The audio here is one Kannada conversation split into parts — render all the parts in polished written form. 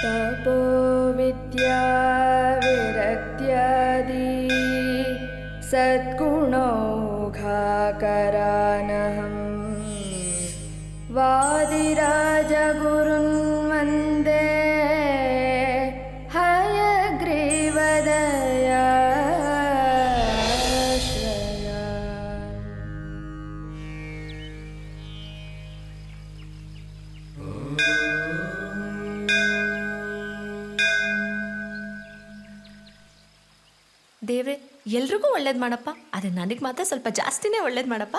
तपो विद्या विरक्त्यादि सद्गुणौघाकरानहं वादिराजगुरुन् वन्दे हयग्रीवदयाश्रया। ದೇವ್ರೆ, ಎಲ್ರಿಗೂ ಒಳ್ಳೇದು ಮಾಡಪ್ಪ. ಅದೇ ನನಗೆ ಮಾತ್ರ ಸ್ವಲ್ಪ ಜಾಸ್ತಿನೇ ಒಳ್ಳೇದು ಮಾಡಪ್ಪ.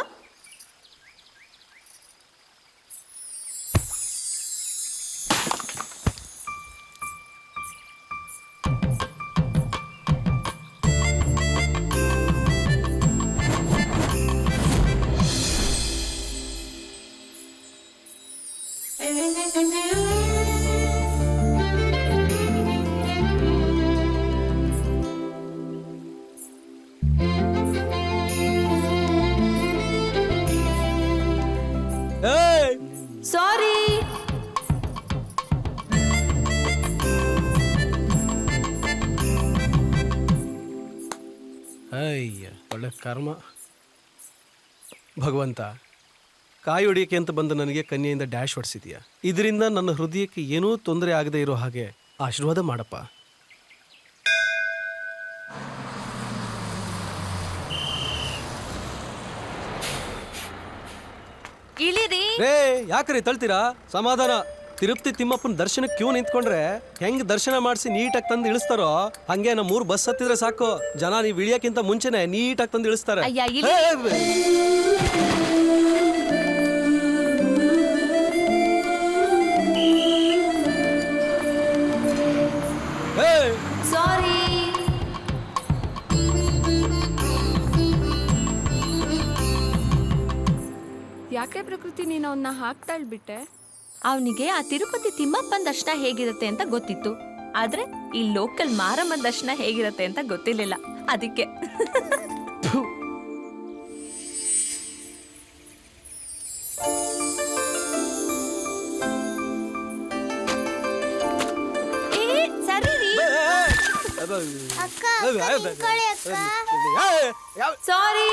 ಸಾರಿ. ಅಯ್ಯ, ಒಳ್ಳೆ ಕರ್ಮ. ಭಗವಂತ, ಕಾಯಿ ಹೊಡಿಯಕ್ಕೆ ಅಂತ ಬಂದ ನನಗೆ ಕನ್ಯೆಯಿಂದ ಡ್ಯಾಶ್ ಹೊಡಿಸಿದ್ಯಾ. ಇದರಿಂದ ನನ್ನ ಹೃದಯಕ್ಕೆ ಏನೂ ತೊಂದರೆ ಆಗದೆ ಇರೋ ಹಾಗೆ ಆಶೀರ್ವಾದ ಮಾಡಪ್ಪ. ಇಳಿರಿ. ರೇ, ಯಾಕ್ರಿ ತಳ್ತೀರಾ? ಸಮಾಧಾನ. ತಿರುಪತಿ ತಿಮ್ಮಪ್ಪನ ದರ್ಶನ ಕ್ಯೂ ನಿಂತ್ಕೊಂಡ್ರೆ ಹೆಂಗ್ ದರ್ಶನ ಮಾಡಿಸಿ ನೀಟಾಗಿ ತಂದು ಇಳಿಸ್ತಾರೋ ಹಂಗೆ ನಮ್ಮ 3 ಬಸ್ ಹತ್ತಿದ್ರೆ ಸಾಕು, ಜನ ನೀವು ಇಳಿಯಕ್ಕಿಂತ ಮುಂಚೆನೆ ನೀಟಾಗಿ ತಂದು ಇಳಿಸ್ತಾರೆ. ಅಯ್ಯ, ಇಳಿ. ಸಾರಿ. ಯಾಕೆ ಪ್ರಕೃತಿ ನೀನು ಅವನ್ನ ಹಾಕ್ತಾ ಇಳ್ಬಿಟ್ಟೆ? ಅವನಿಗೆ ಆ ತಿರುಪತಿ ತಿಮ್ಮಪ್ಪನ ದರ್ಶನ ಹೇಗಿರುತ್ತೆ ಅಂತ ಗೊತ್ತಿತ್ತು, ಆದ್ರೆ ಈ ಲೋಕಲ್ ಮಾರಮ್ಮನ ದರ್ಶನ ಹೇಗಿರುತ್ತೆ ಅಂತ ಗೊತ್ತಿರ್ಲಿಲ್ಲ. ಅದಕ್ಕೆ ಸಾರಿ.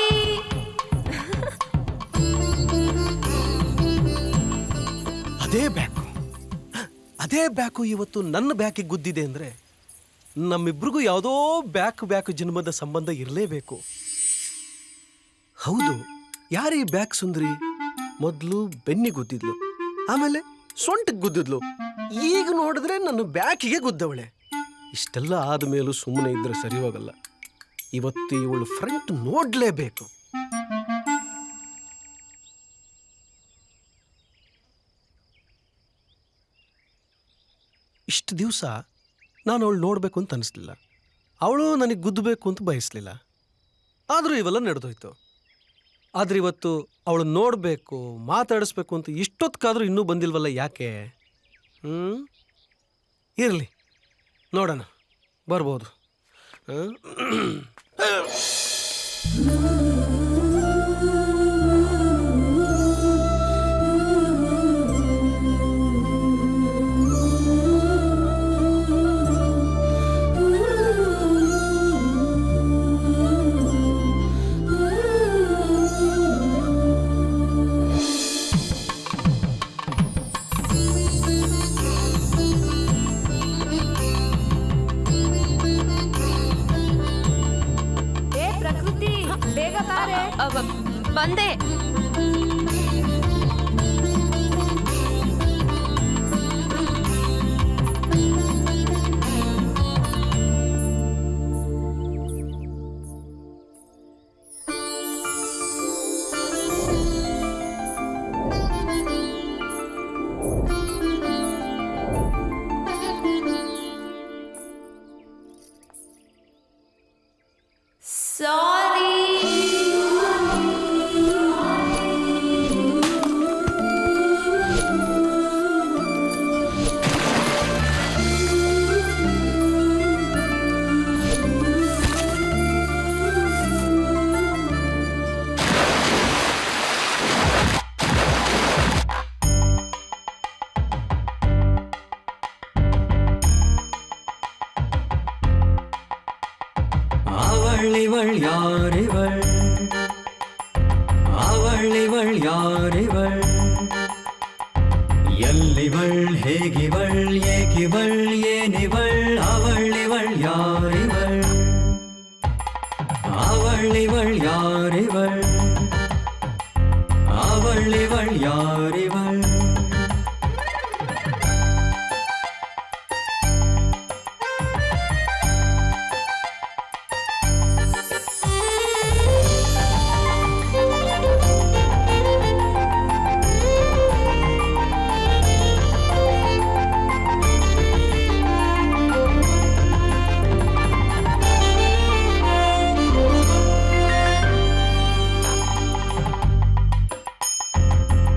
ಅದೇ ಬ್ಯಾಕು ಇವತ್ತು ನನ್ನ ಬ್ಯಾಕಿಗೆ ಗುದ್ದಿದೆ ಅಂದ್ರೆ ನಮ್ಮಿಬ್ರಿಗೂ ಯಾವುದೋ ಬ್ಯಾಕ್ ಜನ್ಮದ ಸಂಬಂಧ ಇರಲೇಬೇಕು. ಹೌದು, ಯಾರೀ ಬ್ಯಾಕ್ ಸುಂದರಿ? ಮೊದಲು ಬೆನ್ನಿ ಗುದ್ದಿದ್ಲು, ಆಮೇಲೆ ಸೊಂಟಕ್ಕೆ ಗುದ್ದಿದ್ಲು, ಈಗ ನೋಡಿದ್ರೆ ನನ್ನ ಬ್ಯಾಕಿಗೆ ಗುದ್ದವಳೆ. ಇಷ್ಟೆಲ್ಲ ಆದ್ಮೇಲೂ ಸುಮ್ಮನೆ ಇದ್ರೆ ಸರಿ ಹೋಗಲ್ಲ. ಇವತ್ತು ಇವಳು ಫ್ರಂಟ್ ನೋಡ್ಲೇಬೇಕು. ಇಷ್ಟು ದಿವಸ ನಾನು ಅವಳು ನೋಡಬೇಕು ಅಂತ ಅನಿಸ್ಲಿಲ್ಲ, ಅವಳು ನನಗೆ ಗುದ್ದಬೇಕು ಅಂತ ಬಯಸಲಿಲ್ಲ. ಆದರೂ ಇವೆಲ್ಲ ನಡೆದೋಯ್ತು. ಆದರೆ ಇವತ್ತು ಅವಳು ನೋಡಬೇಕು, ಮಾತಾಡಿಸ್ಬೇಕು ಅಂತ ಇಷ್ಟೊತ್ತಾದರೂ ಇನ್ನೂ ಬಂದಿಲ್ವಲ್ಲ, ಯಾಕೆ? ಇರಲಿ, ನೋಡೋಣ, ಬರ್ಬೋದು. ಬಂದೆ. ಸಾರಿ. ಅವಳಿವಳ್ ಯಾರಿವಳ್ ಅವಳಿವಳ್ ಯಾರಿವಳ್ ಎಲ್ಲಿವಳ್ ಹೇಗಿವಳ್ ಏಕಿವಳ್ ಏನಿವಳ್ ಅವಳಿವಳ್ ಯಾರಿವಳ್ ಅವಳಿವಳ್ ಯಾರಿವಳ್ ಅವಳಿವಳ್ ಯಾರಿವಳ್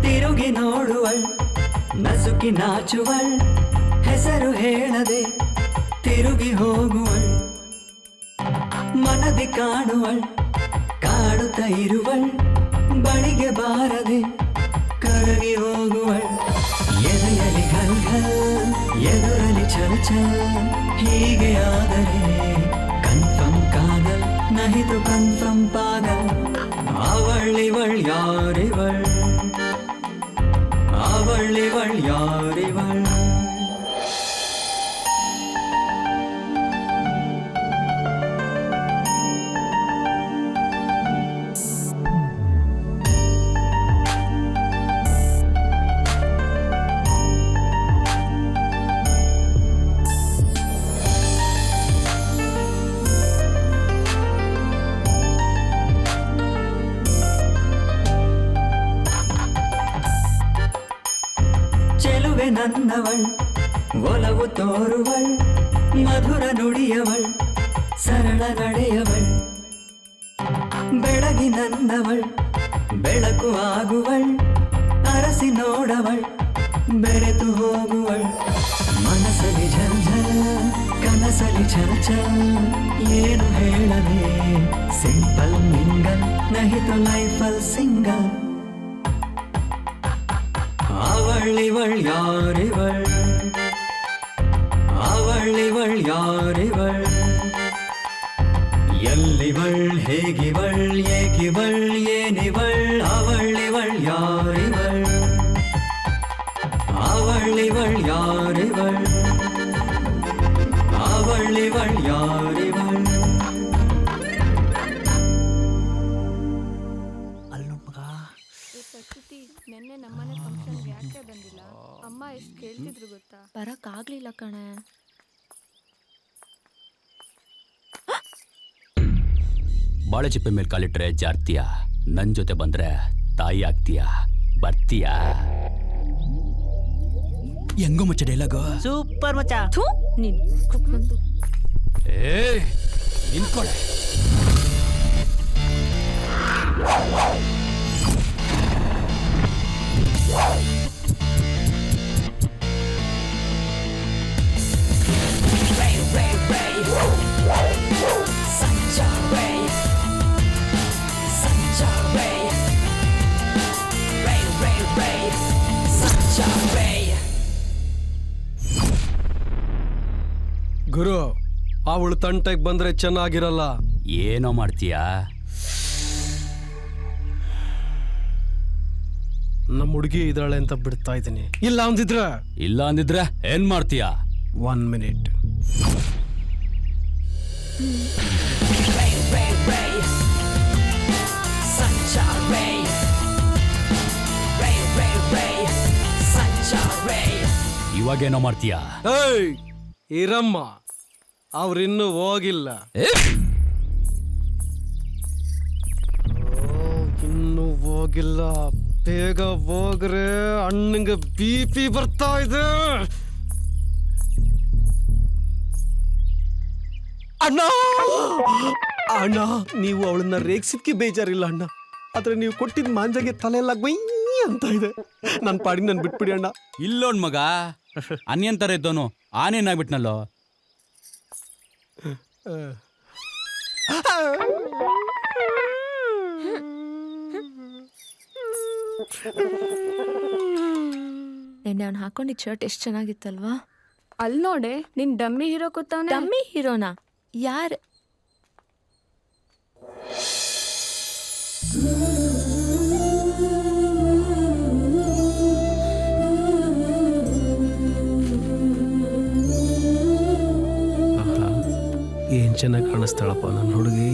ತಿರುಗಿ ನೋಡುವಳ್ ನಸುಕಿ ನಾಚುವಳ್ ಹೆಸರು ಹೇಳದೆ ತಿರುಗಿ ಹೋಗುವಳ್ ಮನದಿ ಕಾಣುವಳ್ ಕಾಡುತ್ತ ಇರುವಳ್ ಬಳಿಗೆ ಬಾರದೆ ಕರಗಿ ಹೋಗುವಳ್ ಎದೆಯಲಿ ಘಲ್ ಘಲ್ ಎದುರಲಿ ಚಲ್ ಚಲ್ ಹೀಗೆ ಆದರೆ ಕನ್ಫರ್ಮ್ ಕಾದಲ್ ನಹಿತು ಕನ್ಫರ್ಮ್ ಪಾಗಲ್ ಅವಳಿವಳ್ ಯಾರಿವಳ್ ಅವಳಿವಳ್ ಯಾರಿವಳ್ ಚೆಲುವೆ ನನ್ನವಳ್ ಒಲವು ತೋರುವಳ್ ಮಧುರ ನುಡಿಯವಳ್ ಸರಳ ನಡೆಯವಳ್ ಬೆಳಗಿ ನನ್ನವಳ್ ಬೆಳಕು ಆಗುವಳ್ ಅರಸಿ ನೋಡವಳ್ ಬೆರೆತು ಹೋಗುವಳ್ ಮನಸಲಿ ಝಲ್ ಝಲ್ ಕನಸಲಿ ಛಲ್ ಛಲ್ ಏನು ಹೇಳದೆ ಸಿಂಪಲ್ ಮಿಂಗಲ್ ನಹಿತು ಲೈಫಲ್ ಸಿಂಗಲ್ ಅವಳಿವಳ್ ಯಾರಿವಳ್ ಅವಳಿವಳ್ ಯಾರಿವಳ್ ಎಲ್ಲಿವಳ್ ಹೇಗಿವಳ್ ಏಕಿವಳ್ ಏನಿವಳ್ ಅವಳಿವಳ್ ಯಾರಿವಳ್ ಅವಳಿವಳ್ ಯಾರಿವಳ್ ಅವಳಿವಳ್ ಯಾರಿವಳ್ ಪ್ರಕೃತಿ ನಿನ್ನೆ ನಮ್ಮನೆ ಫಂಕ್ಷನ್ಗೆ ಯಾಕೆ ಬಂದಿಲ್ಲ? ಅಮ್ಮ ಎಷ್ಟು ಕೇಳ್ತಿದ್ರು ಗೊತ್ತಾ? ಬರಕ್ಕಾಗ್ಲಿಲ್ಲ ಕಣೆ. ಬಾಳೆಚಿಪ್ಪೆ ಮೇಲೆ ಕಾಲಿಟ್ರೆ ಜಾರ್ತೀಯ, ನನ್ ಜೊತೆ ಬಂದ್ರೆ ತಾಯಿ ಆಗ್ತೀಯ. ಬರ್ತೀಯಾ? ಹೆಂಗೋ ಮಚ್ಚ ಡೈಲಾಗು ಸೂಪರ್ ಮಚ್ಚ. ಥೂ ನೀನ್ ಏ ನಿನ್ಕೊಳೆ. ಗುರು, ಅವಳು ತಂಟೆಗೆ ಬಂದ್ರೆ ಚೆನ್ನಾಗಿರಲ್ಲ. ಏನೋ ಮಾಡ್ತೀಯಾ? ನಮ್ಮ ಹುಡುಗಿ ಇದ್ದಾಳೆ ಅಂತ ಬಿಡ್ತಾ ಇದ್ದೀನಿ. ಇಲ್ಲ ಅಂದಿದ್ರೆ ಏನ್ ಮಾಡ್ತೀಯಾ? 1 minute. ಇವಾಗೇನೋ ಮಾಡ್ತೀಯಾ? ಏಯ್ ಇರಮ್ಮ, ಅವ್ರಿನ್ನೂ ಹೋಗಿಲ್ಲ. ಇನ್ನೂ ಹೋಗಿಲ್ಲ. ಬೇಗ ಹೋಗ್ರೆ ಅಣ್ಣಂಗೆ BP ಬರ್ತಾ ಇದೆ. ಅಣ್ಣ ಅಣ್ಣ, ನೀವು ಅವಳನ್ನ ರೇಗ್ಸಿದ್ಕೆ ಬೇಜಾರಿಲ್ಲ ಅಣ್ಣ. ಆದ್ರೆ ನೀವು ಕೊಟ್ಟಿದ್ ಮಾಂಜಾಗೆ ತಲೆ ಎಲ್ಲ ಗೊಯ್ ಅಂತ ಇದೆ. ನನ್ನ ಪಾಡಿಗೆ ನನ್ ಬಿಟ್ಬಿಡಿ ಅಣ್ಣ. ಇಲ್ಲೋನ್ ಮಗ, ಅನ್ಯನ್ ತರ ಇದ್ದವನು ಆನೇನಾಗ್ಬಿಟ್ನಲ್ಲೋ. ನೆನ್ನೆ ಅವ್ನು ಹಾಕೊಂಡಿದ್ದ ಶರ್ಟ್ ಎಷ್ಟು ಚೆನ್ನಾಗಿತ್ತಲ್ವಾ? ಅಲ್ಲಿ ನೋಡೆ, ನಿನ್ ಡಮ್ಮಿ ಹೀರೋ ಕೂತಾನೆ. ಡಮ್ಮಿ ಹೀರೋನಾ? ಯಾರು? ಆಹಾ, ಏನ್ ಚೆನ್ನಾಗಿ ಕಾಣಿಸ್ತಾಳಪ್ಪ ನನ್ನ ಹುಡುಗಿ.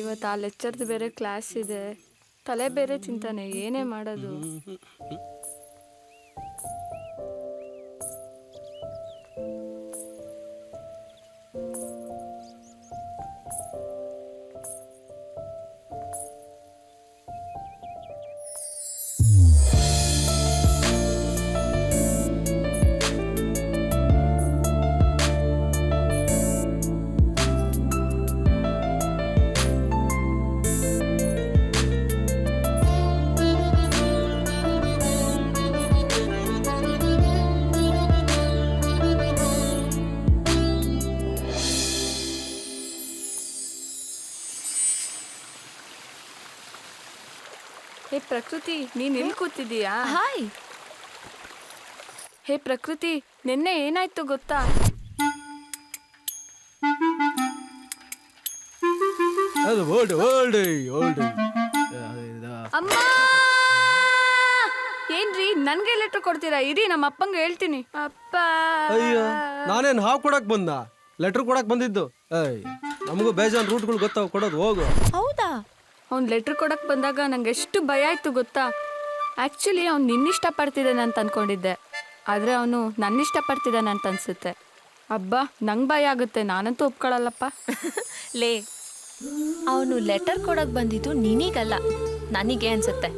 ಇವತ್ತು ಆ ಲೆಕ್ಚರ್ದು ಬೇರೆ ಕ್ಲಾಸ್ ಇದೆ, ತಲೆ ಬೇರೆ ತಿಂತಾನೆ, ಏನೇ ಮಾಡೋದು. ಹೇ ಪ್ರಕೃತಿ, ನೀನ್ ಎಲ್ಲಿ ಕೂತಿದೀಯಾ? ಹಾಯ್. ಹೇ ಪ್ರಕೃತಿ, ನಿನ್ನೆ ಏನಾಯ್ತು ಗೊತ್ತಾ? ಅದು ಓಲ್ಡ್ ಓಲ್ಡ್ ಓಲ್ಡ್. ಅಮ್ಮ, ಏನ್ರಿ ನನ್ಗೆ ಲೆಟರ್ ಕೊಡ್ತೀರಾ? ಇರಿ, ನಮ್ಮ ಅಪ್ಪಂಗೆ ಹೇಳ್ತೀನಿ. ಅಪ್ಪ, ಅಯ್ಯೋ, ನಾನೇನ್ ಹಾವು ಕೊಡಕ್ ಬಂದ? ಲೆಟರ್ ಕೊಡಕ್ ಬಂದಿದ್ದು. ನಮಗೂ ಬೇಜಾನ್ ರೂಟ್ಗಳು ಗೊತ್ತಾವ, ಕೊಡೋದು ಹೋಗು. ಹೌದಾ? ಅವ್ನು ಲೆಟ್ರ್ ಕೊಡಕ್ಕೆ ಬಂದಾಗ ನಂಗೆ ಎಷ್ಟು ಭಯ ಆಯ್ತು ಗೊತ್ತಾ? ಆ್ಯಕ್ಚುಲಿ ಅವ್ನು ನಿನ್ನಿಷ್ಟ ಪಡ್ತಿದ್ದಾನೆ ಅಂತ ಅಂದ್ಕೊಂಡಿದ್ದೆ, ಆದರೆ ಅವನು ನನ್ನಿಷ್ಟ ಪಡ್ತಿದ್ದಾನೆ ಅಂತ ಅನ್ಸುತ್ತೆ. ಅಬ್ಬಾ, ನಂಗೆ ಭಯ ಆಗುತ್ತೆ, ನಾನಂತೂ ಒಪ್ಕೊಳ್ಳಲ್ಲಪ್ಪ. ಲೇ, ಅವನು ಲೆಟರ್ ಕೊಡಕ್ ಬಂದಿದ್ದು ನಿನಗಲ್ಲ, ನನಗೆ ಅನ್ಸುತ್ತೆ.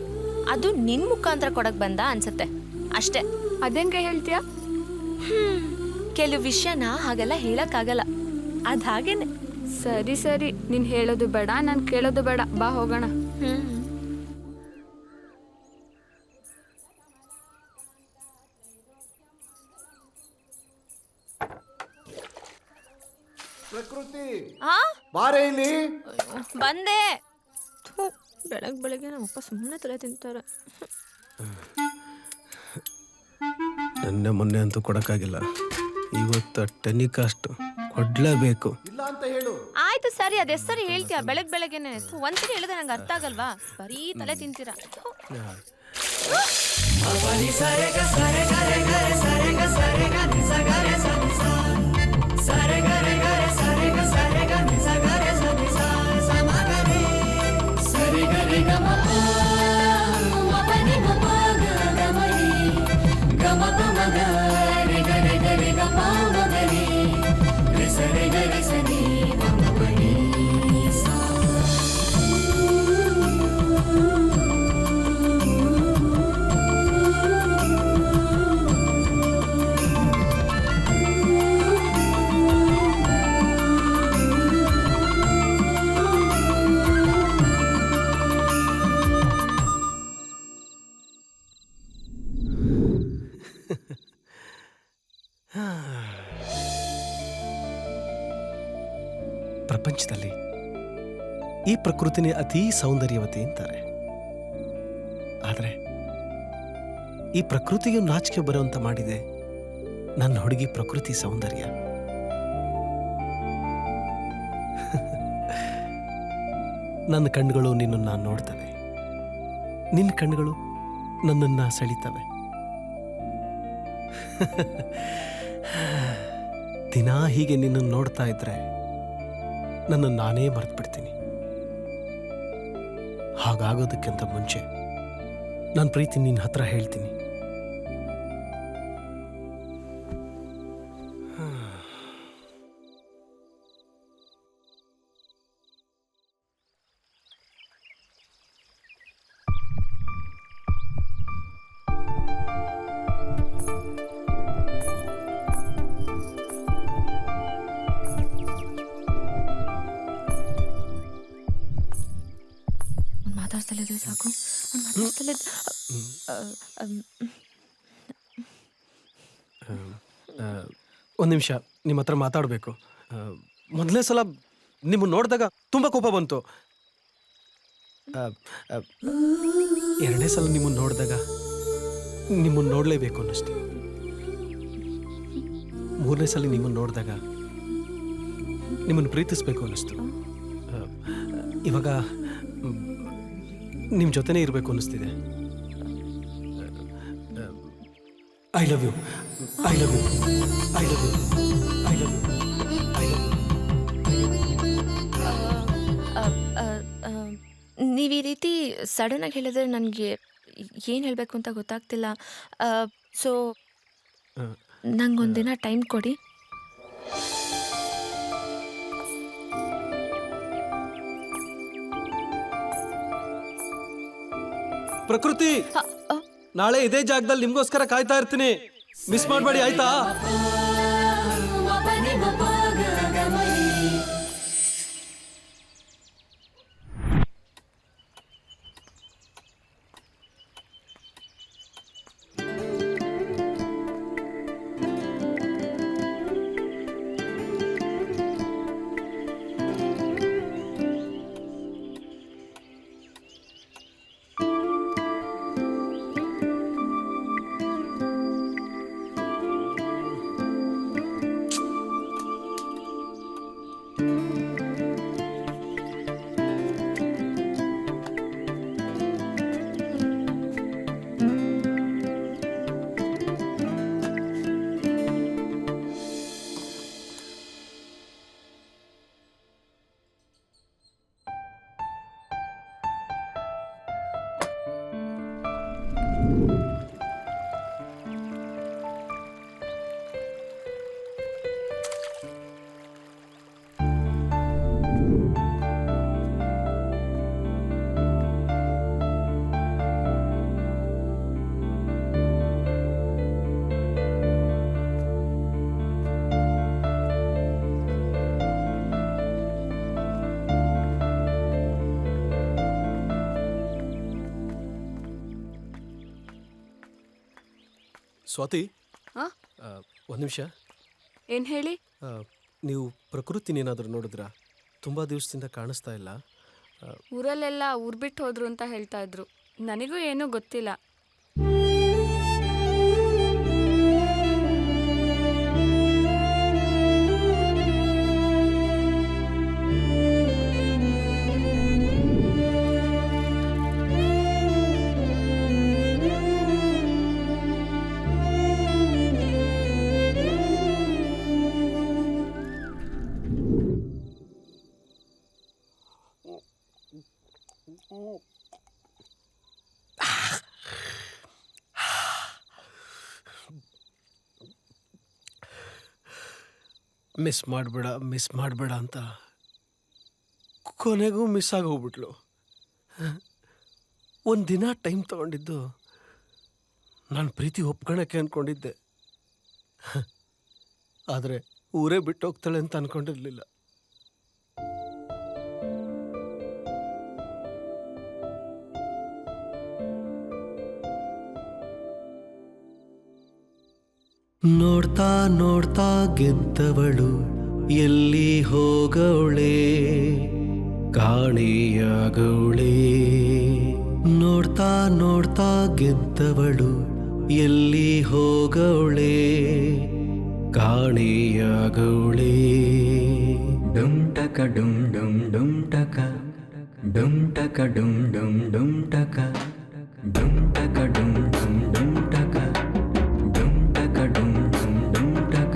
ಅದು ನಿನ್ ಮುಖಾಂತರ ಕೊಡಕ್ ಬಂದ ಅನ್ಸುತ್ತೆ ಅಷ್ಟೇ. ಅದೆಂಗೆ ಹೇಳ್ತೀಯಾ? ಕೆಲವು ವಿಷಯನ ಹಾಗೆಲ್ಲ ಹೇಳಕ್ಕಾಗಲ್ಲ, ಅದ್ ಹಾಗೇನೆ. ಸರಿ ಸರಿ, ನೀನು ಹೇಳೋದು ಬೇಡ, ನಾನು ಕೇಳೋದು ಬೇಡ, ಬಾ ಹೋಗೋಣ. ಪ್ರಕೃತಿ, ಆ ಬಾರೆ ಇಲ್ಲಿ. ಬಂದೆ. ಬೆಳಗ್ಗೆ ನಮ್ಮಪ್ಪ ಸುಮ್ಮನೆ ತಲೆ ತಿಂತಾರೆ. ನೆನ್ನೆ ಮೊನ್ನೆ ಅಂತೂ ಕೊಡಕ್ಕಾಗಿಲ್ಲ, ಇವತ್ತು ಟೆನಿಕಾಸ್ಟ್ ಕೊಡ್ಲೇಬೇಕು. ಇಲ್ಲ ಅಂತ ಹೇಳು. ಆಯ್ತು ಸರಿ, ಅದ್ ಸರಿ ಹೇಳ್ತೀಯ ಬೆಳಗ್ಗೆನೆ. ಒಂದ್ಸರಿ ಹೇಳಿದ್ರೆ ನಂಗೆ ಅರ್ಥ ಆಗಲ್ವಾ? ಬರೀ ತಲೆ ತಿಂತೀರಾ. ಪ್ರಪಂಚದಲ್ಲಿ ಈ ಪ್ರಕೃತಿನೇ ಅತೀ ಸೌಂದರ್ಯವತಿ ಅಂತಾರೆ. ಆದರೆ ಈ ಪ್ರಕೃತಿಗೆ ನಾಚಿಕೆ ಬರುವಂತ ಮಾಡಿದೆ ನನ್ನ ಹುಡುಗಿ ಪ್ರಕೃತಿ ಸೌಂದರ್ಯ. ನನ್ನ ಕಣ್ಣುಗಳು ನಿನ್ನನ್ನು ನೋಡ್ತವೆ, ನಿನ್ನ ಕಣ್ಣುಗಳು ನನ್ನನ್ನು ಸೆಳೀತವೆ. ದಿನ ಹೀಗೆ ನಿನ್ನನ್ನು ನೋಡ್ತಾ ಇದ್ರೆ ನನ್ನನ್ನು ನಾನೇ ಮರೆತು ಬಿಡ್ತೀನಿ. ಹಾಗಾಗೋದಕ್ಕಿಂತ ಮುಂಚೆ ನನ್ನ ಪ್ರೀತಿ ನಿನ್ನ ಹತ್ರ ಹೇಳ್ತೀನಿ. ಮಾತಾಡ್ತಲಿದ್ರೆ ಸಾಕು. ಮಾತಾಡ್ತಲಿದ್ ಒಂದು ನಿಮಿಷ ನಿಮ್ಮ ಹತ್ರ ಮಾತಾಡಬೇಕು. ಮೊದಲನೇ ಸಲ ನಿಮ್ಮನ್ನು ನೋಡಿದಾಗ ತುಂಬ ಕೋಪ ಬಂತು. ಎರಡನೇ ಸಲ ನಿಮ್ಮನ್ನು ನೋಡಿದಾಗ ನಿಮ್ಮನ್ನು ನೋಡಲೇಬೇಕು ಅನ್ನಿಸ್ತು. ಮೂರನೇ ಸಲ ನಿಮ್ಮನ್ನು ನೋಡಿದಾಗ ನಿಮ್ಮನ್ನು ಪ್ರೀತಿಸ್ಬೇಕು ಅನ್ನಿಸ್ತು. ಇವಾಗ ನಿಮ್ಮ ಜೊತೆನೇ ಇರಬೇಕು ಅನ್ನಿಸ್ತಿದೆ. I love you, I love you, I love you, I love you, I love you. ನೀವು ಈ ರೀತಿ ಸಡನ್ನಾಗಿ ಹೇಳಿದ್ರೆ ನನಗೆ ಏನು ಹೇಳಬೇಕು ಅಂತ ಗೊತ್ತಾಗ್ತಿಲ್ಲ. ಸೊ ನಂಗೊಂದಿನ ಟೈಮ್ ಕೊಡಿ. ಪ್ರಕೃತಿ, ನಾಳೆ ಇದೇ ಜಾಗದಲ್ಲಿ ನಿಮ್ಗೋಸ್ಕರ ಕಾಯ್ತಾ ಇರ್ತೀನಿ. ಮಿಸ್ ಮಾಡಬೇಡಿ, ಆಯ್ತಾ? ಸ್ವಾತಿ, ಹಾಂ, ಒಂದು ನಿಮಿಷ. ಏನು ಹೇಳಿ? ನೀವು ಪ್ರಕೃತಿನೇನಾದರೂ ನೋಡಿದ್ರಾ? ತುಂಬ ದಿವಸದಿಂದ ಕಾಣಿಸ್ತಾ ಇಲ್ಲ. ಊರಲ್ಲೆಲ್ಲ ಊರು ಬಿಟ್ಟು ಹೋದ್ರು ಅಂತ ಹೇಳ್ತಾ ಇದ್ರು. ನನಗೂ ಏನೂ ಗೊತ್ತಿಲ್ಲ. ಮಿಸ್ ಮಾಡಬೇಡ, ಮಿಸ್ ಮಾಡಬೇಡ ಅಂತ ಕೊನೆಗೂ ಮಿಸ್ ಆಗಿ ಹೋಗ್ಬಿಟ್ಲು. ಒಂದು ದಿನ ಟೈಮ್ ತಗೊಂಡಿದ್ದು ನಾನು ಪ್ರೀತಿ ಒಪ್ಕೊಳಕ್ಕೆ ಅಂದ್ಕೊಂಡಿದ್ದೆ. ಆದರೆ ಊರೇ ಬಿಟ್ಟು ಹೋಗ್ತಾಳೆ ಅಂತ ಅಂದ್ಕೊಂಡಿರಲಿಲ್ಲ. ನೋಡ್ತಾ ನೋಡ್ತಾ ಗೆದ್ದವಳು ಎಲ್ಲಿ ಹೋಗವಳೆ, ಕಾಣೆಯಾಗವಳೆ. ನೋಡ್ತಾ ನೋಡ್ತಾ ಗೆದ್ದವಳು ಎಲ್ಲಿ ಹೋಗವಳೆ, ಕಾಣೆಯಾಗವಳೆ. ಡುಮ್ ಟಕ ಡುಮ್ ಡುಮ್ ಡುಮ್ ಟಕ ಡುಮ್ ಟಕ ಡುಮ್ ಡುಮ್ ಡುಮ್ ಟಕ ಡುಮ್ ಟಕ ಡುಮ್ ಡುಮ್ ಡುಮ್ ಟಕ ಡುಮ್ ಟಕ ಡುಮ್ ಡುಮ್ ಡುಮ್ ಟಕ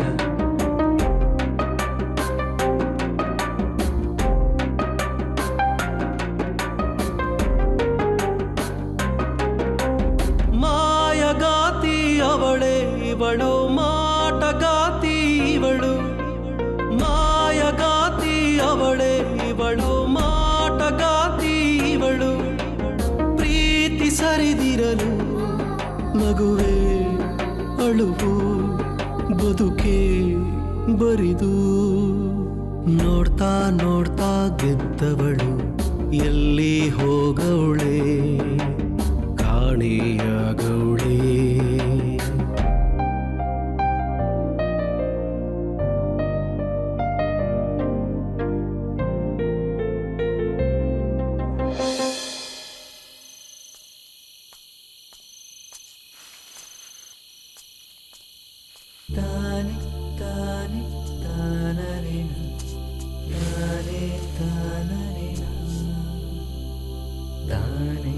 ಮಾಯಗಾತಿ ಅವಳೆ ಇವಳು ಮಾಟಗಾತಿ ಇವಳು ಮಾಯಗಾತಿ ಅವಳೆ ಇವಳು ಮಾಟಗಾತಿ ಇವಳು ಪ್ರೀತಿ ಸರಿದಿರಲು ನಗುವೆ ಅಳುವು ಬದುಕೆ ಬರಿದು ನೋಡ್ತಾ ನೋಡ್ತಾ ಗೆದ್ದವಳು ಎಲ್ಲಿ ಹೋಗವಳೆ ಕಾಣೆಯಾಗವಳೆ ತಾನೆ ತಾನೆ ತಾನರಿನ ತಾನೆ ತಾನರಿನ ತಾನೆ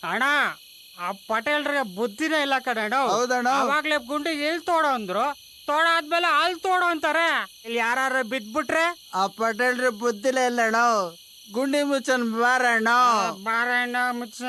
ಅಣ್ಣ ಆ ಪಟೇಲ್ರಿಗೆ ಬುದ್ಧಿನೇ ಇಲ್ಲ ಕಣಣ್ಣ. ಹೌದಣ್ಣ. ಅವಾಗ್ಲೇ ಗುಂಡಿಗೆ ಇಲ್ ತೋಡ ಅಂದ್ರು, ತೋಡ ಆದ್ಮೇಲೆ ಅಲ್ಲಿ ತೋಡು ಅಂತಾರೆ. ಇಲ್ಲಿ ಯಾರು ಬಿದ್ಬಿಟ್ರೆ ಆ ಪಟೇಲ್ರಿ ಬುದ್ಧಿಲೇ ಇಲ್ಲಣ್ಣ. ಗುಂಡಿ ಮುಚ್ಚನ್ ಬಾರಣ್ಣ. ಬಾರಣ್ಣ ಮುಚ್ಚ.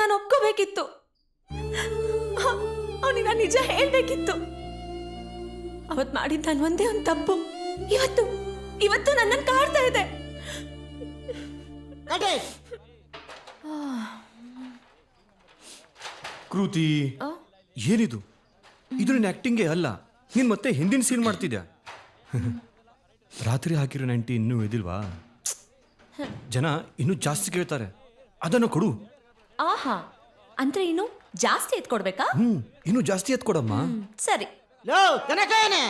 ನಾನು ಒಪ್ಕೋಬೇಕಿತ್ತು, ಅವನಿಗೆ ನಾನು ನಿಜ ಹೇಳ್ಬೇಕಿತ್ತು. ಅವತ್ ಮಾಡಿದ್ದ ನಾನು ಒಂದೇ ಒಂದು ತಪ್ಪು ಇವತ್ತು ನನ್ನನ್ನು ಕಾಡ್ತಾ ಇದೆ. ಕೃತಿ, ಏನಿದು? ಇದು ನಿನ್ನ ಆಕ್ಟಿಂಗೇ ಅಲ್ಲ, ನೀನ್ ಮತ್ತೆ ಹಿಂದಿನ ಸೀನ್ ಮಾಡ್ತಿದ್ಯಾ. ರಾತ್ರಿ ಹಾಕಿರೋ 90 ಇನ್ನೂ ಎದಿಲ್ವಾ? ಜನ ಇನ್ನೂ ಜಾಸ್ತಿ ಕೇಳ್ತಾರೆ, ಅದನ್ನು ಕೊಡು. ಆಹಾ, ಅಂದ್ರೆ ಇನ್ನು ಜಾಸ್ತಿ ಎತ್ಕೊಡ್ಬೇಕಾ? ಇನ್ನೂ ಜಾಸ್ತಿ ಎತ್ಕೊಡಮ್ಮ. ಸರಿ. ಲೋ ಕನಕೇನೆ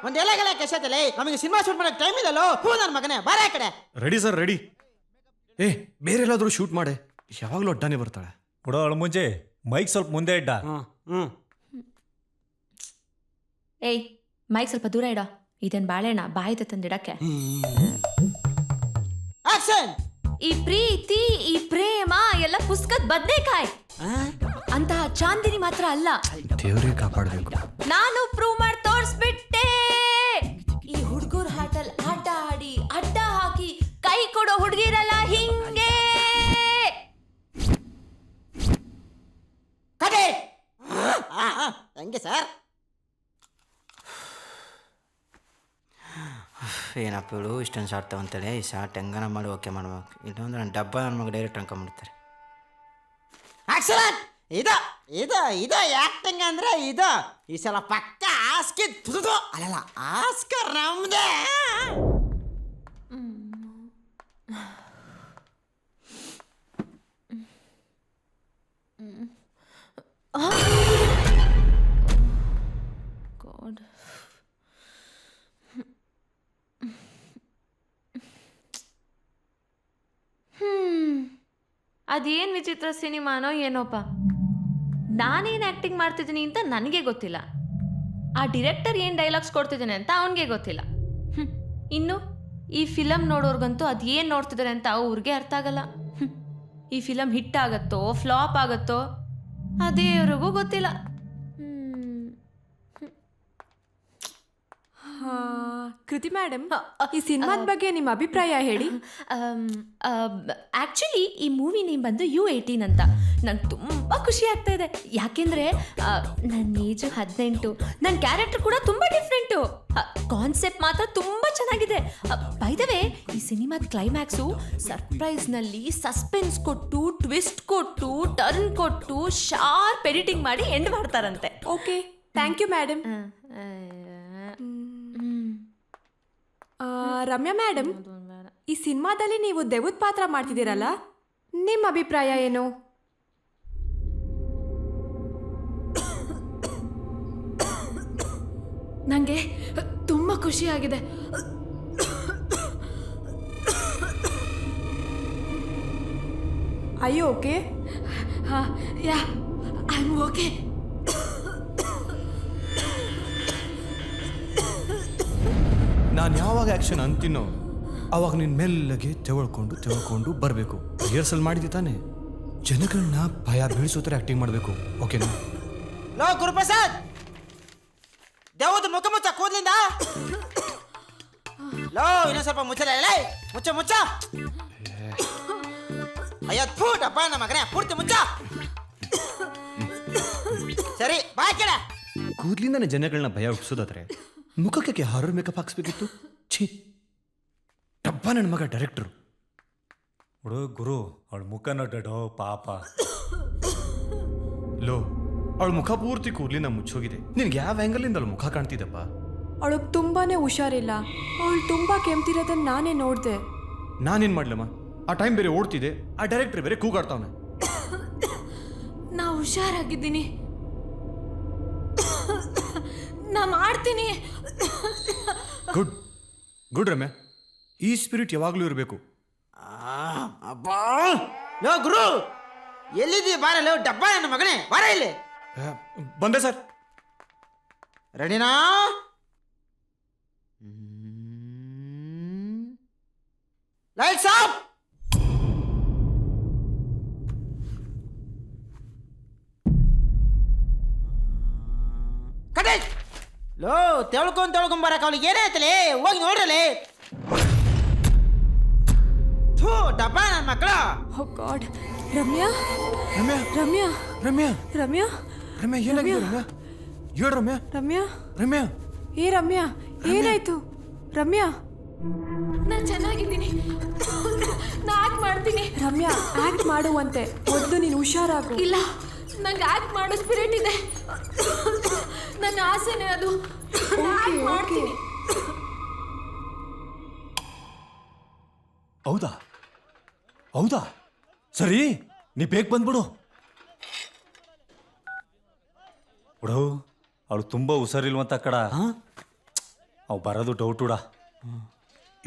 ಒಂದ್ ಎಲೆಗಳ ಕೆಸತಲೆ, ನಮಗೆ ಸಿನಿಮಾ ಶೂಟ್ ಮಾಡಕ್ ಟೈಮ್ ಇಲ್ಲಲ್ಲೋ. ಹೂ ನನ್ನ ಮಗನೇ, ಬಾರ ಆ ಕಡೆ. Ready sir, ready. ಏ, ಬೇರೆ ಎಲ್ಲಾದ್ರೂ ಶೂಟ್ ಮಾಡೆ, ಯಾವಾಗಲೂ ಅಡ್ಡಾನೆ ಬರ್ತಾಳೆ. ಕೊಡೋ ಅವಳು ಮುಂಚೆ ಮೈಕ್ ಸ್ವಲ್ಪ ಮುಂದೆ ಇಡ್ಡ. ಏಯ್, ಮೈಕ್ ಸ್ವಲ್ಪ ದೂರ ಇಡ. ಇದೇನ್ ಬಾಳೆಣ್ಣ ಬಾಯಿತ ತಂದಿಡಕ್ಕೆ. ಆಕ್ಷನ್. ಈ ಪ್ರೀತಿ, ಈ ಪ್ರೇಮ ಎಲ್ಲ ಪುಸ್ತಕದ ಬದ್ನೇಕಾಯ್. ಅಂತಹ ಚಾಂದಿನಿ ಮಾತ್ರ ಅಲ್ಲ, ದೇವರೇ ಕಾಪಾಡಬೇಕು. ನಾನು ಪ್ರೂವ್ ಮಾಡಿ ತೋರಿಸ್ಬಿಟ್ಟೆ. ಈ ಹುಡುಗರ ಹಾಟಲ್ ಆಟ ಆಡಿ ಅಡ್ಡ ಹಾಕಿ ಕೈ ಕೊಡೋ ಹುಡುಗಿರಲ್ಲ ಹಿಂಗೆ. ಕಡೆ ಹಂಗೆ ಸರ್. ಏನಪ್ಪ ಇವಳು ಇಷ್ಟೊಂದು ಶಾರ್ಟ್ ತಗೊಂತಾಳೆ. ಈ ಶಾರ್ಟ್ ಹೆಂಗನ ಮಾಡಿ ಓಕೆ ಮಾಡ್ಬೇಕು, ಇಲ್ಲಂದ್ರೆ ನನ್ನ ಡಬ್ಬ ನನ್ನ ಮಗ ಡೈರೆಕ್ಟ್ ಅನ್ಕೊಂಡ್ಬಿಡ್ತಾರೆ. ಆಕ್ಸಲೆಂಟ್. ಇದು ಆಕ್ಟಿಂಗ್ ಅಂದ್ರೆ ಇದು. ಈ ಸಲ ಪಕ್ಕ ಆಸ್ಕಿ ಅಲ್ಲಲ್ಲ, ಆಸ್ಕರ್ ನಮ್ದೇ. God. ಅದೇನ್ ವಿಚಿತ್ರ ಸಿನಿಮಾನೋ ಏನೋಪ್ಪ. ನಾನೇನು ಆಕ್ಟಿಂಗ್ ಮಾಡ್ತಿದ್ದೀನಿ ಅಂತ ನನಗೆ ಗೊತ್ತಿಲ್ಲ, ಆ ಡೈರೆಕ್ಟರ್ ಏನು ಡೈಲಾಗ್ಸ್ ಕೊಡ್ತಿದ್ದಾನೆ ಅಂತ ಅವನಿಗೆ ಗೊತ್ತಿಲ್ಲ. ಇನ್ನು ಈ ಫಿಲಮ್ ನೋಡೋರ್ಗಂತೂ ಅದೇನು ನೋಡ್ತಿದ್ದಾರೆ ಅಂತ ಅವ್ರಿಗೆ ಅರ್ಥ ಆಗಲ್ಲ. ಈ ಫಿಲಮ್ ಹಿಟ್ ಆಗತ್ತೋ ಫ್ಲಾಪ್ ಆಗತ್ತೋ ಅದೇವ್ರಿಗೂ ಗೊತ್ತಿಲ್ಲ. ಕೃತಿ ಮೇಡಮ್, ಈ ಸಿನಿಮಾದ ಬಗ್ಗೆ ನಿಮ್ಮ ಅಭಿಪ್ರಾಯ ಹೇಳಿ. ಆ್ಯಕ್ಚುಲಿ ಈ ಮೂವಿ ನೇಮ್ ಬಂದು U18 ಅಂತ. ನಂಗೆ ತುಂಬ ಖುಷಿ ಆಗ್ತಾ ಇದೆ, ಯಾಕೆಂದರೆ ನನ್ನ ಏಜು 18, ನನ್ನ ಕ್ಯಾರೆಕ್ಟರ್ ಕೂಡ ತುಂಬ ಡಿಫ್ರೆಂಟು. ಕಾನ್ಸೆಪ್ಟ್ ಮಾತ್ರ ತುಂಬ ಚೆನ್ನಾಗಿದೆ. ಬೈ ದ ವೇ, ಈ ಸಿನಿಮಾದ ಕ್ಲೈಮ್ಯಾಕ್ಸು ಸರ್ಪ್ರೈಸ್ನಲ್ಲಿ ಸಸ್ಪೆನ್ಸ್ ಕೊಟ್ಟು, ಟ್ವಿಸ್ಟ್ ಕೊಟ್ಟು, ಟರ್ನ್ ಕೊಟ್ಟು, ಶಾರ್ಪ್ ಎಡಿಟಿಂಗ್ ಮಾಡಿ ಎಂಡ್ ಮಾಡ್ತಾರಂತೆ. Okay, thank you madam. Ramya madam, ಈ ಸಿನಿಮಾದಲ್ಲಿ ನೀವು ದೆವ್ವದ ಪಾತ್ರ ಮಾಡ್ತಿದ್ದೀರಲ್ಲ, ನಿಮ್ಮ ಅಭಿಪ್ರಾಯ ಏನು? ನನಗೆ ತುಂಬ ಖುಷಿಯಾಗಿದೆ. ಅಯ್ಯೋ ಓಕೆ? ಹಾಂ, ಯಾ, ಐ ಆಮ್ ಓಕೆ. ನಾನು ಯಾವಾಗ ಆ್ಯಕ್ಷನ್ ಅಂತೀನೋ ಅವಾಗ ನೀನು ಮೆಲ್ಲಗೆ ತೆವಳ್ಕೊಂಡು ಬರಬೇಕು. ರಿಹರ್ಸಲ್ ಮಾಡಿದ್ದೆ ತಾನೆ, ಜನಗಳನ್ನ ಭಯ ಬೀಳಿಸೋ ಥರ ಆ್ಯಕ್ಟಿಂಗ್ ಮಾಡಬೇಕು. ಓಕೆನಾ? ಲೋ ಗುರುಪ್ರಸಾದ್, ದೇವದ ಮುಖ ಮುಚ್ಚ ಕೂದ್ಲಿಂದ. ಲೋ ಇನ್ನೊಂದು ಸ್ವಲ್ಪ ಮುಚ್ಚಲೇ, ಮುಚ್ಚ. ಅಯ್ಯೋ ಥೂ, ಡಬ್ಬ ನಮ್ಮ ಮಗನೇ, ಪೂರ್ತಿ ಮುಚ್ಚ. ಸರಿ, ಬಾ ಕೆಳ. ಕೂದ್ಲಿಂದಾನೆ ಜನಗಳನ್ನ ಭಯ ಹುಟ್ಟಿಸೋದಾದ್ರೆ ಮುಖಕ್ಕೆ ಹಾರರ್ ಮೇಕಪ್ ಹಾಕ್ಸ್ಬೇಕಿತ್ತು. ಛೀ, ಡಬ್ಬ ನನ್ನ ಮಗ ಡೈರೆಕ್ಟ್ರು. ಗುರು ಅವಳ ಮುಖ ನೋಡೋ ಪಾಪ. ಲೋ, ಅವಳ ಮುಖ ಪೂರ್ತಿ ಕೂದಲಿಂದ ಮುಚ್ಚೋಗಿದೆ. ನಿನ್ಗೆ ಯಾವ ಆ್ಯಂಗಲಿಂದ ಅವಳ ಮುಖ ಕಾಣ್ತಿದ್ದಪ್ಪ? ಅವಳಿಗೆ ತುಂಬಾನೇ ಹುಷಾರಿಲ್ಲ, ಅವಳು ತುಂಬ ಕೆಮ್ತಿರೋದನ್ನ ನಾನೇ ನೋಡಿದೆ. ನಾನೇನು ಮಾಡ್ಲಮ್ಮ, ಆ ಟೈಮ್ ಬೇರೆ ಓಡ್ತಿದೆ, ಆ ಡೈರೆಕ್ಟರ್ ಬೇರೆ ಕೂಗಾಡ್ತಾವನೆ. ನಾ ಹುಷಾರಾಗಿದ್ದೀನಿ, ನಾ ಮಾಡ್ತೀನಿ. ಗುಡ್ ರಮ್ಯಾ, ಈ ಸ್ಪಿರಿಟ್ ಯಾವಾಗಲೂ ಇರಬೇಕು. ಅಬ್ಬಾ, ಲೋ ಗುರು ಎಲ್ಲಿದ್ದೀವಿ? ಬಾರಲ್ಲ ಡಬ್ಬ ನನ್ನ ಮಗನೇ, ಬಾರ ಇಲ್ಲಿ. ಬಂದೆ ಸರ್. ರೆಡಿನಾ? Lights off. ಕಡೆ ಲೋ, ತೆಳ್ಕೊಂಡ್ ಬರಕ್ಕೆ ಅವಳಿಗೆ ಏನಾಯ್ತಲೇ? ಹೋಗಿ ನೋಡ್ರಲಿ. ಥೂ, ಡಬ್ಬ ನನ್ನ ಮಕ್ಕಳು. ಓ ಗಾಡ್. ರಮ್ಯಾ ರಮ್ಯಾ ರಮ್ಯಾ ರಮ್ಯಾ ರಮ್ಯಾ ರಮ್ಯಾ ಏನಾಗಿದೆ ರಮ್ಯಾ? ಹೇಳು ರಮ್ಯಾ. ರಮ್ಯಾ ರಮ್ಯಾ ಏ ರಮ್ಯಾ ಏನಾಯ್ತು ರಮ್ಯಾ? ನಾನು ಚೆನ್ನಾಗಿದ್ದೀನಿ, ನಾ ಆಕ್ಟ್ ಮಾಡ್ತೀನಿ. ರಮ್ಯಾ ಆಕ್ಟ್ ಮಾಡುವಂತೆ ಮೊದಲು ನೀನು ಹುಷಾರಾಗು. ಇಲ್ಲ, ನಂಗೆ ಆಕ್ಟ್ ಮಾಡೋ ಸ್ಪಿರಿಟ್ ಇದೆ, ನನ್ನ ಆಸೆನೇ ಅದು. ಮಾಡ್ತೀನಿ. ಹೌದಾ ಹೌದಾ ಸರಿ, ನೀ ಬೇಗ ಬಂದ್ಬಿಡು. ಬಿಡು, ಅವಳು ತುಂಬ ಹುಷಾರಿಲ್ವಂತ ಕಡ. ಅವು ಬರೋದು ಡೌಟ್ ಉಡ.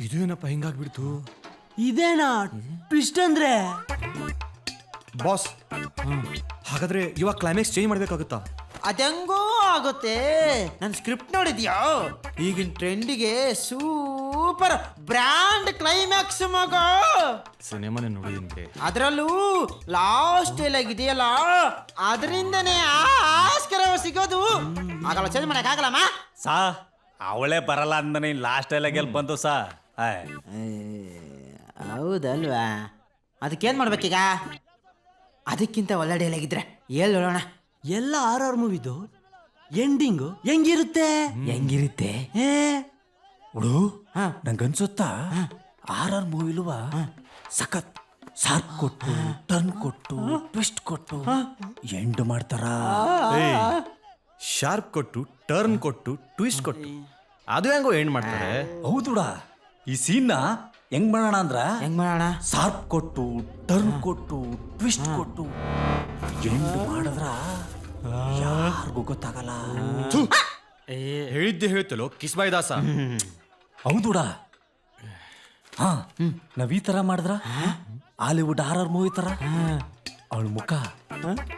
ಇದೇನಪ್ಪ ಹಿಂಗಾಗ್ಬಿಡ್ತು? ಇದೇನಾ ಟ್ವಿಸ್ಟ್ ಅಂದ್ರೆ? ಬಾಸ್, ಹಾಗಾದ್ರೆ ಇವಾಗ ಕ್ಲೈಮ್ಯಾಕ್ಸ್ ಚೇಂಜ್ ಮಾಡ್ಬೇಕಾಗುತ್ತಾ? ಅದೆಂಗೋ ಆಗುತ್ತೆ. ನನ್ನ ಸ್ಕ್ರಿಪ್ಟ್ ನೋಡಿದ್ಯಾ? ಈಗಿನ ಟ್ರೆಂಡಿಗೆ ಸೂಪರ್ ಬ್ರ್ಯಾಂಡ್ ಕ್ಲೈಮ್ಯಾಕ್ಸ್ ಮಗ. ಸಿನಿಮಾನೇ ನೋಡಿದ್ದೀನಿ. ಅದರಲ್ಲೂ ಲಾಸ್ಟ್ ಡೈಲಾಗ್ ಇದೆಯಲ್ಲ, ಅದರಿಂದನೇ ಆಸ್ಕರ್ ಸಿಗೋದು. ಆಗಲ್ಲ, ಚೇಂಜ್ ಮಾಡಕ್ಕಾಗಲ್ಲಮ್ಮ. ಸಾ ಅವಳೇ ಬರಲ್ಲ ಅಂದನೆ ಲಾಸ್ಟ್ ಎಲ್ಲ ಗೆಲ್ ಬಂದು ಸಾ. ಹೌದಲ್ವಾ? ಅದಕ್ಕೇನು ಮಾಡ್ಬೇಕೀಗ? ಅದಕ್ಕಿಂತ ಒಳ್ಳೆ ಡೈಲಾಗ್ ಇದ್ರೆ ಹೇಳೋಣ. ಎಲ್ಲ ಆರ್ ಮೂವಿದು ಎಂಡಿಂಗು ಹೆಂಗಿರುತ್ತೆ? ಹುಡು, ನಂಗನ್ಸುತ್ತಾ ಆರ್ ಮೂವಿಲುವ ಸಖತ್ ಸಾರ್ಪ್ ಕೊಟ್ಟು, ಟರ್ನ್ ಕೊಟ್ಟು, ಟ್ವಿಸ್ಟ್ ಕೊಟ್ಟು ಎಂಡ್ ಮಾಡ್ತಾರ. ಶಾರ್ಪ್ ಕೊಟ್ಟು, ಟರ್ನ್ ಕೊಟ್ಟು, ಟ್ವಿಸ್ಟ್ ಕೊಟ್ಟು, ಅದು ಹೆಂಗೋ ಎಂಡ್ ಮಾಡ್ತಾರೆ. ಹೌದುಡ, ಈ ಸೀನ್ನ ಹೆಂಗ್ ಮಾಡೋಣ ಅಂದ್ರ, ಹೆಂಗ್ ಮಾಡೋಣ? ಸಾರ್ಪ್ ಕೊಟ್ಟು, ಟರ್ನ್ ಕೊಟ್ಟು, ಟ್ವಿಸ್ಟ್ ಕೊಟ್ಟು ಎಂಡ್ ಮಾಡಿದ್ರ ಯಾರಿಗೂ ಗೊತ್ತಾಗಲ್ಲ. ಹೇಳಿದ್ದೆ ಹೇಳ್ತಲೋ ಕಿಸ್ಬಾಯ್ ದಾಸ. ಹೌದುಡ. ಹಾ, ನಾವ್ ಈ ತರ ಮಾಡಿದ್ರ ಹಾಲಿವುಡ್ ಆರ್ ಮೂವಿ ತರ ಅವಳ ಮುಖ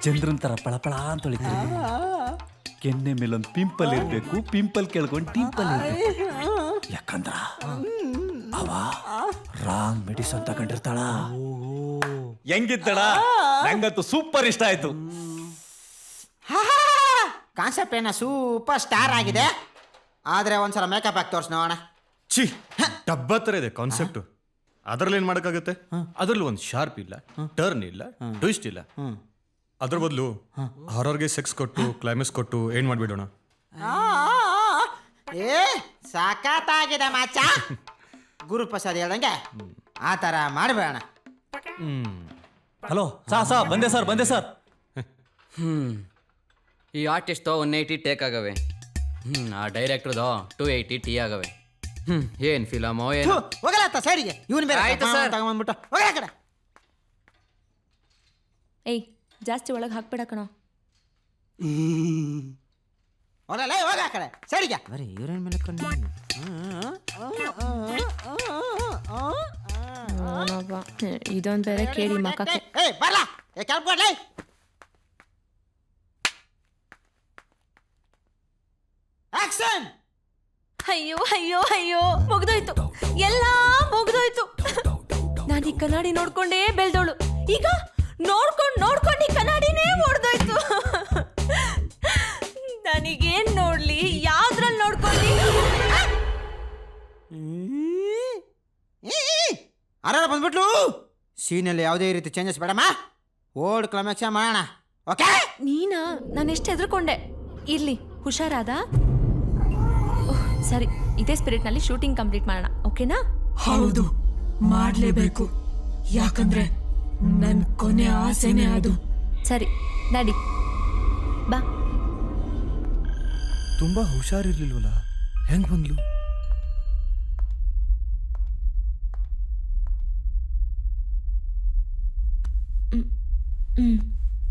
ಚಂದ್ರನ್ ತರ ಪಳಪಳ ಅಂತ ಹೊಳಿತಾರೆ. ಕೆನ್ನೆ ಮೇಲೊಂದು ಪಿಂಪಲ್ ಇರ್ಬೇಕು, ಪಿಂಪಲ್ ಕೆಳ್ಕೊಂಡು ಟಿಂಪಲ್ ಇರ್ಬೇಕು. ಯಾಕಂದ್ರ ಅವ ರಾಂಗ್ ಮೆಡಿಸನ್ ತಗೊಂಡಿರ್ತಾಳ. ಹೆಂಗಿದ್ದಳ? ನಂಗಂತೂ ಸೂಪರ್ ಇಷ್ಟ ಆಯ್ತು. ಕಾನ್ಸೆಪ್ಟ್ ಏನ ಸೂಪರ್ ಸ್ಟಾರ್ ಆಗಿದೆ. ಆದ್ರೆ ಒಂದ್ಸಲ ಮೇಕಪ್ ಹಾಕಿ ತೋರ್ಸ್ ನೋಡೋಣ. ಛೀ, ಡಬ್ಬ ಥರ ಇದೆ ಕಾನ್ಸೆಪ್ಟು. ಅದರಲ್ಲಿ ಏನು ಮಾಡೋಕ್ಕಾಗುತ್ತೆ? ಅದರಲ್ಲಿ ಒಂದು ಶಾರ್ಪ್ ಇಲ್ಲ, ಟರ್ನ್ ಇಲ್ಲ, ಟ್ವಿಸ್ಟ್ ಇಲ್ಲ. ಅದ್ರ ಬದಲು ಹಾರರ್ಗೆ ಸೆಕ್ಸ್ ಕೊಟ್ಟು, ಕ್ಲೈಮ್ಯಾಕ್ಸ್ ಕೊಟ್ಟು ಏನು ಮಾಡಿಬಿಡೋಣ. ಏ ಸಾಕಾಗಿದೆ ಮಾಚ. ಗುರುಪ್ರಸಾದ್ ಹೇಳ್ದಂಗೆ ಆ ಥರ ಮಾಡಬೇಡ. ಹಲೋ ಸಾ ಬಂದೆ ಸರ್. ಈ ಆರ್ಟಿಸ್ಟು 180 ಟೇಕ್ ಆಗವೆ. ಆ ಡೈರೆಕ್ಟ್ರದು 280 ಟೀ ಆಗವೆ. ಏನು ಫಿಲಮೋ ಏನು. ಹೋಗಲ್ಲ ಸೈಡಿಗೆ. ಇವನು ಬೇರೆ ಆಯ್ತು ಸರ್. ತಗೊಂಡ್ಬಿಟ್ಟು ಹೋಗಲ್ಲ ಕಡೆ. ಏಯ್, ಜಾಸ್ತಿ ಒಳಗೆ ಹಾಕ್ಬೇಡ ಕಣೋ. ಹೋಗಲ್ಲ, ಹೋಗ ಆ ಕಡೆ ಸೈಡಿಗೆ. ಬರೀ ಇವ್ರೇನ್ ಮೇಲೆ ಇದೊಂದು ಬೇರೆ ಕೇಳಿ ಮಕ್ಕಕ್ಕೆ. ಏ ಬರಲ್ಲ, ಏ ಕೆಲ್ಕೊಡ್ಲೇ. ಆಕ್ಷನ್. ಅಯ್ಯೋ ಅಯ್ಯೋ ಅಯ್ಯೋ, ಮುಗ್ದೋಯ್ತು, ಎಲ್ಲ ಮುಗ್ದೋಯ್ತು. ನಾನು ಈ ಕನ್ನಡಿ ನೋಡ್ಕೊಂಡೇ ಬೆಳ್ದೋಳು, ಈಗ ನೋಡ್ಕೊಂಡು ಈ ಕನ್ನಡಿನೇ ಹೊಡ್ದೋಯ್ತು. ನನಗೇನ್ ನೋಡ್ಲಿ, ಯಾವ್ದ್ರಲ್ಲಿ ನೋಡ್ಕೊಳ್ಳಿ? ಅರ ಬಂದ್ಬಿಟ್ಲು. ಸೀನಲ್ಲಿ ಯಾವುದೇ ರೀತಿ ಚೇಂಜಸ್ ಬೇಡಮ್ಮ. ಓಲ್ಡ್ ಕ್ಲೈಮ್ಯಾಕ್ಸ್ ಮಾಡೋಣ, ಓಕೆ? ನೀನಾ? ನಾನು ಎಷ್ಟು ಹೆದರ್ಕೊಂಡೆ. ಇರ್ಲಿ, ಹುಷಾರಾದ? ಸರಿ, ಇದೇ ಸ್ಪಿರಿಟ್ನಲ್ಲಿ ಶೂಟಿಂಗ್ ಕಂಪ್ಲೀಟ್ ಮಾಡೋಣ, ಓಕೆನಾ? ಹೌದು, ಮಾಡಲೇಬೇಕು. ಯಾಕಂದ್ರೆ ನನ್ನ ಕೊನೆ ಆಸೆನೇ ಅದು. ಸರಿ, ನಡಿ ಬಾ. ತುಂಬ ಹುಷಾರಿರ್ಲಿಲ್ವಲ್ಲ, ಹೆಂಗ್ ಬಂದ್ಲು?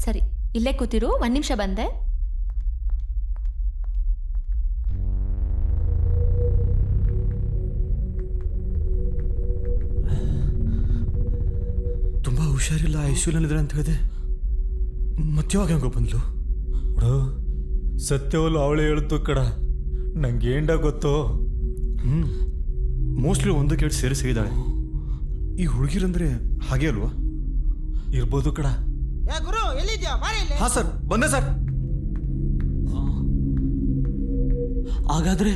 ಸರಿ, ಇಲ್ಲೇ ಕೂತಿರು, 1 ನಿಮಿಷ ಬಂದೆ. ತುಂಬ ಹುಷಾರಿಲ್ಲ, ಐಶ್ವರ್ಯಲ್ಲಿದ್ರೆ ಅಂತ ಹೇಳಿದೆ. ಮತ್ತೆವಾಗ ಹೆಂಗೋ ಬಂದ್ಲು? ಸತ್ಯವಲ್ಲ ಅವಳೇ ಹೇಳ್ತು ಕಡ, ನಂಗೆ ಏಂಡ ಗೊತ್ತು. ಮೋಸ್ಟ್ಲಿ ಒಂದು ಕೇಳಿ ಸೇರಿಸಿದ್ದಾಳೆ. ಈ ಹುಡುಗಿರಂದ್ರೆ ಹಾಗೆ ಅಲ್ವಾ? ಇರ್ಬೋದು ಕಡ. ಏ ಗುರು, ಎಲ್ಲಿದ್ಯಾ? ಬಾರಿ ಇಲ್ಲಿ. ಹಾಂ ಸರ್, ಬಂದೆ ಸರ್. ಹಾಗಾದ್ರೆ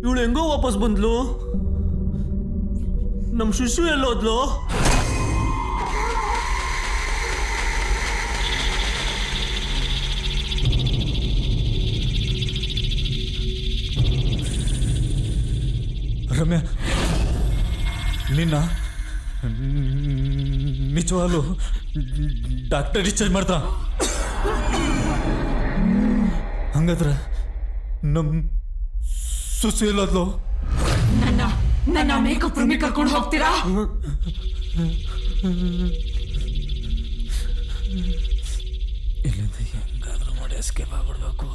ಇವಳು ಹೆಂಗೋ ವಾಪಸ್ ಬಂದ್ಲು? ನಮ್ಮ ಶಿಶು ಎಲ್ಲೋದ್ಲು? ರಮ್ಯಾ ನಿನ್ನ ನಿಜವಾಗ್ಲು ಡಾಕ್ಟರ್ ಡಿಸ್ಚಾರ್ಜ್ ಮಾಡ್ತಾ ಹಂಗಾದ್ರೆ ನಮ್ಮ ಸುಸು ಎಲ್ಲೋದ್ಲು? ನನ್ನ ಮೇಕಪ್ ರೂಮಿಗೆ ಕರ್ಕೊಂಡು ಹೋಗ್ತೀರಾ? ಇಲ್ಲಿಂದ ಹೆಂಗಾದ್ರೂ ಮಾಡಿ ಎಸ್ಕೇಪ್ ಆಗ್ಬಿಡ್ಬೇಕು.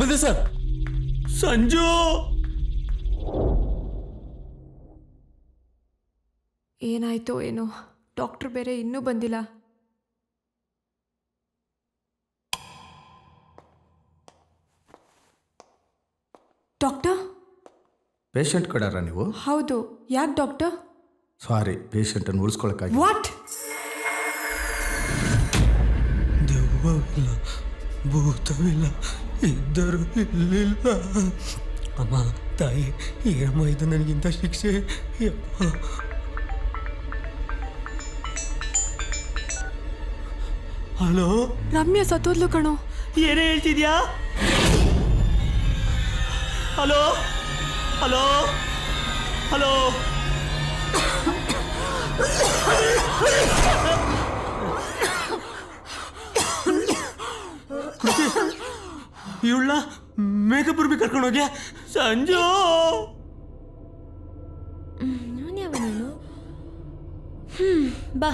ಬಂದೆ ಸರ್. ಸಂಜು ಏನಾಯ್ತೋ ಏನೋ, ಡಾಕ್ಟ್ರ್ ಬೇರೆ ಇನ್ನೂ ಬಂದಿಲ್ಲ. ಡಾಕ್ಟರ್? ಪೇಷಂಟ್ ಕಡಾರ ನೀವು? ಹೌದು. ಯಾಕೆ ಡಾಕ್ಟರ್? ಸಾರಿ, ಪೇಷಂಟನ್ನು ಉಳಿಸ್ಕೊಳಕ್ಕಾಗಿ. ವಾಟ್? ದೆವ್ವವಿಲ್ಲ, ಭೂತವಿಲ್ಲ, ಇದ್ದರೂ ಇಲ್ಲಿಲ್ಲ. ಅಮ್ಮ, ತಾಯಿ, ಏನಮ್ಮ ಇದು ನನಗಿಂತ ಶಿಕ್ಷೆ? ಹಲೋ, ರಮ್ಯಾ ಸತ್ತೋದ್ಲು ಕಣೋ. ಏನೇ ಹೇಳ್ತಿದ್ಯಾ? ಹಲೋ ಹಲೋ ಹಲೋ ಇವಳ ಮೇಕಪ್ ರೂಮಿಗೆ ಕರ್ಕೊಂಡು ಹೋಗ್ಯಾ ಸಂಜು? ನಾನ್ಯಾವ ನೀನು? ಬಾ.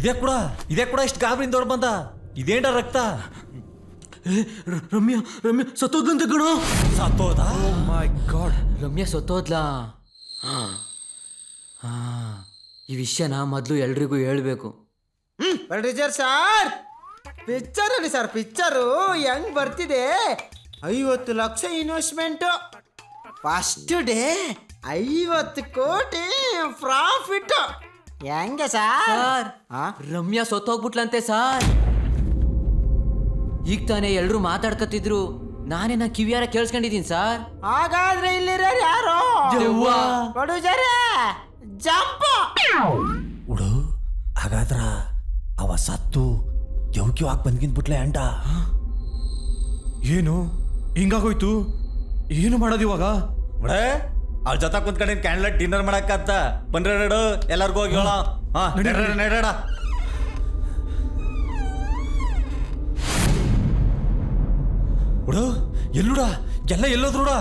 ಇದೇ ಕೂಡ ಇಷ್ಟು ಗಾಬರಿಂದ ದೊಡ್ಡ ಬಂದ. ಇದೇಂಡ ರಕ್ತ? ರಮ್ಯಾ ಸತ್ತೋದಂತೆ ಕಣೋ. ಸತ್ತೋದ? ಮೈ ಗಾಡ್, ರಮ್ಯಾ ಸತ್ತೋದ್ಲಾ? ಈ ವಿಷಯನ ಮೊದಲು ಎಲ್ರಿಗೂ ಹೇಳ್ಬೇಕು. ಪ್ರೊಡ್ಯೂಸರ್ ಸರ್, ಪಿಕ್ಚರಲ್ಲಿ ಸರ್, ಪಿಕ್ಚರು ಹೆಂಗ್ ಬರ್ತಿದೆ? 50 ಲಕ್ಷ ಇನ್ವೆಸ್ಟ್ಮೆಂಟು, ಫಸ್ಟ್ ಡೇ 50 ಕೋಟಿ ಪ್ರಾಫಿಟ್. ಹೆಂಗೆ ಸರ್? ರಮ್ಯಾ ಸತ್ತೋಗ್ಬಿಟ್ಲಂತೆ ಸರ್. ಈಗ ತಾನೇ ಎಲ್ರು ಮಾತಾಡ್ಕತ್ತಿದ್ರು, ನಾನೇ ಕಿವಿಯಾರ ಕೇಳಿಸ್ಕೊಂಡಿದ್ದೀನಿ ಸರ್. ಹಾಗಾದ್ರೆ ಇಲ್ಲಿರೋರು ಯಾರು? Producer jump ಉಡು. ಹಾಗಾದ್ರ ಅವ ಸತ್ತು ಯವ್ಕಿವಾಗಿ ಬಂದ್ಗಿಂದ್ಬಿಟ್ಲೆ ಅಂಡ. ಏನು ಹಿಂಗಾಗೋಯ್ತು? ಏನು ಮಾಡೋದು ಇವಾಗ? ಉಡೇ ಅವ್ರ ಜೊತೆ ಕುಂತ್ಕೊಂಡು ಕ್ಯಾಂಡ್ಲೆಟ್ ಡಿನ್ನರ್ ಮಾಡಕ್ಕಂತ ಬಂದ್ರೆ ನಡು, ಎಲ್ಲರಿಗೂ ಹೋಗಿ ಹೇಳ. ನಡೀಡ. ಉಡು, ಎಲ್ಲುಡ ಎಲ್ಲ ಎಲ್ಲೋದ್ರುಡ?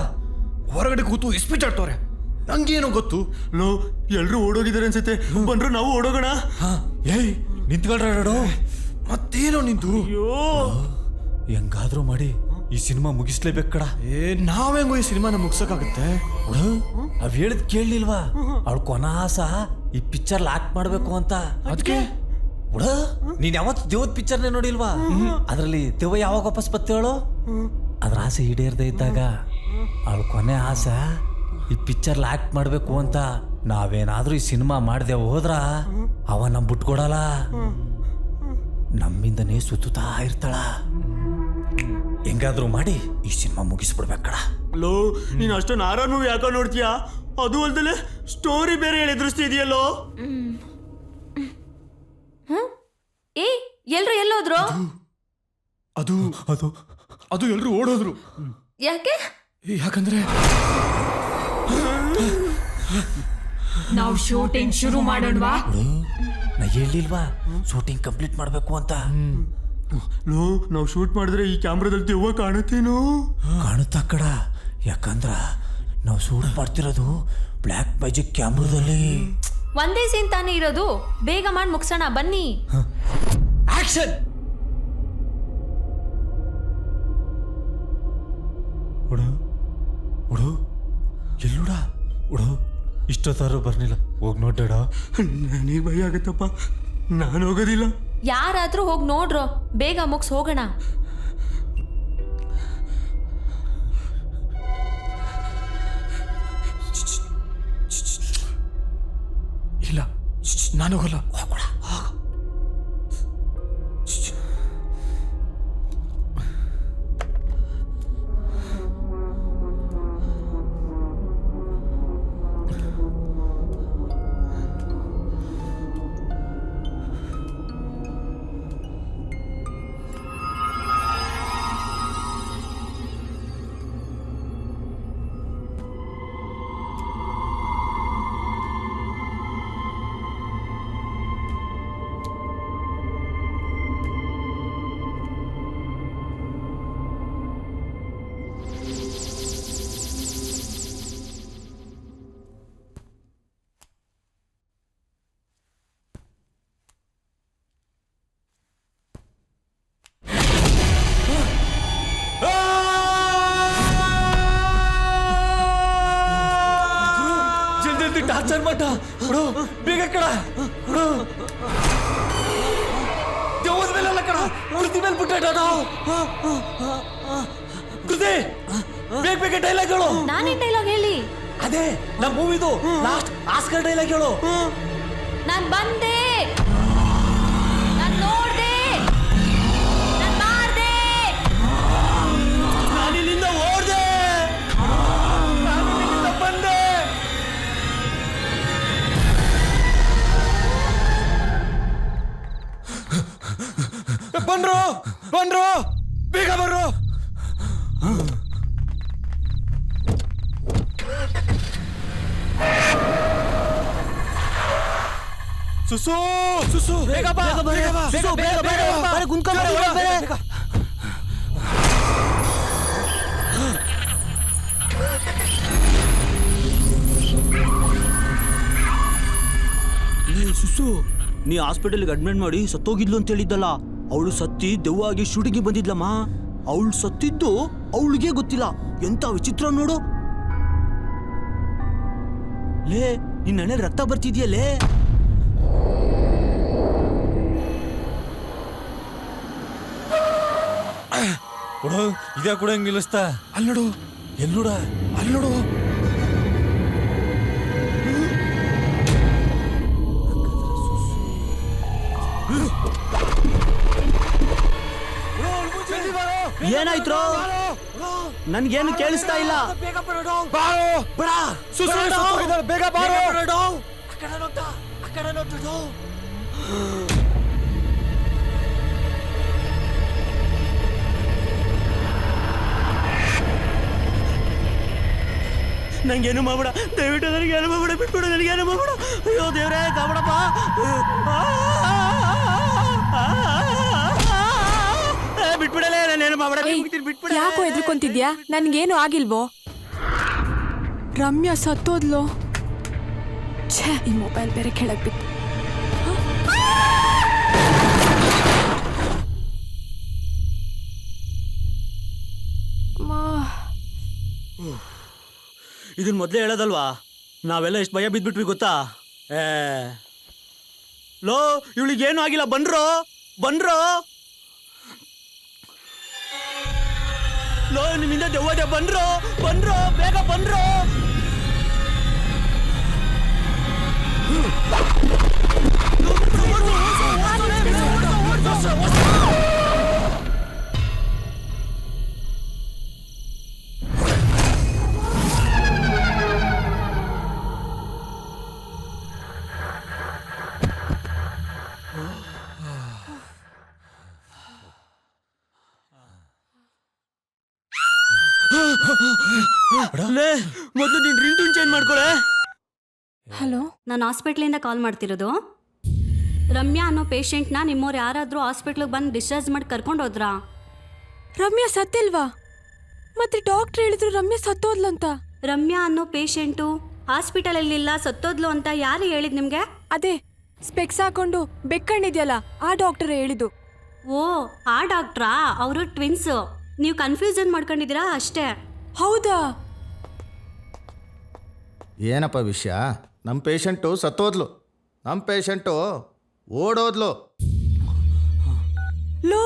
ಹೊರಗಡೆ ಕೂತು ಸ್ಪೀಚ್ ಆಡ್ತವ್ರೆ, ನಂಗೇನೋ ಗೊತ್ತು. ಲೋ, ಎಲ್ರು ಓಡೋಗಿದ್ದಾರೆ ಅನ್ಸುತ್ತೆ. ಬಂದ್ರು ನಾವು ಓಡೋಗೋಣ. ಏಯ್ ನಿಂತ್ಕೊಳ್ರ. ಮತ್ತೇನೋ ನಿಂತು? ಹೆಂಗಾದ್ರೂ ಮಾಡಿ ಈ ಸಿನಿಮಾ ಮುಗಿಸ್ಲೇಬೇಕು ಕಡ. ನಾವೆಂಗೋ ಈ ಸಿನಿಮಾನ ಮುಗ್ಸಕ್ಕಾಗುತ್ತೆ? ಅವ್ ಹೇಳಿದ್ ಕೇಳಲಿಲ್ವಾ? ಅವಳ ಕೊನಾಸ ಈ ಪಿಕ್ಚರ್ ಆಕ್ಟ್ ಮಾಡ್ಬೇಕು ಅಂತ. ಅದಕ್ಕೆ ಉಡ, ನೀನ್ ಯಾವತ್ತು ದೇವದ್ ಪಿಕ್ಚರ್ನೇ ನೋಡಿಲ್ವಾ? ಅದ್ರಲ್ಲಿ ದೇವ ಯಾವಾಗ ವಾಪಸ್ ಬತ್ತೇಳು? ಅದ್ರ ಆಸೆ ಈಡೇರ್ದೇ ಇದ್ದಾಗ ಅವಳ ಕೊನೆ ಆಸೆ ಈ ಪಿಕ್ಚರ್ ಆಕ್ಟ್ ಮಾಡ್ಬೇಕು ಅಂತ. ನಾವೇನಾದ್ರೂ ಈ ಸಿನಿಮಾ ಮಾಡ್ದೆ ಹೋದ್ರ ಅವ ನಮ್ ಬಿಟ್ಕೊಡಲ್ಲ, ನಮ್ಮಿಂದನೇ ಸುತ್ತಾ ಇರ್ತಾಳ. ಹೆಂಗಾದ್ರೂ ಮಾಡಿ ಈ ಸಿನಿಮಾ ಮುಗಿಸ್ಬಿಡ್ಬೇಕಡ. ಲೋ, ನೀನ್ ಅಷ್ಟೊಂದು ಆರ ಮೂವಿ ಯಾಕೋ ನೋಡ್ತೀಯಾ? ಅದು ಅಲ್ದಲೆ ಸ್ಟೋರಿ ಬೇರೆ ಹೇಳಿ ಎದುರಿಸ್ತಿದ್ಯಲ್ಲೋ. ಏ, ಎಲ್ರು ಎಲ್ಲೋದ್ರು? ಅದು ಅದು ಅದು ಎಲ್ರು ಓಡೋದ್ರು. ಯಾಕೆ? ಯಾಕಂದ್ರೆ ನಾವು ಶೂಟಿಂಗ್ ಶುರು ಮಾಡೋಣವಾ? ನಾ ಹೇಳಿಲ್ವಾ ಶೂಟಿಂಗ್ ಕಂಪ್ಲೀಟ್ ಮಾಡ್ಬೇಕು ಅಂತ? ಲೋ, ನಾವು ಶೂಟ್ ಮಾಡಿದ್ರೆ ಈ ಕ್ಯಾಮ್ರಾದಲ್ಲಿ ದೆವ್ವ ಕಾಣುತ್ತೇನೋ? ಕಾಣುತ್ತಾ ಕಡ. ಯಾಕಂದ್ರ ನಾವು ಶೂಟ್ ಮಾಡ್ತಿರೋದು ಬ್ಲ್ಯಾಕ್ ಮ್ಯಾಜಿಕ್ ಕ್ಯಾಮ್ರಾದಲ್ಲಿ. ಒಂದೇ ಸೀನ್ ತಾನೇ ಇರೋದು, ಬೇಗ ಮಾಡಿ ಮುಗ್ಸೋಣ ಬನ್ನಿ. ಆಕ್ಷನ್! ಉಡು ಎಲ್ಲುಡ? ಉಡು, ಇಷ್ಟೊತ್ತಾರು ಬರ್ನಿಲ್ಲ. ಹೋಗಿ ನೋಡ್ಬೇಡ. ನನಗೆ ಭಯ ಆಗತ್ತಪ್ಪ, ನಾನು ಹೋಗೋದಿಲ್ಲ. ಯಾರಾದ್ರೂ ಹೋಗಿ ನೋಡ್ರೋ, ಬೇಗ ಮುಗ್ಸ್ ಹೋಗೋಣ. ಇಲ್ಲ, ನಾನು ಹೋಗಲ್ಲ. ಚನ್ಮಠ ಬಿಡು ಬೇಗ ಕಡ ಬಿಡು ದೇವದ ಮೇಲೆಲ್ಲ ಕಡ ಕೃತಿ ಮೇಲೆ ಬಿಟ್ಟಾಡ ನಾವು ಕೃತಿ ಬೇಗ ಬೇಗ ಡೈಲಾಗ್ ಹೇಳು. ನಾನೇ ಡೈಲಾಗ್ ಹೇಳಿ. ಅದೇ ನಮ್ಮ ಮೂವಿದು ಲಾಸ್ಟ್ ಆಸ್ಕರ್ ಡೈಲಾಗ್ ಹೇಳು. ನಾನ್ ಬಂದೆ, ನಾನ್ ನೋಡ್ದೆ, ನಾನ್ ಮಾಡ್ದೆ, ನಾನಿಲ್ಲಿಂದ ಓಡ್ದೆ, ನಾನಿಲ್ಲಿಂದ ಬಂದೆ. ಬನ್ರೋ ಬನ್ರೋ ಬೇಗ ಬರ್ರೋ. ಸುಸು ಸುಸು ಬೇಗ ಬಾ ಬೇಗ ಬಾ ಬೇಗ ಬೇಗ ಬೇಗ ಬಾ ಕುಂತ್ಕೊ ಬೇಗ. ಸುಸು, ನೀ ಹಾಸ್ಪಿಟಲ್ಗೆ ಅಡ್ಮಿಟ್ ಮಾಡಿ ಸತ್ತೋಗಿದ್ಲು ಅಂತ ಹೇಳಿದ್ದಲ್ಲ, ಅವಳು ಸತ್ತಿ ದೆವ್ವಾಗಿ ಶೂಟಿಂಗ್ ಬಂದಿದ್ಲಮ್ಮ. ಅವಳು ಸತ್ತಿದ್ದು ಅವಳಿಗೆ ಗೊತ್ತಿಲ್ಲ. ಎಂತ ವಿಚಿತ್ರ ನೋಡು. ಲೇ, ನಿನ್ನ ಹಣೆ ರಕ್ತ ಬರ್ತಿದ್ಯಲ್ಲೇ. ಕೊಡು ಇದ್ಯಾ ಕೂಡ ಹೆಂಗ್ ನಿಲ್ಲಿಸ್ತಾ? ಅಲ್ಲಿ ನೋಡು, ಎಲ್ಲಿ ನೋಡ? ಅಲ್ಲಿ ನೋಡು. ಏನಾಯ್ತು? ನನ್ಗೇನು ಕೇಳಿಸ್ತಾ ಇಲ್ಲ. ಬೇಗ ಬಾರೋ. ನಂಗೇನು ಮಾಡ್ಬೇಡ, ದಯವಿಟ್ಟು ನನಗೇನು ಮಾಡ್ಬೇಡ, ಬಿಟ್ಬಿಡು, ನನಗೇನು ಮಾಡ್ಬೇಡ. ಅಯ್ಯೋ ದೇವ್ರೇ, ಕಾಪಾಡಪ್ಪ. ಬಿಟ್ಬಿಡಲೇ, ನಾನೇನು ಮಾಡ್ಬೇಡ, ಬಿಟ್ಬಿಡ. ಯಾಕೋ ಎದ್ರುಕೊಂತಿದ್ಯಾ? ನನ್ಗೇನು ಆಗಿಲ್ವೋ? ರಮ್ಯಾ ಸತ್ತೋದ್ಲು. ಛೇ, ಈ ಮೊಬೈಲ್ ಬೇರೆ ಕೆಳಗ್ ಬಿತ್ತು. ಇದನ್ನ ಮೊದಲೇ ಹೇಳೋದಲ್ವಾ? ನಾವೆಲ್ಲ ಎಷ್ಟು ಭಯ ಬಿದ್ಬಿಟ್ವಿ ಗೊತ್ತಾ? ಲೋ, ಇವಳಿಗೇನು ಆಗಿಲ್ಲ. ಬನ್ರೋ ಬನ್ರೋ. ಲೋ, ನಿಮ್ಮಿಂದ ದೆವ್ವದೆ. ಬನ್ರೋ ಬನ್ರೋ, ಬೇಗ ಬನ್ರೋ. ಮೊದಲು ನೀನು ರಿಂಗ್ ಟೂನ್ ಚೇಂಜ್ ಮಾಡ್ಕೊಳೆ. ಹಲೋ, ನಾನು ಹಾಸ್ಪಿಟ್ಲಿಂದ ಕಾಲ್ ಮಾಡ್ತಿರೋದು. ರಮ್ಯಾ ಅನ್ನೋ ಪೇಷಂಟ್ನ ನಿಮ್ಮವ್ರು ಯಾರಾದರೂ ಹಾಸ್ಪಿಟ್ಲಿಗೆ ಬಂದು ಡಿಸ್ಚಾರ್ಜ್ ಮಾಡಿ ಕರ್ಕೊಂಡು ಹೋದ್ರಾ? ರಮ್ಯಾ ಸತ್ತಿಲ್ವಾ? ಮತ್ತೆ ಡಾಕ್ಟರ್ ಹೇಳಿದ್ರು ರಮ್ಯಾ ಸತ್ತೋದ್ಲಂತ. ರಮ್ಯಾ ಅನ್ನೋ ಪೇಷಂಟು ಹಾಸ್ಪಿಟಲಲ್ಲಿಲ್ಲ, ಸತ್ತೋದ್ಲು ಅಂತ ಯಾರು ಹೇಳಿದ್ ನಿಮಗೆ? ಅದೇ ಸ್ಪೆಕ್ಸ್ ಹಾಕೊಂಡು ಬೆಕ್ಕಣ್ಣಿದ್ಯಲ್ಲ, ಆ ಡಾಕ್ಟರ್ ಹೇಳಿದ್ದು. ಓ, ಆ ಡಾಕ್ಟ್ರಾ? ಅವರು ಟ್ವಿನ್ಸು. ನೀವು ಕನ್ಫ್ಯೂಷನ್ ಮಾಡ್ಕೊಂಡಿದ್ದೀರಾ ಅಷ್ಟೇ. ಹೌದಾ? ಏನಪ್ಪ ವಿಷಯ? ನಮ್ಮ ಪೇಷಂಟು ಸತ್ತೋದ್ಲು, ನಮ್ಮ ಪೇಷಂಟು ಓಡೋದ್ಲು. ಲೋ,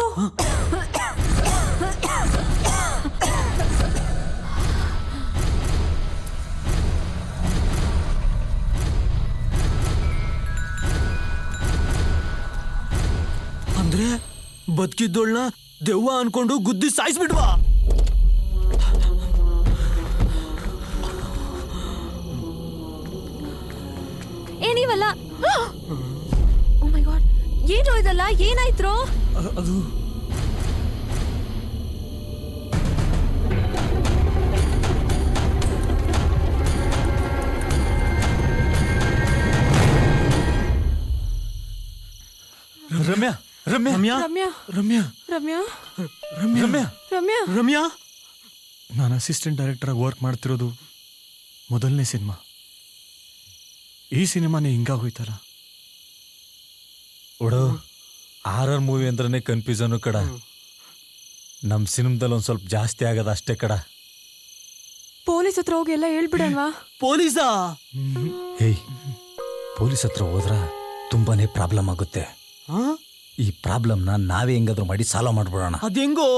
ಅಂದ್ರೆ ಬದುಕಿದ್ದೋಳ್ನ ದೆವ್ವ ಅನ್ಕೊಂಡು ಗುದ್ದಿ ಸಾಯಿಸ್ಬಿಟ್ವಾ? ಏನಿವಲ್ಲ. ಓ ಮೈ ಗಾಡ್, ಏನು ಇದಲ್ಲ? ಏನಾಯ್ತು? ಅದು ರಮ್ಯಾ ರಮ್ಯಾ ರಮ್ಯಾ ರಮ್ಯಾ ರಮ್ಯಾ ರಮ್ಯಾ ರಮ್ಯಾ ರಮ್ಯಾ ರಮ್ಯಾ. ನಾನು ಅಸಿಸ್ಟೆಂಟ್ ಡೈರೆಕ್ಟರಾಗಿ ವರ್ಕ್ ಮಾಡ್ತಿರೋದು ಮೊದಲನೇ ಸಿನಿಮಾ. ಈ ಸಿನಿಮಾನೇ ಹಿಂಗಾಗೋಯ್ತಲ್ಲ. ಒಡು ಆರರ್ ಮೂವಿ ಅಂದ್ರೇ ಕನ್ಫ್ಯೂಷನು ಕಡ. ನಮ್ಮ ಸಿನಿಮಾದಲ್ಲಿ ಒಂದು ಸ್ವಲ್ಪ ಜಾಸ್ತಿ ಆಗದ ಅಷ್ಟೇ ಕಡ. ಪೊಲೀಸ್ ಹತ್ರ ಹೋಗಿ ಎಲ್ಲ ಹೇಳ್ಬಿಡಲ್ವಾ? ಪೊಲೀಸಾ? ಹೇಯ್, ಪೊಲೀಸ್ ಹತ್ರ ಹೋದ್ರ ತುಂಬಾನೇ ಪ್ರಾಬ್ಲಮ್ ಆಗುತ್ತೆ. ಈ ಪ್ರಾಬ್ಲಮ್ನ ನಾವೇ ಹೆಂಗಾದ್ರೂ ಮಾಡಿ ಸಾಲ್ವ್ ಮಾಡ್ಬಿಡೋಣ. ಅದೆಂಗೋ?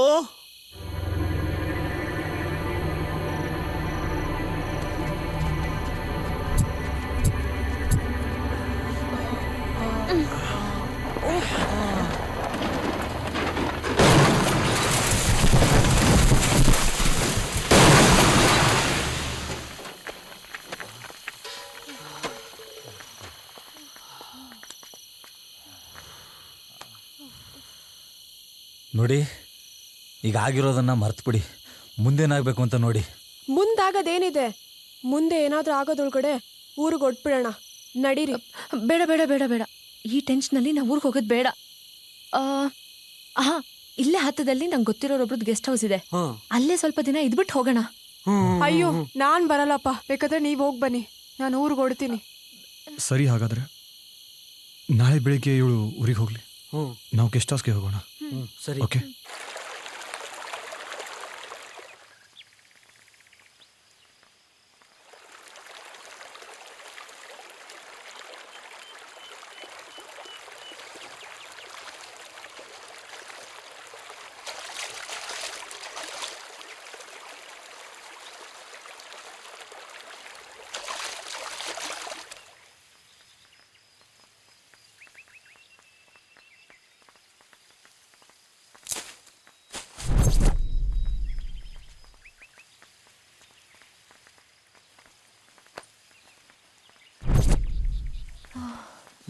ನೋಡಿ, ಈಗ ಆಗಿರೋದನ್ನ ಮರ್ತ್ಬಿಡಿ. ಮುಂದೇನಾಗಬೇಕು ಅಂತ ನೋಡಿ. ಮುಂದಾಗದೇನಿದೆ? ಮುಂದೆ ಏನಾದ್ರೂ ಆಗೋದೊಳಗಡೆ ಊರಿಗೆ ಹೊಟ್ಬಿಡೋಣ. ನಡೀರಿ. ಬೇಡ ಬೇಡ ಬೇಡ ಬೇಡ, ಈ ಟೆನ್ಷನಲ್ಲಿ ನಾವು ಊರಿಗೆ ಹೋಗೋದು ಬೇಡ. ಇಲ್ಲೇ ಹತ್ತದಲ್ಲಿ ನಂಗೆ ಗೊತ್ತಿರೋರೊಬ್ರದ್ದು ಗೆಸ್ಟ್ ಹೌಸ್ ಇದೆ, ಅಲ್ಲೇ ಸ್ವಲ್ಪ ದಿನ ಇದ್ಬಿಟ್ಟು ಹೋಗೋಣ. ಅಯ್ಯೋ, ನಾನ್ ಬರಲ್ಲಪ್ಪ. ಬೇಕಾದ್ರೆ ನೀವ್ ಹೋಗ್ ಬನ್ನಿ, ನಾನು ಊರಿಗೆ ಹೊಡ್ತೀನಿ. ಸರಿ, ಹಾಗಾದ್ರೆ ನಾಳೆ ಬೆಳಿಗ್ಗೆ ಇವಳು ಊರಿಗೆ ಹೋಗ್ಲಿ, ನಾವು ಗೆಸ್ಟ್ ಹೌಸ್ಗೆ ಹೋಗೋಣ. ಸರಿ, ಓಕೆ.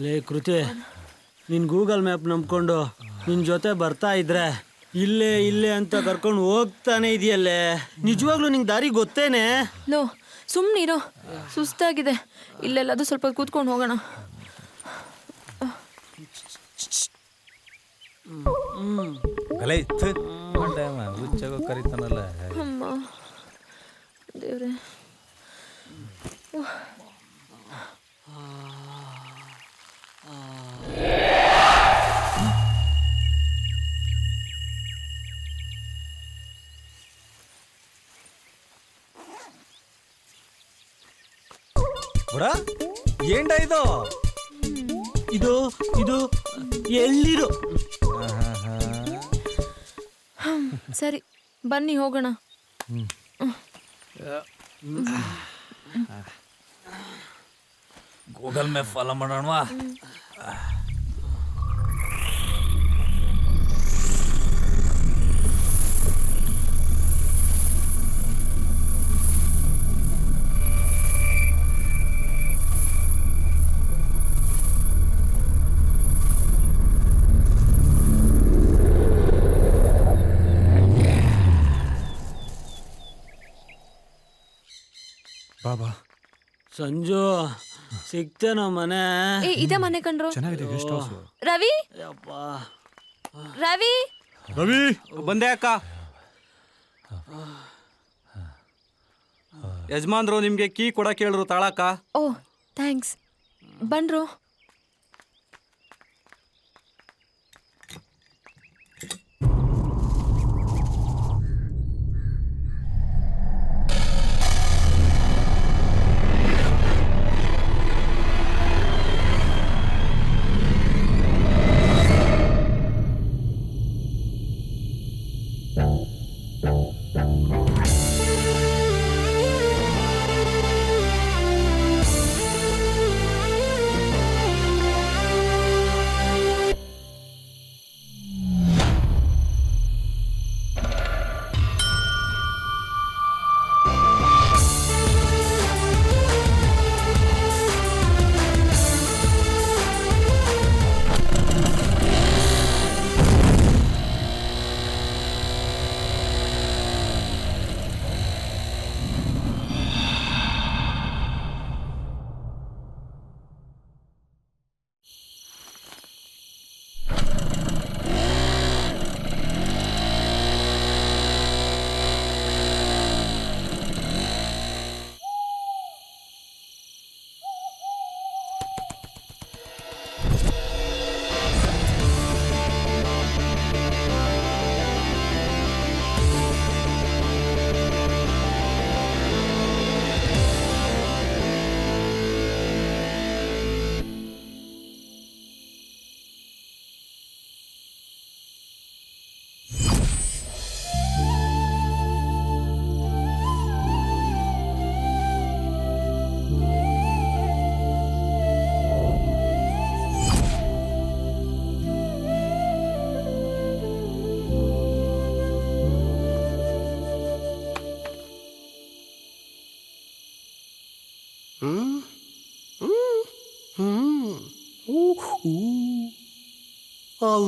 ಲೇ ಕೃತಿ, ನೀನು ಗೂಗಲ್ ಮ್ಯಾಪ್ ನಂಬ್ಕೊಂಡು ನಿನ್ನ ಜೊತೆ ಬರ್ತಾ ಇದ್ರೆ ಇಲ್ಲೇ ಇಲ್ಲೇ ಅಂತ ಕರ್ಕೊಂಡು ಹೋಗ್ತಾನೆ ಇದೆಯಲ್ಲೇ. ನಿಜವಾಗ್ಲೂ ನಿಂಗೆ ದಾರಿ ಗೊತ್ತೇನೆ? ಲೋ, ಸುಮ್ಮನಿರೋ, ಸುಸ್ತಾಗಿದೆ. ಇಲ್ಲೆಲ್ಲದು ಸ್ವಲ್ಪ ಕೂತ್ಕೊಂಡು ಹೋಗೋಣ. ಹುಚ್ಚಾಗೋ ಕರಿತಾನಲ್ಲ. ಅಮ್ಮ ದೇವ್ರೆ. ಏನ್ಡ ಇದು? ಇದು ಇದು ಎಲ್ಲಿರು? ಸರಿ, ಬನ್ನಿ ಹೋಗೋಣ. ಗೂಗಲ್ ಮ್ಯಾಪ್ ಫಾಲೋ ಮಾಡೋಣವಾ? ಬಾಬಾ, ಸಂಜು ಸಿಗ್ತೇನೋ ಮನೆ? ಇದೇ ಮನೆ ಕಂಡ್ರು. ಚೆನ್ನಾಗಿದೆ ಗೆಸ್ಟ್ ಹೌಸ್. ರವಿ, ರವಿ, ರವಿ, ಬಂದೆ ಅಕ್ಕ. ಯಜಮಾನ್ರು ನಿಮ್ಗೆ ಕೀ ಕೊಡಕ್ಕೆ ಹೇಳಿದ್ರು, ತಾಳಕ್ಕ. ಓ ಥ್ಯಾಂಕ್ಸ್. ಬನ್ರು.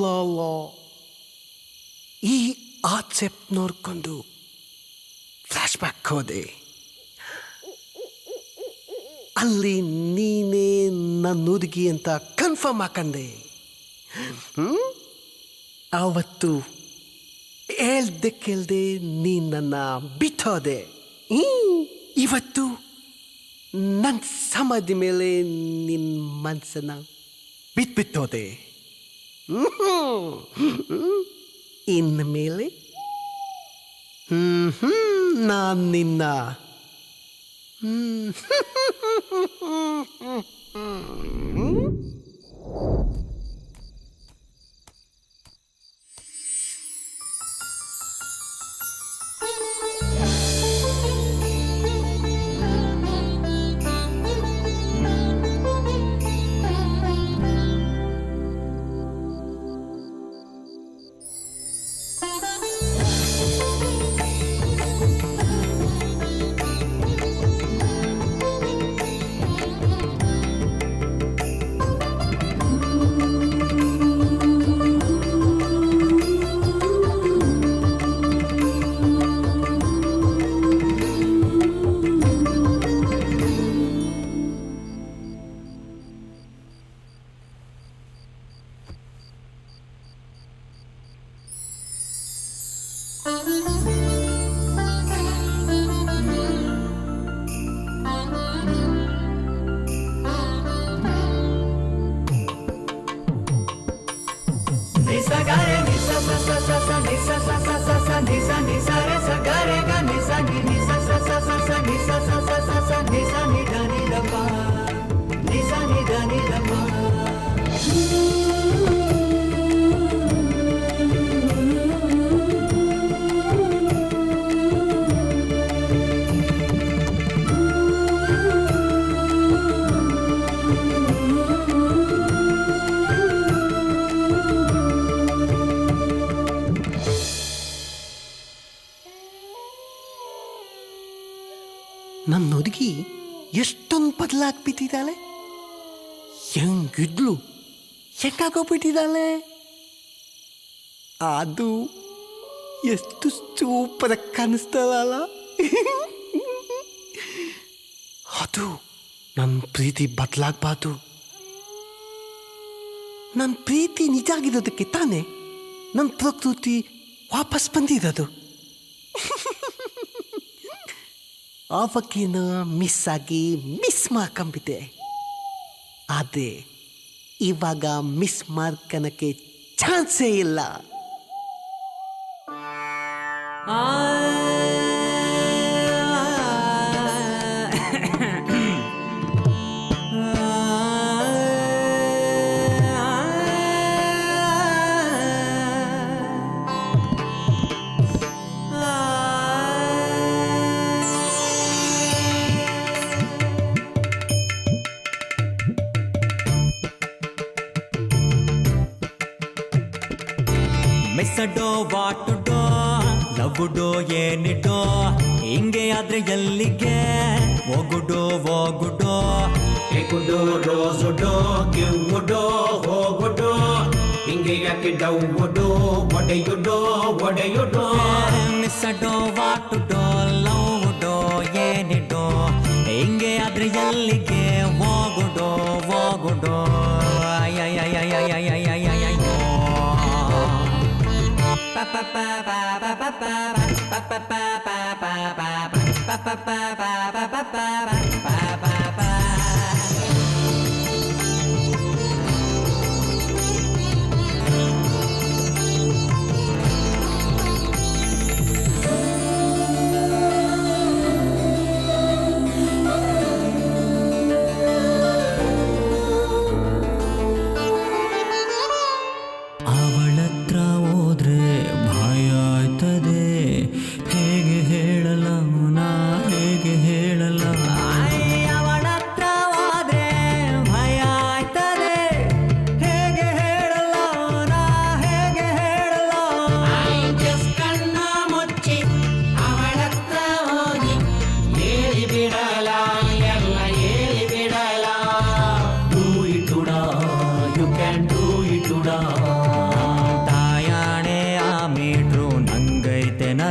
ಅಲ್ಲ ಈ ಆಚೆಪ್ ನೋಡ್ಕೊಂಡು ಫ್ಲಾಶ್ ಬ್ಯಾಕ್ ಹೋದೆ. ಅಲ್ಲಿ ನೀನೇ ನನ್ನ ಹುಡುಗಿ ಅಂತ ಕನ್ಫರ್ಮ್ ಹಾಕಂಡೆ. ಆವತ್ತು ಹೇಳ್ದೆ ಕೇಳ್ದೆ ನೀನು ನನ್ನ ಬಿಟ್ಟೋದೆ. ಇವತ್ತು ನನ್ನ ಸಮಾಧಿ ಮೇಲೆ ನಿನ್ನ ಮನಸ್ಸನ್ನ ಬಿಟ್ಬಿಟ್ಟೋದೆ. ಇನ್ನು ಮೇಲೆ ನಾನು ನಿನ್ನ ನನ್ನ ಹುಡುಗಿ ಎಷ್ಟೊಂದು ಬದಲಾಗ್ಬಿಟ್ಟಿದ್ದಾಳೆ. ಹೆಂಗಿದ್ಲು ಹೆಂಗಾಗೋಗ್ಬಿಟ್ಟಿದ್ದಾಳೆ. ಅದು ಎಷ್ಟು ಸೂಪರ್ ಕಾಣಿಸ್ತಲ್ಲ. ಅದು ನನ್ನ ಪ್ರೀತಿ ಬದಲಾಗಬಾರ್ದು. ನನ್ನ ಪ್ರೀತಿ ನಿಜ ಆಗಿರೋದಕ್ಕೆ ತಾನೇ ನನ್ನ ಪ್ರಕೃತಿ ವಾಪಸ್ ಬಂದಿರೋದು. ಅವಕ್ಕೇನು ಮಿಸ್ ಆಗಿ ಮಿಸ್ ಮಾಡ್ಕೊಂಬಿಟ್ಟೆ. ಆದರೆ ಇವಾಗ ಮಿಸ್ ಮಾಡ್ಕೊಳಕ್ಕೆ ಚಾನ್ಸೇ ಇಲ್ಲ. ಮಿಸ್ಸಡೋ ವಾಟುಡೋ ಲವುಡೋ ಏನಿಡೋ ಹಿಂಗೆ ಆದ್ರೆ ಎಲ್ಲಿಗೆ ಹೋಗುಡೋ ಹೋಗುಡೋ ಎಗುಡೋ ರೋಸುಡೋ ಕಿವುಡೋ ಹೋಗುಡೋ ಹಿಂಗೆ ಯಾಕೆ ಡೌಡೋ ಒಡೆಯುಡೋ ಒಡೆಯುಡೋ ಮಿಸ್ಸಡೋ ವಾಟುಡೋ ಲವುಡೋ ಏನಿಡೋ ಹಿಂಗೆ ಆದ್ರೆ ಎಲ್ಲಿಗೆ ಹೋಗುಡೋ ಹೋಗುಡೋ ಅವಳತ್ರ ಹೋದ್ರೆ ಭಯ ಆಯ್ತದೆ. ಹೇಗೆ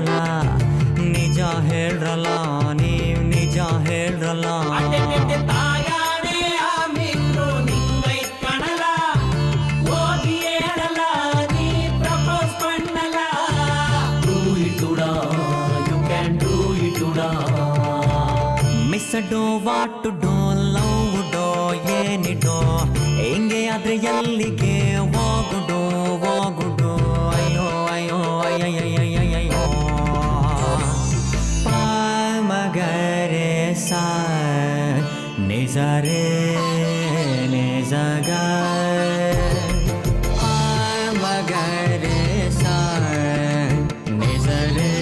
ಕಣಲ ನಿಜ ಹೇಳ್ರಲ್ಲ ನೀವು ನಿಜ ಹೇಳ್ರಲ್ಲ ಮಿಸ್ಸಡೋ ವಾಟು ಡೋ ಲವ್ ಡೋ ಏನಿಡೋ ಹೆಂಗೆ ಆದ್ರೆ ಎಲ್ಲಿಗೆ ಹೋಗುಡೋ ಹೋಗುಡೋ ಅಯ್ಯೋ ಅಯ್ಯೋ ಅಯ್ಯಯ್ಯಯ್ಯಯ್ಯೋ ಮಗರೆ ಸಾ ನಿಜರೇ ನಿಜಗ ಮಗರೆ ಸಾ ನಿಜರೇ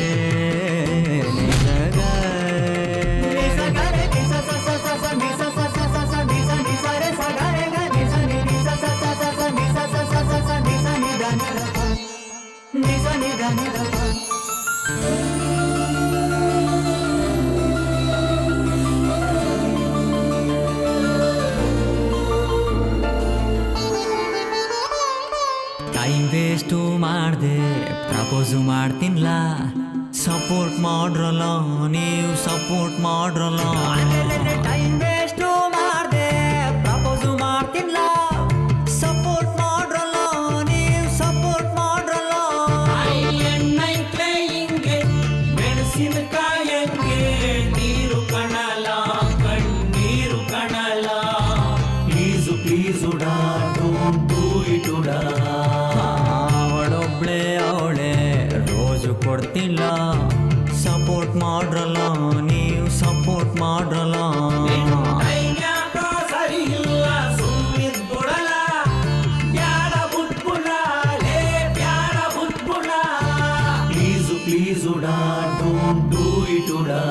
ನಿಜಗ ಟೈಮ್ ವೇಸ್ಟು ಮಾಡ್ದೆ ಪ್ರಪೋಸು ಮಾಡ್ತೀನಿಲ್ಲ ಸಪೋರ್ಟ್ ಮಾಡ್ರಲ್ಲ ನೀವು ಸಪೋರ್ಟ್ ಮಾಡ್ರಲ್ಲ ಟೈಮ್ ವೇಸ್ಟು ಮಾಡ್ದೆ ಪ್ರಪೋಸು ಮಾಡ್ತೀನಿಲ್ಲ ಸಪೋರ್ಟ್ ಮಾಡ್ರಲ್ಲ ನೀವು ಸಪೋರ್ಟ್ ಮಾಡ್ರಲ್ಲ ಹಿಂಗೆ ಮೆಣಸಿನಕಾಯಂಗೆ ನೀರು ಕಣಲ ಕಣ್ಣೀರು ಕಣಲ ಪ್ಲೀಸು ಪ್ಲೀಸು ಡಾ ಡೋಂಟ್ ಡೂ ಇಟ್ ಡಾ ಅವಳೊಬ್ಳೆ ಅವಳೆ ರೋಜು ಕೊಡ್ತಿಲ್ಲ ಸಪೋರ್ಟ್ ಮಾಡ್ರಲ್ಲ ನೀವು ಸಪೋರ್ಟ್ ಮಾಡ್ರಲ್ಲ ಸರಿ ಇಲ್ಲ ಸುಮ್ಮಿದ್ಬಿಡಲ್ಲ ಬ್ಯಾಡ ಬುಟ್ಬುಡ ಲೇ ಬ್ಯಾಡ ಬುಟ್ಬುಡ ಪ್ಲೀಸು ಪ್ಲೀಸು ಡಾ ಡೋಂಟ್ ಡೂ ಇಟ್ ಡಾ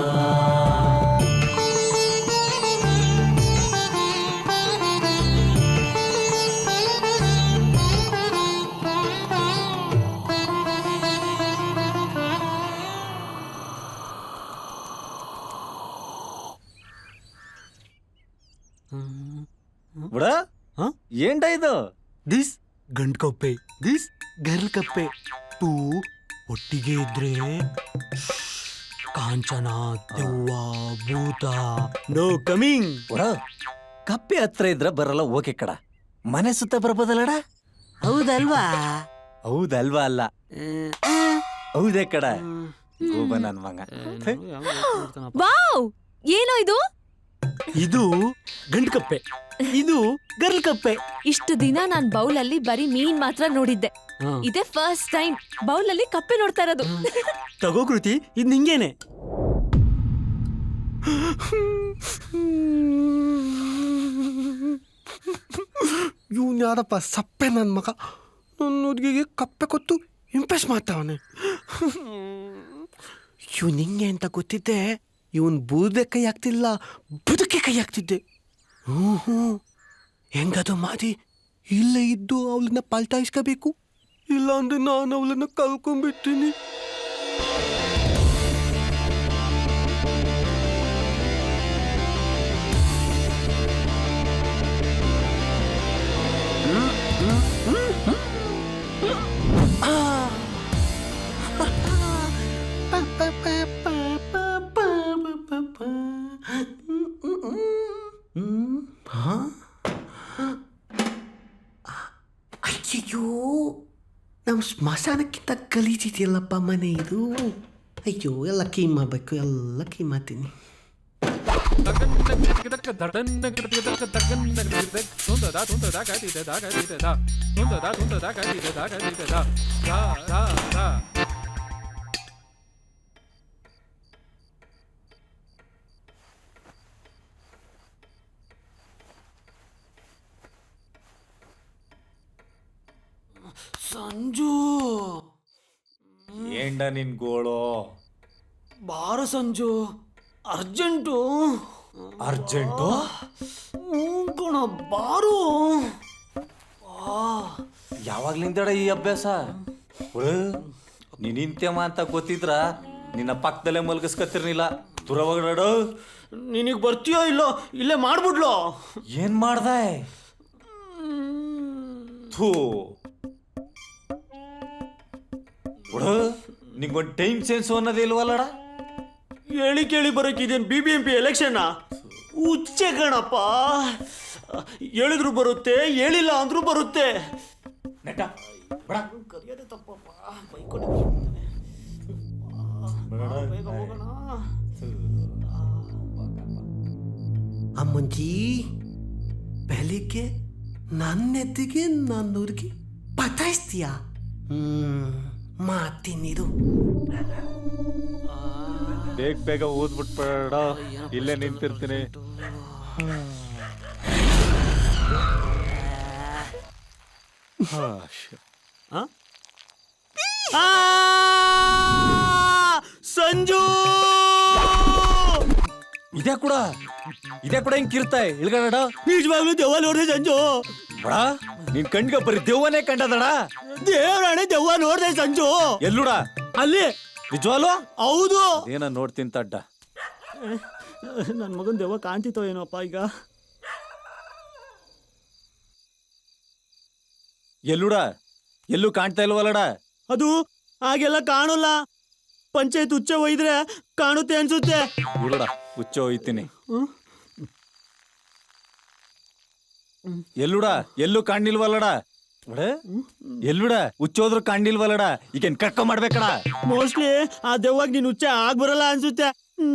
ಬುಡ ಏನ್ಟ ಇದು ದಿಸ್ ಗಂಡ್ ಕಪ್ಪೆ ದಿಸ್ ಗರ್ಲ್ ಕಪ್ಪೆ ಟೂ ಒಟ್ಟಿಗೆ ಇದ್ರೆ ಕಾಂಚನ ದೆವ್ವ ಭೂತ ನೋ ಕಮಿಂಗ್. ಬುಡ ಕಪ್ಪೆ ಹತ್ರ ಇದ್ರ ಬರಲ್ಲ ಓಕೆ ಕಡ ಮನೆ ಸುತ್ತ ಬರ್ಬೋದಲ್ಲಡ ಹೌದಲ್ವಾ? ಹೌದಲ್ವಾ ಅಲ್ಲ ಹೌದೇ ಕಡ ಗೋಬ ನನ್ ಮಗ ವಾವ್ ಏನೋ ಇದು ಇದು ಗಂಡ್ ಕಪ್ಪೆ ಇದು ಗರ್ಲ್ ಕಪ್ಪೆ. ಇಷ್ಟು ದಿನ ನಾನ್ ಬೌಲಲ್ಲಿ ಬರೀ ಮೀನ್ ಮಾತ್ರ ನೋಡಿದ್ದೆ. ಇದೇ ಫಸ್ಟ್ ಟೈಮ್ ಬೌಲಲ್ಲಿ ಕಪ್ಪೆ ನೋಡ್ತಾ ಇರೋದು. ತಗೋ ಕೃತಿ ಇದು ನಿಂಗೇನೆ. ಇವನ್ ಯಾರಪ್ಪ ಸಪ್ಪೆ ನನ್ನ ಮಗ ನನ್ನ ಹುಡುಗಿಗೆ ಕಪ್ಪೆ ಕೊತ್ತು ಇಂಪ್ರೆಸ್ ಮಾಡ್ತಾವನೆ. ಇವನ್ ಹಿಂಗೆ ಅಂತ ಗೊತ್ತಿದ್ದೆ ಇವನ್ ಬೂದೆ ಕೈ ಆಗ್ತಿಲ್ಲ ಬದುಕಿ ಕೈ ಆಗ್ತಿದ್ದೆ. ಹೆಂಗದು ಮಾದಿ ಇಲ್ಲೇ ಇದ್ದು ಅವಳನ್ನ ಪಲ್ಟಾಯಿಸ್ಕೋಬೇಕು, ಇಲ್ಲ ಅಂದ್ರೆ ನಾನು ಅವಳನ್ನ ಕಲ್ಕೊಂಡ್ಬಿಡ್ತೀನಿ. ಅಯ್ಯಯ್ಯೋ ನಮ್ಮ ಸ್ಮಶಾನಕ್ಕಿಂತ ಗಲೀಜಿದೆಯಲ್ಲಪ್ಪ ಮನೆ ಇದು. ಅಯ್ಯೋ ಎಲ್ಲ ಕ್ಲೀನ್ ಮಾಡಬೇಕು, ಎಲ್ಲ ಕ್ಲೀನ್ ಮಾಡ್ತೀನಿ. ಸಂಜು ಏಂಡ ನಿನ್ ಗೋಳು ಬಾರೋ ಸಂಜು, ಅರ್ಜೆಂಟು. ಅರ್ಜೆಂಟು ಕಣ ಬಾರೋ. ಯಾವಾಗ್ಲಿಂದಡ ಈ ಅಭ್ಯಾಸ? ನೀನ್ ಇಂತ್ಯಮ ಅಂತ ಗೊತ್ತಿದ್ರ ನಿನ್ನ ಪಕ್ಕದಲ್ಲೇ ಮಲ್ಗಿಸ್ಕತ್ತಿರ್ನಿಲ್ಲ. ದೂರವಾಗಡ. ನಿನಗೆ ಬರ್ತೀಯೋ ಇಲ್ಲೋ ಇಲ್ಲೇ ಮಾಡ್ಬಿಡ್ಲೋ. ಏನ್ ಮಾಡ್ದೆ? ಥೂ ನಿಂಗೊಂದು ಟೈಮ್ ಸೆನ್ಸ್ ಅನ್ನೋದೇ ಇಲ್ವಲ್ಲಡ? ಹೇಳಿ ಕೇಳಿ ಬರೋಕ್ಕಿದೇನು BBMP ಎಲೆಕ್ಷನ್ನ? ಹುಚ್ಚೆ ಕಣಪ್ಪ. ಹೇಳಿದ್ರು ಬರುತ್ತೆ, ಹೇಳಿಲ್ಲ ಅಂದ್ರೂ ಬರುತ್ತೆ. ಕರಿಯೋದೇ ತಪ್ಪಪ್ಪ, ಬೈಕೊಂಡು ಬೇಗ ಹೋಗೋಣ. ಅಮ್ಮಂಜಿ ಬೆಳಿಗ್ಗೆ ನನ್ನೆತ್ತಿಗೆ ನನ್ನೂರಿಗೆ ಪತಾಯಿಸ್ತೀಯಾ? ಮಾತಿನಿರು. ಬೇಗ ಬೇಗ ಓದ್ಬಿಟ್ಬೇಡ, ಇಲ್ಲೇ ನಿಂತಿರ್ತೀನಿ. ಸಂಜು ಇದೇ ಕೂಡ ಹಿಂಗ್ ಕಿರ್ತಾಯ್ ಇಳ್ಗಡ. ನಿಜವಾಗ್ಲೂ ದೆವ್ವ ನೋಡ್ದೆ ಸಂಜು. ಬಡ ನಿನ್ ಕಣ್ಗ ಬರೀ ದೆವ್ವನೇ ಕಂಡದಡ. ದೇವರಾಣೆ ದೆವ್ವ ನೋಡ್ದೆ ಸಂಜು. ಎಲ್ಲುಡ? ಅಲ್ಲಿ. ನಿಜವಾಲು? ಹೌದು. ಏನ ನೋಡ್ತೀನಿ ತಡ್ಡ. ನನ್ ಮಗನ್ ದೆವ್ವ ಕಾಣ್ತಿತ್ತೋ ಏನೋಪ್ಪ ಈಗ. ಎಲ್ಲುಡ? ಎಲ್ಲೂ ಕಾಣ್ತಾ ಇಲ್ವಲ್ಲಡ? ಅದು ಹಾಗೆಲ್ಲ ಕಾಣಲ್ಲ. ಪಂಚಾಯತ್ ಹುಚ್ಚ ಒಯ್ದ್ರೆ ಕಾಣುತ್ತೆ ಅನ್ಸುತ್ತೆ. ಇರುಡ ಹುಚ್ಚ ಹೋಯ್ತೀನಿ. ಎಲ್ಲುಡ? ಎಲ್ಲೂ ಕಾಣಿಲ್ವಲ್ಲಡ? ಎಲ್ಲುಡ ಹುಚ್ಚೋದ್ರು ಕಾಣಿಲ್ವಲ್ಲಡ? ಈಗೇನ್ ಕಕ್ಕ ಮಾಡ್ಬೇಕಡ? ಮೋಸ್ಟ್ಲಿ ಆ ದೆವ್ವಾಗ ನೀನ್ ಹುಚ್ಚ ಆಗ್ಬರಲ್ಲ ಅನ್ಸುತ್ತೆ.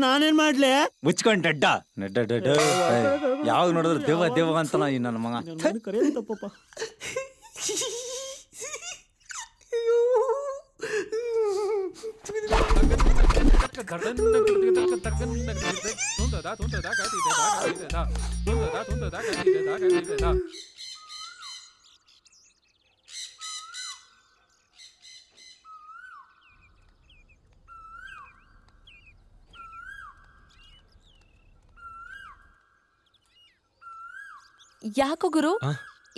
ನಾನೇನ್ ಮಾಡ್ಲೆ? ಮುಚ್ಕೊಂಡ್ ಡಡ್ಡ ನಡ್ಡ ಯಾವಾಗ ನೋಡಿದ್ರು ದೆವ್ವ ದೆವ್ವ ಅಂತನ ಈ ನನ್ನ ಮಗ. ಕರೆಯೋದು ತಪ್ಪಪ್ಪ. ಯಾಕೋ ಗುರು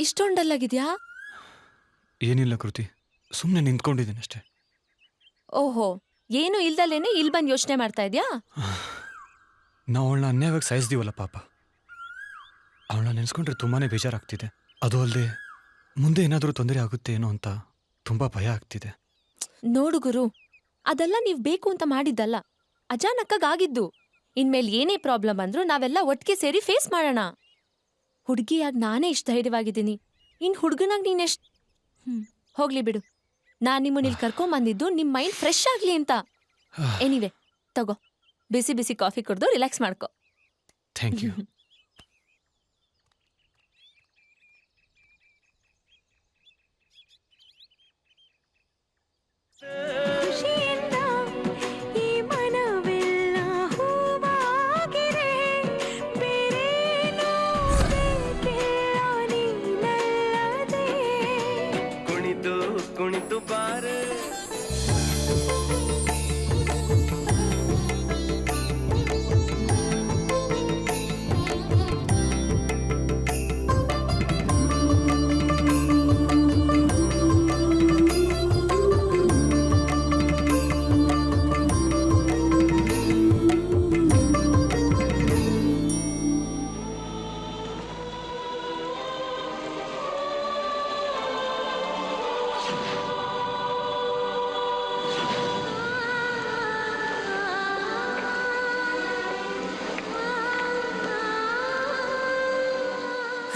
ಇಷ್ಟೊಂಡಲ್ಲಾಗಿದ್ಯಾ? ಏನಿಲ್ಲ ಕೃತಿ, ಸುಮ್ಮನೆ ನಿಂತ್ಕೊಂಡಿದ್ದೀನಿ ಅಷ್ಟೇ. ಓಹೋ, ಏನು ಇಲ್ದಲೇನೆ ಇಲ್ಲಿ ಬಂದು ಯೋಚನೆ ಮಾಡ್ತಾ ಇದ್ಯಾ? ನಾವು ಅವಳನ್ನ ಅನ್ಯಾಯವಾಗಿ ಸಾಯಿಸ್ದೀವಲ್ಲ ಪಾಪ. ಅವಳನ್ನ ನೆನೆಸ್ಕೊಂಡ್ರೆ ತುಂಬಾನೇ ಬೇಜಾರಾಗ್ತಿದೆ. ಅದು ಅಲ್ಲದೆ ಮುಂದೆ ಏನಾದರೂ ತೊಂದರೆ ಆಗುತ್ತೆ ಏನೋ ಅಂತ ತುಂಬಾ ಭಯ ಆಗ್ತಿದೆ. ನೋಡು ಗುರು, ಅದೆಲ್ಲ ನೀವ್ ಬೇಕು ಅಂತ ಮಾಡಿದ್ದಲ್ಲ, ಅಚಾನಕ್ಕಾಗಿದ್ದು. ಇನ್ಮೇಲೆ ಏನೇ ಪ್ರಾಬ್ಲಮ್ ಅಂದ್ರೂ ನಾವೆಲ್ಲ ಒಟ್ಟಿಗೆ ಸೇರಿ ಫೇಸ್ ಮಾಡೋಣ. ಹುಡುಗಿಯಾಗಿ ನಾನೇ ಇಷ್ಟು ಧೈರ್ಯವಾಗಿದ್ದೀನಿ, ಇನ್ ಹುಡುಗನಾಗಿ ನೀನೆಷ್ಟು. ಹೋಗ್ಲಿ ಬಿಡು, ನಾನ್ ನಿಮ್ಮನ್ನ ಇಲ್ಲಿ ಕರ್ಕೊಂಬಂದಿದ್ದು ನಿಮ್ ಮೈಂಡ್ ಫ್ರೆಶ್ ಆಗ್ಲಿ ಅಂತ. ಎನಿವೆ ತಗೋ, ಬಿಸಿ ಬಿಸಿ ಕಾಫಿ ಕುಡ್ದು ರಿಲ್ಯಾಕ್ಸ್ ಮಾಡ್ಕೊ. Thank you. ಕುಣಿತು ಬಾರ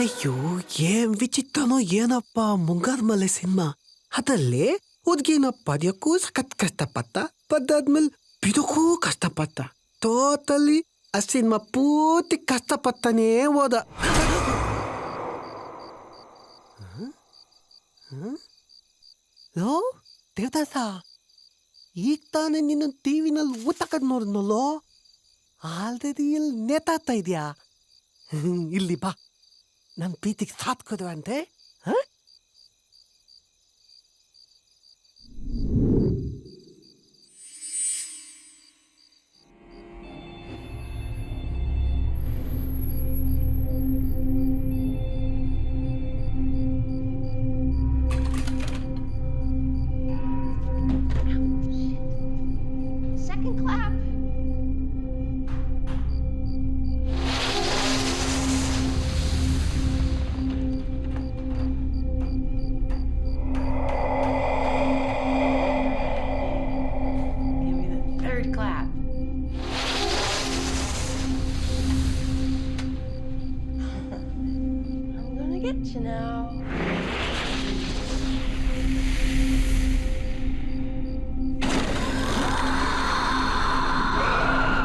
ಅಯ್ಯೋ, ಏನ್ ವಿಚಿತ್ರನೋ ಏನಪ್ಪ ಮುಂಗಾದ ಮಲೆ ಸಿನಿಮಾ. ಅದಲ್ಲೇ ಹುದ್ಗಿನ ಪದ್ಯಕ್ಕೂ ಸಖತ್ ಕಷ್ಟಪಟ್ಟ, ಪದ್ದಾದ್ಮೇಲೆ ಬಿದಕ್ಕೂ ಕಷ್ಟಪಟ್ಟ. ಟೋಟಲಿ ಆ ಸಿನಿಮಾ ಪೂರ್ತಿ ಕಷ್ಟಪಟ್ಟನೇ ಹೋದ. ಲೋ ದೇವದಾಸ, ಈಗ ತಾನೇ ನಿನ್ನ ಟಿವಿನಲ್ಲಿ ಊಟಕ್ಕದ್ ನೋಡಿದ್ನಲ್ಲೋ, ಆಲ್ರೆಡಿ ಇಲ್ಲಿ ನೇತಾಡ್ತಾ ಇದೆಯಾ? ಇಲ್ಲಿ ಬಾ, ನನ್ನ ಪ್ರೀತಿಗೆ ಸಾಥ್ ಕೊಡುವಂತೆ. Second clap. you now.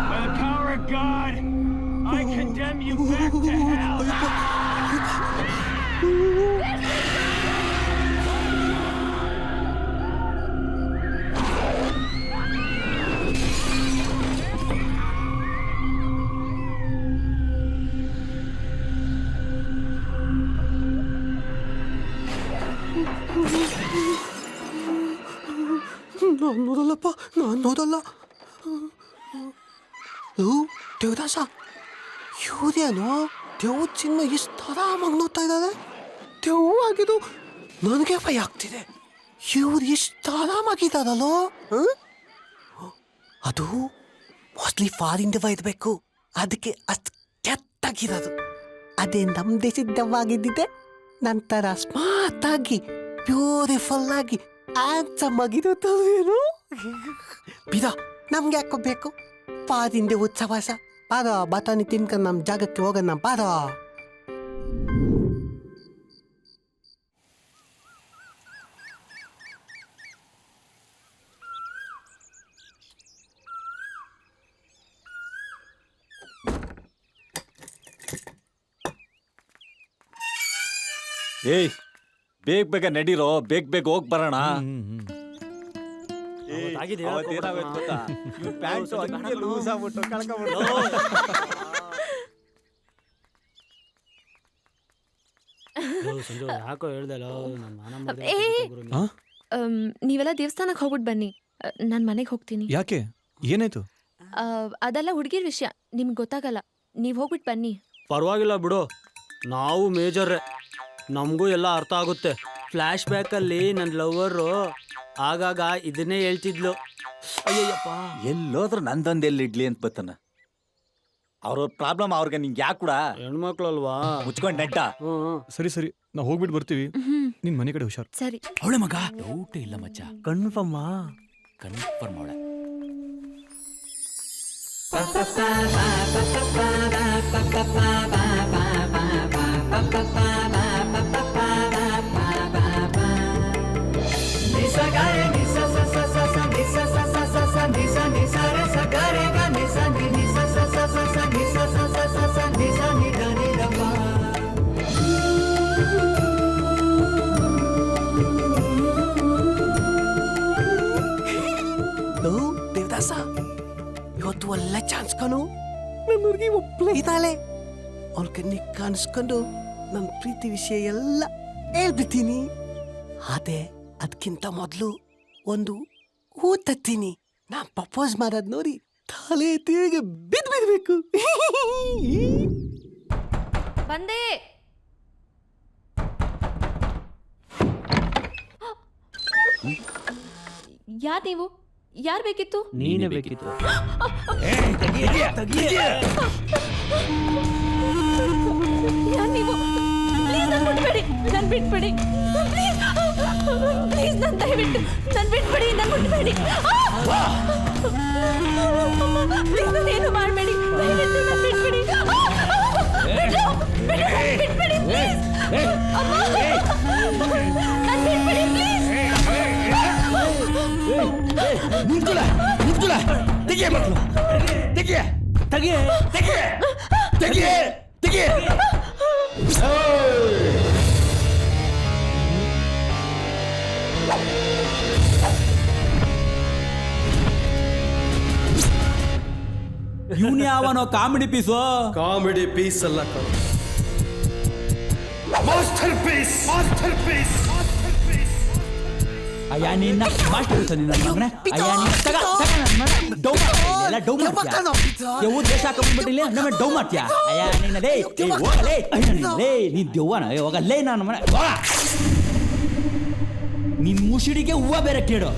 By the power of God, I condemn you back to hell. ನಾನು ನೋಡಲ್ಲಪ್ಪ, ನಾನು ನೋಡಲ್ಲ. ದೇವದಾಸ, ಇವ್ರೇನು ದೇವ್ ಚಿನ್ನ ಇಷ್ಟು ಆರಾಮಾಗಿ ನೋಡ್ತಾ ಇದ್ದಾರೆ. ದೇವ್ ಆಗಿದ್ದು ನನಗೆ ಭಯ ಆಗ್ತಿದೆ. ಇವ್ರು ಇಷ್ಟು ಆರಾಮಾಗಿದ್ದಾರಲ್ಲೋ. ಅದು ಮೋಸ್ಟ್ಲಿ ಫಾರಿನ್ ದೆವ್ವ ಇರಬೇಕು. ಅದಕ್ಕೆ ಅಷ್ಟು ಕೆಟ್ಟಾಗಿರೋದು. ಅದೇ ನಮ್ಮ ದೇಶದ ದೆವ್ವ ಆಗಿದ್ದಿದೆ ನಂತರ ಸ್ಮಾರ್ಟ್ ಆಗಿ ಬ್ಯೂಟಿಫುಲ್ ಆಗಿ ಹ್ಯಾಂಡ್ಸಮ್ ಆಗಿರುತ್ತವೇನು. ಬಿಡ, ನಮ್ಗೆ ಯಾಕೋ ಬೇಕು ಪಾದಿಂದ ಉತ್ಸವಾಸ. ಬಾರ ಬಟಾಣಿ ತಿನ್ಕೊಂಡು ನಮ್ಮ ಜಾಗಕ್ಕೆ ಹೋಗೋಣ ಬಾರ. ಏಯ್, ಬೇಗ ಬೇಗ ನಡೀರೋ, ಬೇಗ ಬೇಗ ಹೋಗಿ ಬರೋಣ. ಯಾಕೋ ಹೇಳ್ದಲ್ಲ ನೀವೆಲ್ಲ ದೇವಸ್ಥಾನಕ್ಕೆ ಹೋಗ್ಬಿಟ್ಟು ಬನ್ನಿ, ನಾನು ಮನೆಗೆ ಹೋಗ್ತೀನಿ. ಯಾಕೆ, ಏನಾಯ್ತು? ಅದೆಲ್ಲ ಹುಡುಗಿರ್ ವಿಷಯ, ನಿಮ್ಗೆ ಗೊತ್ತಾಗಲ್ಲ. ನೀವು ಹೋಗ್ಬಿಟ್ಟು ಬನ್ನಿ. ಪರವಾಗಿಲ್ಲ ಬಿಡು, ನಾವು ಮೇಜರ್ರೆ, ನಮಗೂ ಎಲ್ಲ ಅರ್ಥ ಆಗುತ್ತೆ. ಫ್ಲ್ಯಾಶ್ ಬ್ಯಾಕಲ್ಲಿ ನನ್ನ ಲವ್ವರು ಆಗಾಗ ಇದನ್ನೇ ಹೇಳ್ತಿದ್ಲು. ಅಯ್ಯಪ್ಪ, ಎಲ್ಲೋದ್ರು ನಂದೊಂದು ಎಲ್ಲಿ ಇಡ್ಲಿ ಅಂತ ಬತ್ತಾನ. ಅವ್ರ ಪ್ರಾಬ್ಲಮ್ ಅವ್ರಿಗೆ ನಿಂಗೆ ಯಾಕೆ ಕೂಡ ಹೆಣ್ಮಕ್ಳಲ್ವಾ, ಮುಚ್ಕೊಂಡು ನೆಟ್ಟ. ಸರಿ ಸರಿ, ನಾವು ಹೋಗ್ಬಿಟ್ಟು ಬರ್ತೀವಿ. ನಿನ್ ಮನೆ ಕಡೆ ಹುಷಾರು. ಸರಿ. ಅವಳೆ ಮಗ ಡೌಟ್ ಇಲ್ಲ ಮಚ್ಚ, ಕನ್ಫರ್ಮ್ ಅವಳೆ. ದೇವದಾಸ, ಇವತ್ತು ಒಳ್ಳೆ ಚಾನ್ಸ್ ಕಣು. ನನ್ನ ಹುಡುಗಿ ಒಬ್ಬಳೇ ಇದ್ದಾಳೆ. ಅವ್ರ ಕಣ್ಣಿಗೆ ಕಾಣಿಸ್ಕೊಂಡು ನನ್ನ ಪ್ರೀತಿ ವಿಷಯ ಎಲ್ಲ ಹೇಳ್ಬಿಡ್ತೀನಿ. ಅದೇ ಅದಕ್ಕಿಂತ ಮೊದಲು ಒಂದು ತತ್ತೀನಿ. ನಾನು ಪ್ರಪೋಸ್ ಮಾಡೋದು ನೋಡಿ ತಲೆ ತಿರುಗಿ ಬಿದ್ಬಿಡ್ಬೇಕು. ಬಂದೆ. ಯಾರ್ ನೀವು? ಯಾರ್ ಬೇಕಿತ್ತು? ನೀನೇ ಬೇಕಿತ್ತು. ಯಾರ್ ನೀವು? ಪ್ಲೀಸ್ ನನ್ ಬಿಟ್ಬಿಡಿ, ನನ್ ಬಿಟ್ಬಿಡಿ. ಪ್ಲೀಸ್ ನನ್ ದಯವಿಟ್ಟು ನನ್ ಬಿಟ್ಬಿಡಿ, ನನ್ ಬಿಟ್ಬಿಡಿ. ಪ್ಲೀಸ್ ನನ್ ಏನು ಮಾಡಬೇಡಿ, ದಯವಿಟ್ಟು ನನ್ ಬಿಟ್ಬಿಡಿ. ಬಿಟ್ಬಿಡಿ ಪ್ಲೀಸ್. ನನ್ ಬಿಟ್ಬಿಡಿ ಪ್ಲೀಸ್. ತೆಗಿಯ ಮಕ್ಕಳು, ತೆಗಿಯ ತೆಗಿಯ ತೆಗಿಯ ತೆಗಿಯ ತೆಗಿಯ. ಇವನ್ ಯಾವನೋ ಕಾಮಿಡಿ ಪೀಸು. ಕಾಮಿಡಿ ಪೀಸ್ ಅಲ್ಲ, ಮಾಸ್ಟರ್ ಪೀಸ್, ಮಾಸ್ಟರ್ ಪೀಸ್. ಅಯ್ಯ ನಿನ್ನ ಮಾಸ್ಟರ್ ಪೀಸ್ ನಿನ್ನ ಮಗನೇ. ಅಯ್ಯ ನಿನ್ನ ತಗ ತಗ ಡೌ ಮಾಡ್ತೀಯ, ಡೌ ಮಾಡ್ತೀಯ. ಯಾವ ದೇಶ ಹಾಕೊಂಡ್ಬಿಟ್ಟಿಲ್ಲ ನಮ್ಮ ಡೌ ಮಾಡ್ತೀಯ. ಅಯ್ಯ ನಿನ್ನ ಲೇ ಹೋಗಲೇ, ಲೇ ನೀನ್ ದೆವ್ವನ ಹೋಗಲೇ. ನಾನು ಮನೆ ನಿನ್ ಮುಸುಡಿಗೆ ಹೂವ ಬೇರೆ ಕೇಳು.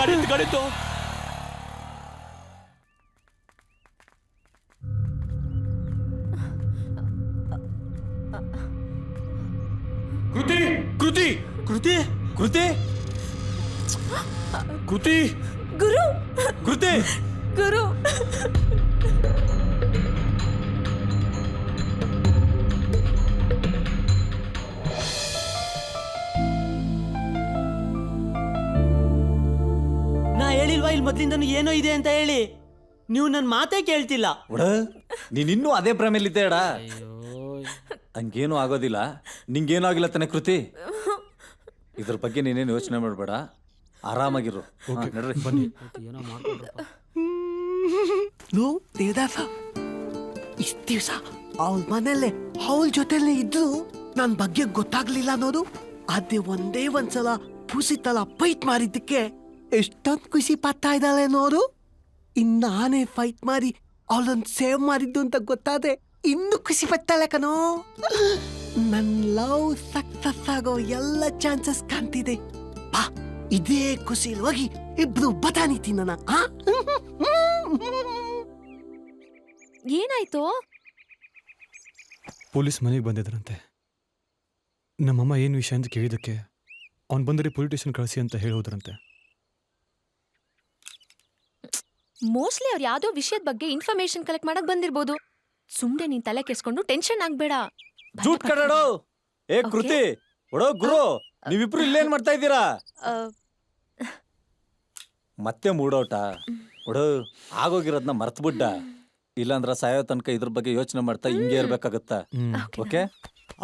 ಗಾಡಿತ್ತು ಕೃತಿ ಕೃತಿ ಕೃತಿ ಕೃತಿ ಕೃತಿ ಗುರು ಕೃತಿ ಗುರು ನಾ ಹೇಳಿಲ್ವಾ ಇಲ್ಲಿ ಮೊದ್ಲಿಂದನು ಏನೋ ಇದೆ ಅಂತ ಹೇಳಿ ನೀವು ನನ್ನ ಮಾತೇ ಕೇಳ್ತಿಲ್ಲ. ನೀನಿನ್ನೂ ಅದೇ ಭ್ರಮೆಯಲ್ಲಿದ್ದೆ ಅಡ. ಹಂಗೇನು ಆಗೋದಿಲ್ಲ, ನಿಂಗೇನು ಆಗಿಲ್ಲ ತಾನೆ ಕೃತಿ. ಇದ್ರ ಬಗ್ಗೆ ನೀನೇನು ಯೋಚನೆ ಮಾಡಬೇಡ, ಆರಾಮಾಗಿರು. ನಡ್ರಿ ಬನ್ನಿ. ದೇವದಾಸ ಇಷ್ಟು ದಿವಸ ಅವಳ ಮನೇಲೆ ಅವಳ ಜೊತೆಲೆ ಇದ್ರು ನನ್ನ ಬಗ್ಗೆ ಗೊತ್ತಾಗ್ಲಿಲ್ಲ ಅನ್ನೋದು. ಅದೇ ಒಂದೇ ಒಂದ್ಸಲ ಪುಸಿತಲ ಫೈಟ್ ಮಾಡಿದ್ದಕ್ಕೆ ಎಷ್ಟೊಂದು ಖುಷಿ ಪಡ್ತಾ ಇದ್ದಾಳೆ ನೋಡು. ನಾನೇ ಫೈಟ್ ಮಾಡಿ ಅವಳನ್ನು ಸೇವ್ ಮಾಡಿದ್ದು ಅಂತ ಗೊತ್ತಾದೆ ಇನ್ನು ಖುಷಿ ಪಡ್ತಾಳೆ ಕಣೋ. ನನ್ನ ಲವ್ ಸಕ್ಸಸ್ ಆಗೋ ಎಲ್ಲ ಚಾನ್ಸಸ್ ಕಾಣ್ತಿದೆ. ಬಾ ಇದೇ ಖುಷಿಲಿ ಹೋಗಿ ಇಬ್ರು ಬಟಾಣಿ ತಿನ್ನೋಣ. ಏನಾಯ್ತು? ಪೊಲೀಸ್ ಮನೆಗೆ ಬಂದಿದ್ರಂತೆ. ನಮ್ಮಮ್ಮ ಏನು ವಿಷಯ ಅಂತ ಕೇಳಿದಕ್ಕೆ ಅವ್ನು ಬಂದರೆ ಪೊಲೀಸ್ ಸ್ಟೇಷನ್ ಕಳಿಸಿ ಅಂತ ಹೇಳೋದ್ರಂತೆ. ಮೋಸ್ಟ್ಲಿ ಅವ್ರು ಯಾವ್ದೋ ವಿಷಯದ ಬಗ್ಗೆ ಇನ್ಫಾರ್ಮೇಶನ್ ಕಲೆಕ್ಟ್ ಮಾಡಕ್ ಬಂದಿರ್ಬೋದು. ಸುಮ್ನೆ ನೀನ್ ತಲೆ ಕೆಡ್ಸ್ಕೊಂಡು ಟೆನ್ಷನ್ ಆಗ್ಬೇಡ. ಜೂಟ್ ಕಡಾಡೋ. ಏ ಕೃತಿ, ಒಡೋ ಗುರು, ನೀವಿಬ್ರು ಇಲ್ಲೇನ್ ಮಾಡ್ತಾ ಇದ್ದೀರಾ? ಮತ್ತೆ ಮೂಡೋಟ. ಒಡೋ ಆಗೋಗಿರೋದ್ನ ಮರ್ತ್ಬಿಡ್ಡ. ಇಲ್ಲಾಂದ್ರ ಸಾಯೋ ತನಕ ಇದ್ರ ಬಗ್ಗೆ ಯೋಚನೆ ಮಾಡ್ತಾ ಹಿಂಗೆ ಇರ್ಬೇಕಾಗತ್ತ. Okay?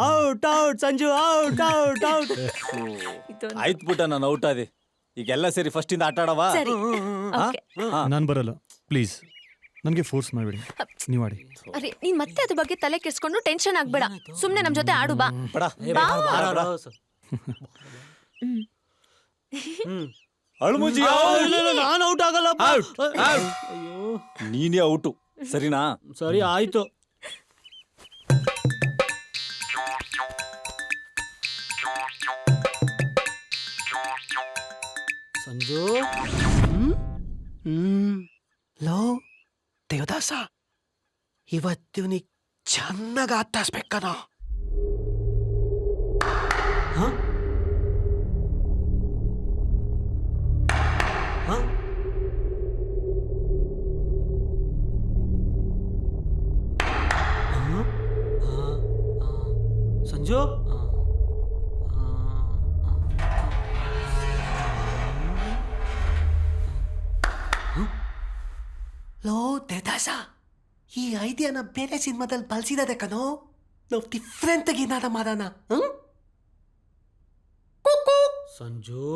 Out out Sanju, out out out. ಆಯ್ತು ಬಿಟ್ಟ, ನಾನು ಔಟ್ ಆದಿ. ಈಗೆಲ್ಲ ಸೇರಿ ಫಸ್ಟ್ ಇಂದ ಆಟ ಆಡವಾ? ನಾನು ಬರಲ್ಲ ಪ್ಲೀಸ್, ನನಗೆ ಫೋರ್ಸ್ ಮಾಡಬೇಡಿ, ನೀವು ಆಡಿ. ಅರೆ ನೀನ್ ಮತ್ತೆ ಅದ್ರ ಬಗ್ಗೆ ತಲೆ ಕೆಡ್ಸ್ಕೊಂಡು ಟೆನ್ಷನ್ ಆಗ್ಬೇಡ. ಸುಮ್ನೆ ನಮ್ ಜೊತೆ ಆಡು ಬಾ. ಅಳ್ಮುಜಿ, ನಾನು ಔಟ್ ಆಗಲ್ಲ. ನೀನೇ ಔಟು, ಸರಿನಾ? ಸರಿ ಆಯ್ತು. ಸಂಜು, ಲೋ ದೇವದಾಸ, ಇವತ್ತು ನೀ ಚೆನ್ನಾಗಿ ಆಟಾಡ್ಸ್ಬೇಕನ. ಸಂಜು, ಲೋ ದೇವದಾಸ, ಈ ಐಡಿಯಾನ ಬೇರೆ ಸಿನಿಮಾದಲ್ಲಿ ಬಳಸಿದಾರೆ ಕಣೋ. ನಾವು ಡಿಫ್ರೆಂಟ್ ಆಗಿ ಏನಾರ ಮಾಡೋಣ. ಸಂಜು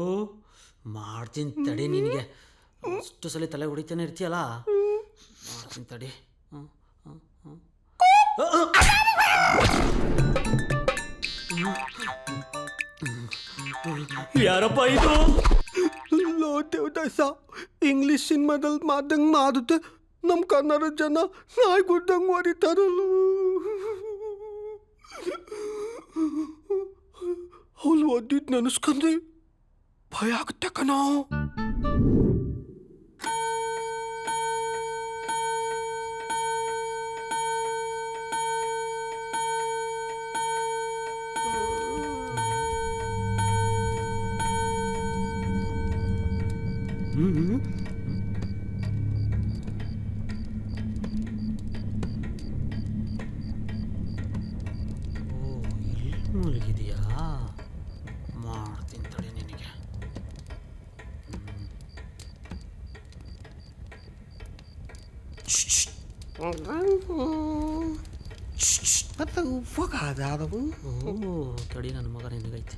ಮಾಡ್ತೀನಿ ತಡಿ. ನಿನಗೆ ಅಷ್ಟು ಸಲ ತಲೆ ಹೊಡಿತಾನೆ ಇರ್ತೀಯಲ್ಲ, ಮಾಡ್ತೀನಿ ತಡಿ. ಯಾರಪ್ಪ ಇದು? ಲೋ ದೇವದಾಸ, ಇಂಗ್ಲಿಷ್ ಸಿನಿಮಾದಲ್ಲಿ ಮಾಡ್ದಂಗೆ ಮಾಡುತ್ತೆ ನಮ್ಮ ಕನ್ನಡ ಜನ ನಾಯಿ ಗುಡ್ದಂಗೆ ಹೊಡಿತಾರಲ್ಲ. ಅವಳು ಓದಿದ್ದು ನೆನೆಸ್ಕೊಂಡ್ರೆ ಭಯ ಆಗುತ್ತೆ ಕಣೋ. ಮಲಗಿದೆಯಾ? ಮಾಡ್ತೀನಿ ತಡಿ ನಿನಗೆ. ತಡಿ, ನನ್ನ ಮಗ ನಿನಗೈತೆ.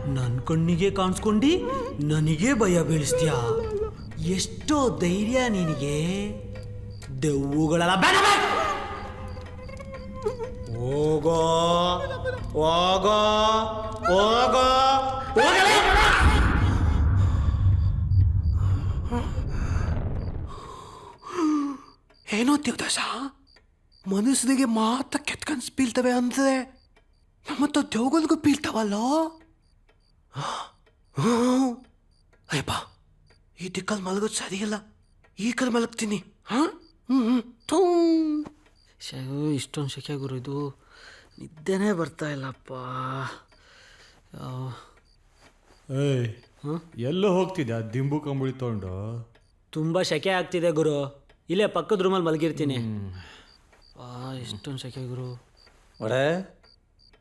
ನನ್ನ ಕಣ್ಣಿಗೆ ಕಾಣಿಸ್ಕೊಂಡು ನನಗೆ ಭಯ ಬೀಳಿಸ್ತೀಯ? ಎಷ್ಟೋ ಧೈರ್ಯ ನಿನಗೆ. ದೆವ್ವುಗಳೆಲ್ಲ ಹೋಗೋ ಹೋಗೋ ಹೋಗೋ ಹೋಗಲೇ. ಏನೋ ದೇವದಾಸ, ಮನುಷ್ಯನಿಗೆ ಮಾತ್ರ ಕೆಟ್ಟ ಕನ್ಸು ಬೀಳ್ತವೆ ಅಂದ್ರೆ ನಮ್ಮತ್ತ ದೇವಗಳಿಗೂ ಬೀಳ್ತಾವಲ್ಲೋ. ಅಯ್ಯಪ್ಪ, ಈ ದಿಕ್ಕಲ್ಲಿ ಮಲಗೋದು ಸರಿಯಲ್ಲ, ಈ ಕಡೆ ಮಲಗ್ತೀನಿ. ಇಷ್ಟೊಂದು ಶೆಕೆ ಗುರು, ಇದು ನಿದ್ದೆನೇ ಬರ್ತಾ ಇಲ್ಲಪ್ಪ. ಏಯ್, ಎಲ್ಲೋ ಹೋಗ್ತಿದ್ಯಾ ದಿಂಬು ಕಂಬಳಿ ತೊಗೊಂಡು? ತುಂಬ ಶೆಕೆ ಆಗ್ತಿದೆ ಗುರು, ಇಲ್ಲೇ ಪಕ್ಕದ ರೂಮಲ್ಲಿ ಮಲಗಿರ್ತೀನಿ. ಇಷ್ಟೊಂದು ಶೆಕೆ ಗುರು. ಒಡೆ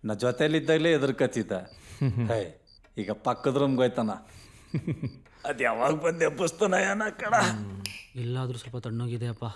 ನಾ ಜೊತೆಲಿದ್ದಾಗಲೇ ಎದುರ್ಕತ್ತಿದ್ದ. ಹೇ, ಈಗ ಪಕ್ಕದ ರೂಮ್ಗೆ ಹೋಯ್ತಾನ. ಅದು ಯಾವಾಗ ಬಂದು ಎಬ್ಬಿಸ್ತಾನ ಏನ ಕಡ. ಇಲ್ಲಾದರೂ ಸ್ವಲ್ಪ ತಣ್ಣೋಗಿದೆ ಅಪ್ಪ.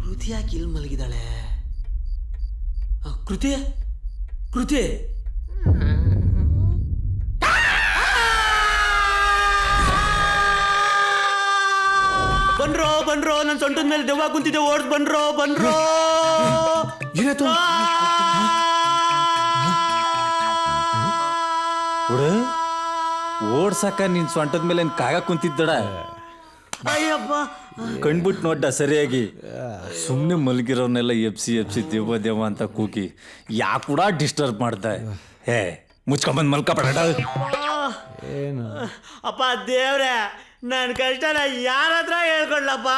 ಕೃತಿ ಯಾಕೆ ಇಲ್ಲಿ ಮಲಗಿದಾಳೆ? ಕೃತಿ ಕೃತಿ ಬನ್ರೋ ಬನ್ರೋ, ನನ್ನ ಸೊಂಟದ ಮೇಲೆ ದೆವ್ವ ಕುಂತಿದ್ದೆ, ಓಡ್ಸ್ ಬನ್ರೋ ಬನ್ರೋ. ಓಡ್ಸಕ್ಕ ನಿನ್ ಸೊಂಟದ ಮೇಲೆ ಕಾಗ ಕುಂತಿದ್ದಡ. ಅಯ್ಯಪ್ಪ, ಕಣ್ಬಿಟ್ಟು ನೋಡ್ಡ ಸರಿಯಾಗಿ. ಸುಮ್ಮನೆ ಮಲಗಿರೋನೆಲ್ಲ ಎಪ್ಸಿ ದೇವ ದೇವ ಅಂತ ಕೂಗಿ ಯಾಕೆ ಕೂಡ ಡಿಸ್ಟರ್ಬ್ ಮಾಡ್ದೆ. ಹೇ, ಮುಚ್ಕೊಂಬಂದು ಮಲ್ಕಪಡ. ಏನು ಅಪ್ಪ ದೇವ್ರೆ, ನನ್ನ ಕಷ್ಟನ ಯಾರ ಹತ್ರ ಹೇಳ್ಕೊಳ್ಳಪ್ಪ.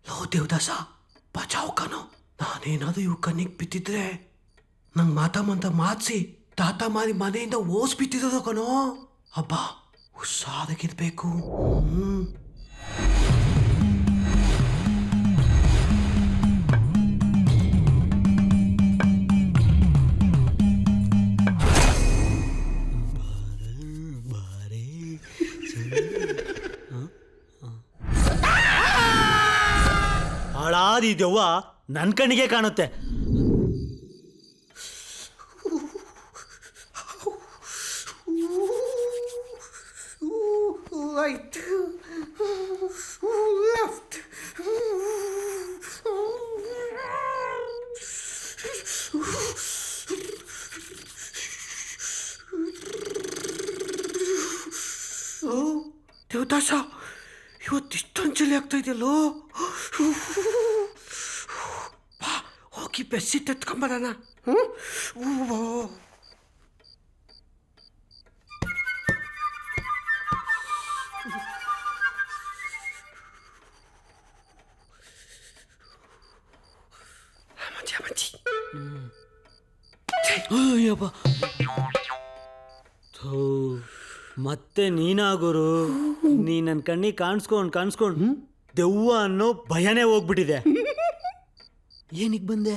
ಲೋ ದೇವದಾಸ, ಬಚಾವ್ ಕಣೋ. ನಾನೇನಾದ್ರೂ ಇವ್ ಕಣ್ಣಿಗೆ ಬಿದ್ದಿದ್ರೆ ನಂಗೆ ಮಾತಾಮಂತ ಮಾತ್ಸಿ ತಾತ ಮಾರಿ ಮನೆಯಿಂದ ಓಸ್ ಬಿತ್ತಿರೋದು ಕಣೋ. ಹಬ್ಬ ಹುಷಾರಾಗಿರ್ಬೇಕು. ಹಾಳಾದಿ ದೆವ್ವ ನನ್ನ ಕಣ್ಣಿಗೆ ಕಾಣುತ್ತೆ. Right, left. ದೇವದಾಸ, ಇವತ್ತಿಷ್ಟೊಂದು ಚಳಿ ಆಗ್ತಾ ಇದೆಯಲ್ಲೋ. ಹೋಗಿ ಬೆಸ್ಸಿಟ್ಟು ಎತ್ಕೊಂಬರೋಣ. ಮತ್ತೆ ನೀನಾ ಗುರು? ನೀ ನನ್ನ ಕಣ್ಣಿಗೆ ಕಾಣಿಸ್ಕೊಂಡು ದೆವ್ವ ಅನ್ನೋ ಭಯನೇ ಹೋಗ್ಬಿಟ್ಟಿದೆ. ಏನಿಗೆ ಬಂದೆ?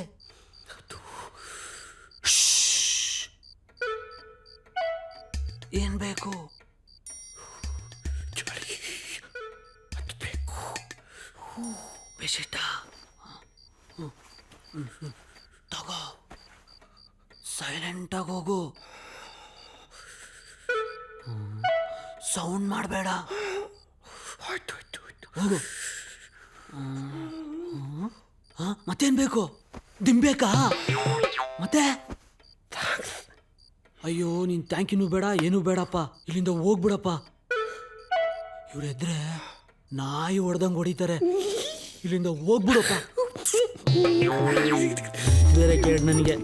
ಏನ್ ಬೇಕು? ಬೆಸಿಟ ತಗೋ, ಸೈಲೆಂಟಾಗಿ ಹೋಗು, ಸೌಂಡ್ ಮಾಡಬೇಡ, ಹೋಗು. ಮತ್ತೇನು ಬೇಕು? ದಿಂಬೇಕಾ? ಮತ್ತೆ ಅಯ್ಯೋ, ನೀನು ಥ್ಯಾಂಕ್ ಯೂನು ಬೇಡ, ಏನೂ ಬೇಡಪ್ಪ, ಇಲ್ಲಿಂದ ಹೋಗ್ಬಿಡಪ್ಪ. ಇವರೆದ್ರೆ ನಾಯಿ ಹೊಡೆದಂಗೆ ಹೊಡಿತಾರೆ. ಇಲ್ಲಿಂದ ಹೋಗ್ಬಿಡಪ್ಪ. ಬೇರೆ ಕೇಳಿ ನನಗೆ.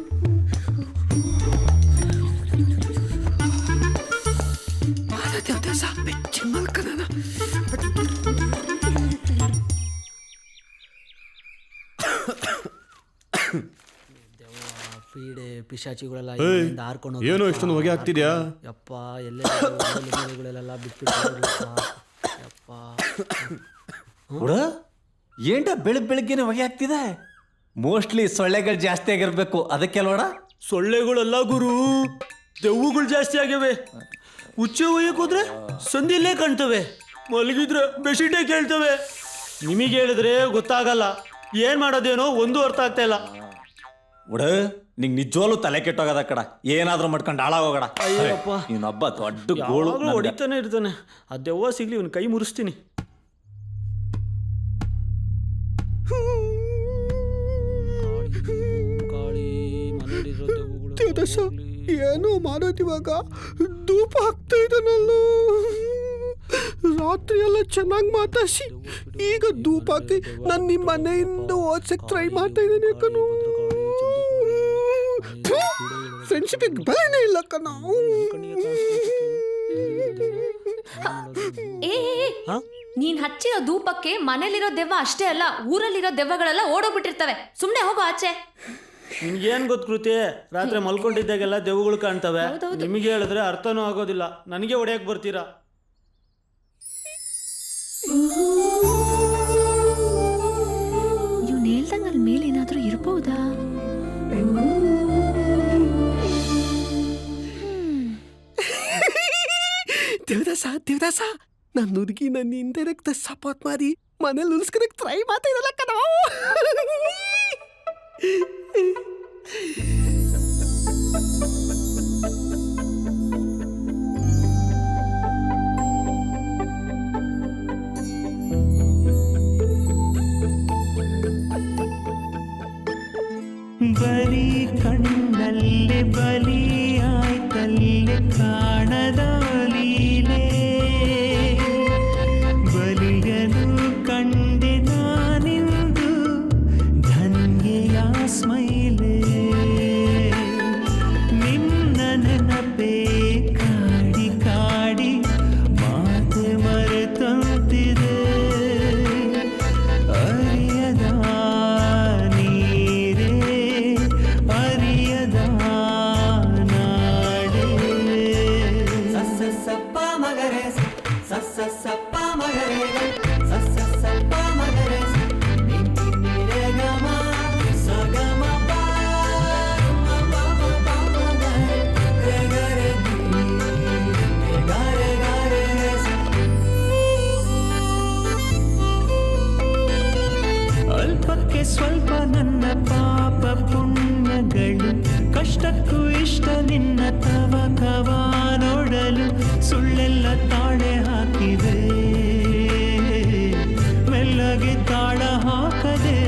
ಪೀಡೆ ಪಿಶಾಚಿಗಳೆಲ್ಲ ಇಲ್ಲಿಂದ ಹಾರ್ಕೊಂಡು ಹೋಗ್ತವೆ. ಏನೋ ಇಷ್ಟೊಂದು ಹೊಗೆ ಆಗ್ತಿದ್ಯಾ? ಯಪ್ಪ ಎಲ್ಲೆಲ್ಲ ಬಿಟ್ಬಿಟ್ಟು ಯಪ್ಪ. ಏಂಟ ಬೆಳಗ್ಗೆನೆ ಹೊಗೆ ಆಗ್ತಿದೆ. ಮೋಸ್ಟ್ಲಿ ಸೊಳ್ಳೆಗಳು ಜಾಸ್ತಿ ಆಗಿರ್ಬೇಕು, ಅದಕ್ಕೆ ಅಲ್ವಡ? ಸೊಳ್ಳೆಗಳೆಲ್ಲ ಗುರು, ದೆವ್ವಗಳು ಜಾಸ್ತಿ ಆಗಿವೆ. ಹುಚ್ಚೆ ಒಯ್ಯಕ್ಕೆ ಹೋದ್ರೆ ಸಂದಿಲ್ಲೇ ಕಾಣ್ತವೆ, ಮಲಗಿದ್ರೆ ಬೆಸಿಟೇ ಕೇಳ್ತವೆ. ನಿಮಗೆ ಹೇಳಿದ್ರೆ ಗೊತ್ತಾಗಲ್ಲ, ಏನ್ ಮಾಡೋದೇನೋ ಒಂದು ಅರ್ಥ ಆಗ್ತಾ ಇಲ್ಲ. ನಿಂಗೆ ನಿಜವಾಗ್ಲೂ ತಲೆ ಕೆಟ್ಟೋಗದ ಕಡ, ಏನಾದ್ರೂ ಮಾಡ್ಕೊಂಡು ಹಾಳಾಗೋಗಡ. ಅಯ್ಯಪ್ಪ, ಇವನೊಬ್ಬ ದೊಡ್ಡ ಗೋಳು ಹೊಡಿತಾನೆ ಇರ್ತಾನೆ. ಆ ದೆವ್ವ ಸಿಗ್ಲಿ ಇವನ್ ಕೈ ಮುರಿಸ್ತೀನಿ. ಏನೋ ಮಾಡೋದಿವಾಗ, ಧೂಪ ಹಾಕ್ತಾ ಇದ್ದಾನಲ್ಲೋ. ರಾತ್ರಿ ಎಲ್ಲ ಚೆನ್ನಾಗಿ ಮಾತಾಡ್ಸಿ ಈಗ ಧೂಪ ಹಾಕಿ ನಾನು ನಿಮ್ಮ ಮನೆಯಿಂದ ಓದ್ಸಕ್ ಟ್ರೈ ಮಾಡ್ತಾ ಇದ್ದೀನಿ ಕಣೋ. ಫ್ರೆಂಡ್ಶಿಪ್ ಬೆಲೆನೇ ಇಲ್ಲ ಕಣ. ನೀನ್ ಹಚ್ಚಿರೋ ಧೂಪಕ್ಕೆ ಮನೇಲಿರೋ ದೆವ್ವ ಅಷ್ಟೇ ಅಲ್ಲ, ಊರಲ್ಲಿರೋ ದೆವ್ವಗಳೆಲ್ಲ ಓಡೋಗ್ಬಿಟ್ಟಿರ್ತವೆ. ಸುಮ್ನೆ ಹೋಗೋ ಆಚೆ. ನಿಮ್ಗೇನ್ ಗೊತ್ತು ಕೃತಿ, ರಾತ್ರಿ ಮಲ್ಕೊಂಡಿದ್ದಾಗೆಲ್ಲ ದೆವ್ವಗಳು ಕಾಣ್ತವೆ. ನಿಮಗೆ ಹೇಳಿದ್ರೆ ಅರ್ಥನೂ ಆಗೋದಿಲ್ಲ, ನನಗೆ ಹೊಡೆಯಕ್ ಬರ್ತೀರಾ. ಇವ್ನು ಹೇಳ್ದಂಗ ಅಲ್ಲಿ ಮೇಲೆ ಏನಾದ್ರೂ ಇರ್ಬೋದಾ? ದೇವದಾಸ ನನ್ನ ಹುಡುಗಿ ನನ್ನ ಇಂಡೈರೆಕ್ಟ್ ಸಪೋರ್ಟ್ ಮಾಡಿ ಮನೇಲಿ ಉಳಿಸ್ಕೊಳಕ್ ಟ್ರೈ ಮಾಡ್ತಾ ಇರಲ್ಲ ಕಣ. ಬಲಿ ಕಣ್ಣಲ್ಲಿ ಬಲಿ ಆಯ್ತಲ್ಲಿ ಕಾಣದ ಲೀಲೆ, ಬಲಿಯನು ಕಂಡೆ ನಾನಿಂದು ಧನ್ಯೆಯ ಸ್ಮೈಲೆ. ನಿನ್ನ ನೆನಪೇ ಕಾಡಿ ಕಾಡಿ ಮಾತೆ ಮರೆತಂತಿದೆ. ಅರಿಯದ ನೀರೇ ಅರಿಯದ ನಾಡೇ. ಸಸ್ಸ ಸಪ್ಪ ಮಗರೆ ಸಸ್ಸ ಸಪ್ಪ ಮಗರೆ ಸಸ್ಸ ಸಪ್ಪ ಮಗರೆ ನಿನ್ನೆ ಗಮ ಸಗಮ ಅಲ್ಪಕ್ಕೆ ಸ್ವಲ್ಪ ನನ್ನ ಪಾಪ ಪುಣ್ಯಗಳು, ಕಷ್ಟಕ್ಕೂ ಇಷ್ಟ ನಿನ್ನ ತವಕವ ನೋಡಲು. ಸುಳ್ಳೆಲ್ಲ ತಾಳೆ ಹಾಕಿದೆ, ಮೆಲ್ಲಗೆ ತಾಳ ಹಾಕದೆ.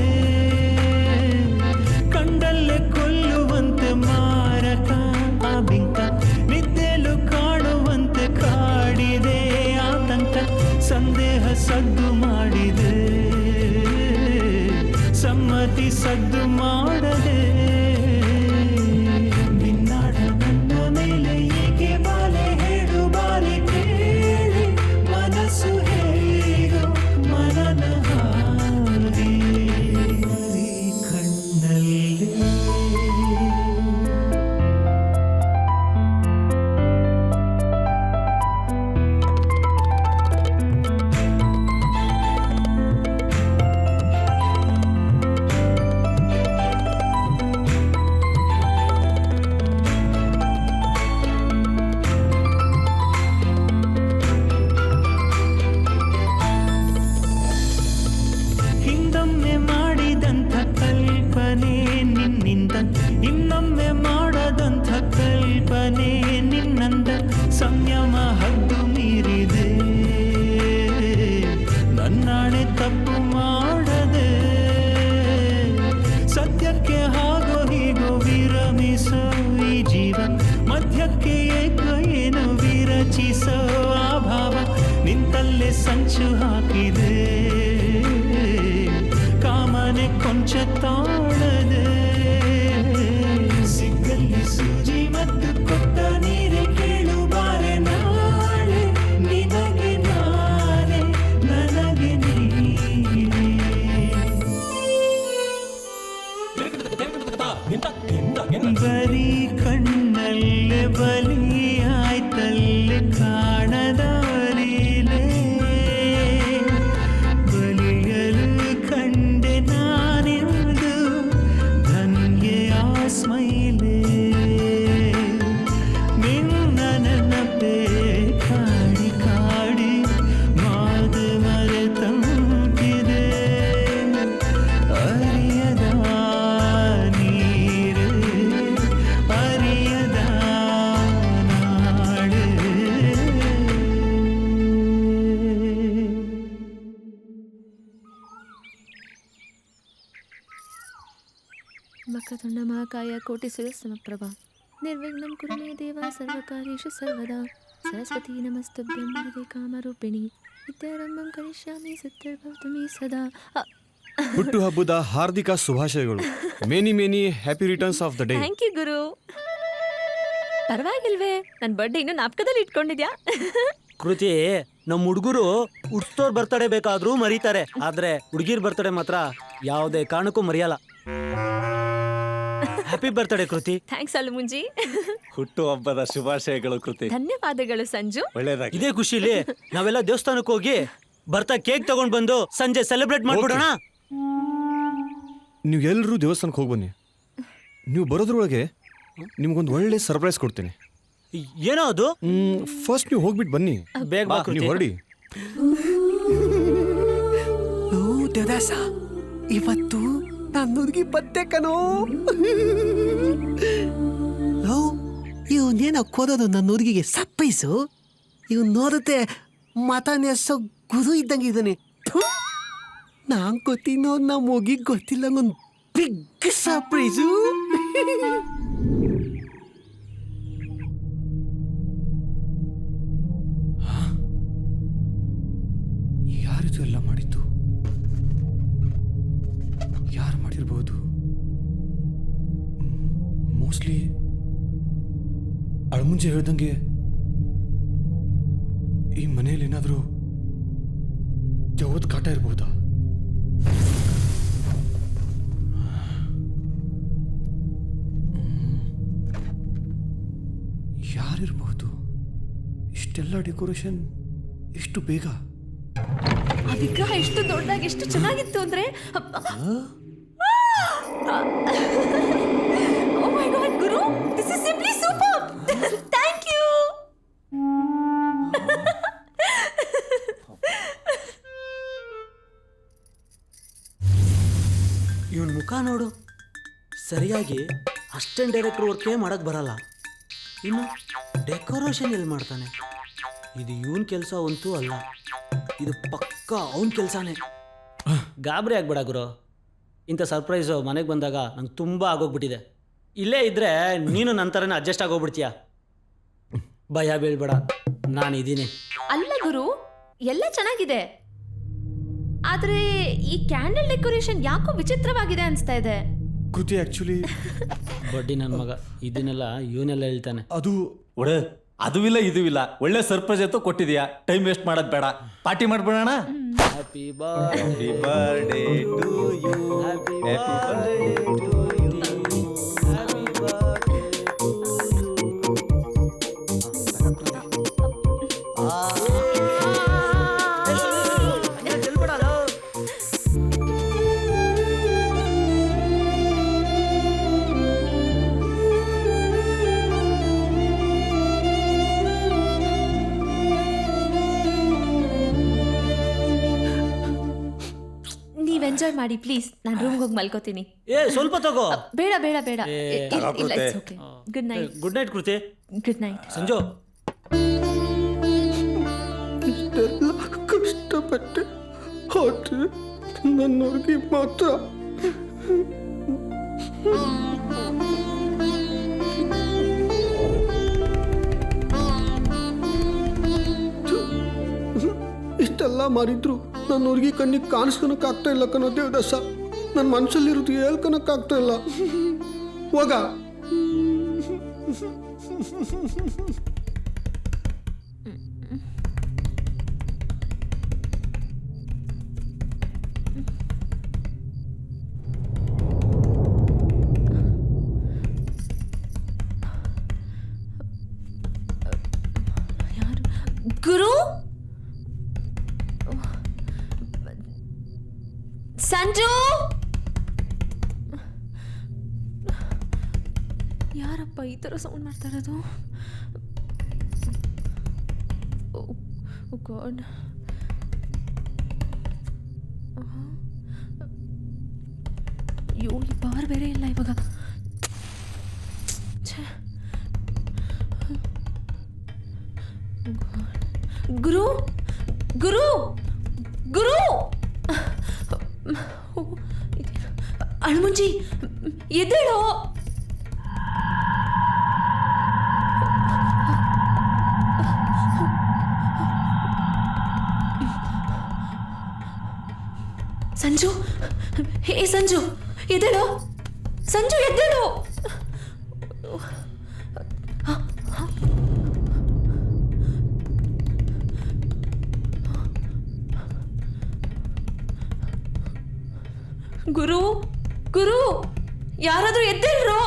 ಕಂಡಲ್ಲೇ ಕೊಲ್ಲುವಂತೆ ಮಾರಕ ಆ ಬಿಂಕ, ನಿದ್ದೆಲು ಕಾಣುವಂತೆ ಕಾಡಿದೆ ಆತಂಕ. ಸಂದೇಹ ಸದ್ದು ಮಾಡಿದೆ, ಸಮ್ಮತಿ ಸದ್ದು ಮಾಡದೆ. ನಿನ್ನಾಡ ನನ್ನ ಮೇಲೆ ಏಕೆ ಬಾಲೆ ಹೇಳು, ಬಾಲೆ ಕೇಳಿ ಮನಸ್ಸು ಹೇಗೋ ಮನನ ಹಾಗೆ ಕಣ್ಣಲ್ಲಿ. ಹಿಂದೊಮ್ಮೆ ಮಾಡಿದಂಥ ಕಲ್ಪನೆ ನಿನ್ನಿಂದ, ಇನ್ನೊಮ್ಮೆ ಮಾಡದಂಥ ಕಲ್ಪನೆ ನಿನ್ನಂದ. ಸಂಯಮ ಹದ್ದು ಮೀರಿದೆ, ನನ್ನಾಣೆ ತಪ್ಪು ಮಾಡದೆ. ಸತ್ಯಕ್ಕೆ ಹಾಗೋ ಹೀಗೋ ವಿರಮಿಸೋ ಈ ಜೀವ, ಮಧ್ಯಕ್ಕೆ ಏಕೋ ಏನು ವಿರಚಿಸೋ ಆ ಭಾವ. ನಿಂತಲ್ಲೇ ಸಂಚು ಹಾಕಿದೆ, ಕೊಂಚ ತಾಳದೆ ಸಿಕ್ಕಲ್ಲಿ ಸೂಜಿ ಮತ್ತು ಕೊಟ್ಟ ನೀರೆ ಕೇಳು ಬಾರೆ ನಾಳೆ ನಿನಗೆ ನಾನೇ ನನಗೆ ನೀನೆ ಬರೀ ಕಣ್ಣಲ್ಲೇ ಬಲಿಯಾಯ್ತಲ್ಲೇ ಕಾಣದ ಲೀಲೆ ಬಲಿಯಲು ಕಂಡೆ ನಾನೆಂದು ಧನ್ಯೆಯ ಸ್ಮೈಲೆ ನಿನ್ನ ನೆನಪೇ ಕಾಡಿ ಕಾಡಿ ಮಾತು ಮರೆತಂತಿದೆ ಅರಿಯದ ನೀರು ಅರಿಯದ ನಾಡು ಮಕತುಂಡ ಮಹಾಕಾಯ ಕೋಟಿ ಸಮಪ್ರಭಾ ನಿರ್ವಿಘ್ನಂ ಕುರು ಮೇ ದೇವ ಸರ್ವಕಾರ್ಯೇಷು ಸರ್ವದಾ ಸರಸ್ವತಿ ನಮಸ್ತುಭ್ಯಂ ವರದೆ ಕಾಮರೂಪಿಣಿ ನಿತ್ಯಾರಂಭಂ ಕರಿಷ್ಯಾಮಿ ಸಿದ್ಧಿರ್ಭವತು ಮೇ ಸದಾ. ಹುಟ್ಟು ಹಬ್ಬದ ಹಾರ್ದಿಕ ಶುಭಾಶಯಗಳು. Many many happy returns of the day. Thank you ಗುರು. ಪರವಾಗಿಲ್ವೇ, ನನ್ನ ಬರ್ಡೇ ಇನ್ನೂ ನಾಪಕದಲ್ಲಿ ಇಟ್ಕೊಂಡಿದ್ಯಾ? ಕೃತಿ, ನಮ್ಮ ಹುಡುಗರು ಹುಡ್ಸ್ತೋರ್ ಬರ್ತಡೇ ಬೇಕಾದ್ರೂ ಮರೀತಾರೆ, ಆದ್ರೆ ಹುಡುಗಿರ್ ಬರ್ತಡೇ ಮಾತ್ರ ಯಾವುದೇ ಕಾರಣಕ್ಕೂ ಮರೆಯಲ್ಲ. ಹ್ಯಾಪಿ ಬರ್ತ್ಡೇ ಕೃತಿ. ಥ್ಯಾಂಕ್ಸ್ ಅಲ್ಲ ಮುಂಜಿ. ಹುಟ್ಟು ಹಬ್ಬದ ಶುಭಾಶಯಗಳು ಕೃತಿ. ಧನ್ಯವಾದಗಳು ಸಂಜು. ಒಳ್ಳೇದಾಗಿ. ಇದೇ ಖುಷಿಲಿ ನಾವೆಲ್ಲ ದೇವಸ್ಥಾನಕ್ಕೆ ಹೋಗಿ ಬರ್ತಾ ಕೇಕ್ ತಗೊಂಡ್ ಬಂದು ಸಂಜೆ ಸೆಲೆಬ್ರೇಟ್ ಮಾಡ್ಬಿಡೋಣ. ನೀವು ಎಲ್ಲರೂ ದೇವಸ್ಥಾನಕ್ಕೆ ಹೋಗಿ ಬನ್ನಿ. ನೀವು ಬರೋದ್ರೊಳಗೆ ನಿಮ್ಗೊಂದು ಒಳ್ಳೆ ಸರ್ಪ್ರೈಸ್ ಕೊಡ್ತೀನಿ. ಏನೋ ಅದು? ಫಸ್ಟ್ ನೀವು ಹೋಗ್ಬಿಟ್ಟು ಬನ್ನಿ. ಬೇಗ ಬಾ ಕೃತಿ. ನೀವು ಹೊರಡಿ. ದೇವದಾಸ, ಇವತ್ತು ನನ್ನ ಹುಡುಗಿ ಬತ್ತೆ ಕಣೋ. ಇವನೇನೋ ಕೋದೋದು ನನ್ನ ಹುಡುಗಿಗೆ ಸಪ್ಪೈಸು. ಇವ್ ನೋಡುತ್ತೆ ಮತ ನೆಸೋ ಗುರು ಇದ್ದಂಗೆ ಇದ್ದಾನೆ. ನಾನ್ ಗೊತ್ತಿನೋ ನಮ್ಮ ಮಗಿಗೆ ಗೊತ್ತಿಲ್ಲ, ಒಂದು ಬಿಗ್ ಸರ್ಪ್ರೈಸು. ಯಾರಿದು ಎಲ್ಲ ಮಾಡಿದ್ದು? ಯಾರು ಮಾಡಿರ್ಬೋದು? ಮೋಸ್ಟ್ಲಿ ಅಳಮುಂಜೆ ಹೇಳ್ದಂಗೆ ಈ ಮನೆಯಲ್ಲಿ ಏನಾದರೂ ಯಾವತ್ತು ಕಾಟ ಇರ್ಬೋದಾ? ಯಾರಿರ್ಬಹುದು? ಇಷ್ಟೆಲ್ಲ ಡೆಕೋರೇಷನ್ ಎಷ್ಟು ಬೇಗ? ಆ ವಿಗ್ರಹ ಎಷ್ಟು ದೊಡ್ಡದಾಗಿ ಎಷ್ಟು ಚೆನ್ನಾಗಿತ್ತು ಅಂದ್ರೆ, ಓ ಮೈ ಗಾಡ್ ಗುರು, this is simply super. Thank you. ಇವನ್ ಮುಖ ನೋಡು, ಸರಿಯಾಗಿ ಅಸಿಸ್ಟೆಂಟ್ ಡೈರೆಕ್ಟರ್ ವರ್ಕೇ ಮಾಡಕ್ ಬರಲ್ಲ, ಇನ್ನು ಡೆಕೋರೇಷನ್ ಎಲ್ಲಿ ಮಾಡ್ತಾನೆ? ಇದು ಇವನ್ ಕೆಲಸ ಅಂತೂ ಅಲ್ಲ, ಇದು ಪಕ್ಕ ಅವನ್ ಕೆಲಸನೇ. ಗಾಬರಿ ಆಗ್ಬೇಡ ಗುರು, ಇಂಥ ಸರ್ಪ್ರೈಸು ಮನೆಗೆ ಬಂದಾಗ ನಂಗೆ ತುಂಬ ಆಗೋಗ್ಬಿಟ್ಟಿದೆ. ಇಲ್ಲೇ ಇದ್ರೆ ನೀನು ನನ್ನ ಥರನೇ ಅಡ್ಜಸ್ಟ್ ಆಗೋಗ್ಬಿಡ್ತೀಯ. ಭಯ ಬೀಳ್ಬೇಡ, ನಾನಿದ್ದೀನಿ. ಅಲ್ಲ ಗುರು, ಎಲ್ಲ ಚೆನ್ನಾಗಿದೆ, ಆದ್ರೆ ಈ ಕ್ಯಾಂಡಲ್ ಡೆಕೋರೇಷನ್ ಯಾಕೋ ವಿಚಿತ್ರವಾಗಿದೆ ಅನ್ಸ್ತಾ ಇದೆ. ಕೃತಿ ಆಕ್ಚುಲಿ ಬಡ್ಡಿ ನನ್ನ ಮಗ ಇದನ್ನೆಲ್ಲ ಇವನೆಲ್ಲ ಹೇಳ್ತಾನೆ. ಅದು ಒಡೆ ಅದು ಇಲ್ಲ ಇದು ಇಲ್ಲ, ಒಳ್ಳೆ ಸರ್ಪ್ರೈಸ್ ಅಂತೂ ಕೊಟ್ಟಿದ್ಯಾ. ಟೈಮ್ ವೇಸ್ಟ್ ಮಾಡೋದು ಬೇಡ, ಪಾರ್ಟಿ ಮಾಡ್ಬಿಡೋಣ. Happy birthday to you, happy birthday to you, happy birthday to ನೀವ್ ಎಂಜಾಯ್ ಮಾಡಿ ಪ್ಲೀಸ್, ನಾನು ರೂಮ್ಗೆ ಹೋಗಿ ಮಲ್ಕೋತೀನಿ. ಏ ಸ್ವಲ್ಪ ತಗೋ. ಬೇಡ ಬೇಡ ಬೇಡ, ಇಲ್ಲ it's okay. Good night. Good night Kriti. Good night Sanju. ಇಷ್ಟೆಲ್ಲ ಕಷ್ಟಪಟ್ಟೆ, ಆದ್ರೆ ನನ್ನವ್ರಿಗೆ ಮಾತ್ರ ಇಷ್ಟೆಲ್ಲ ಮಾಡಿದ್ರು ನನ್ನ ಹುಡುಗಿ ಕಣ್ಣಿಗೆ ಕಾಣಿಸ್ಕೊಳಕ್ ಆಗ್ತಾ ಇಲ್ಲ ಕಣೋ ದೇವದಾಸ. ನನ್ನ ಮನಸ್ಸಲ್ಲಿರೋದು ಹೇಳ್ಕೊಳಕ್ಕಾಗ್ತಾ ಇಲ್ಲ. ಹೋಗ. ಗುರು, ಸಂಜು, ಯಾರಪ್ಪ ಈ ಥರ ಸೌಂಡ್ ಮಾಡ್ತಾ ಇರೋದು? ಗಾಡ್, ಅಯ್ಯೋ ಈ ಪವರ್ ಬೇರೆ ಇಲ್ಲ ಇವಾಗ. ಗುರು, ಗುರು, ಗುರು, ಅಳ್ಮುಂಜಿ ಎದ್ದೇಳೋ. ಸಂಜು, ಹೇ ಸಂಜು ಎದ್ದೇಳೋ, ಸಂಜು ಎದ್ದೇಳೋ. ಗುರು, ಗುರು, ಯಾರಾದ್ರೂ ಎದ್ದೇಳ್ರೋ.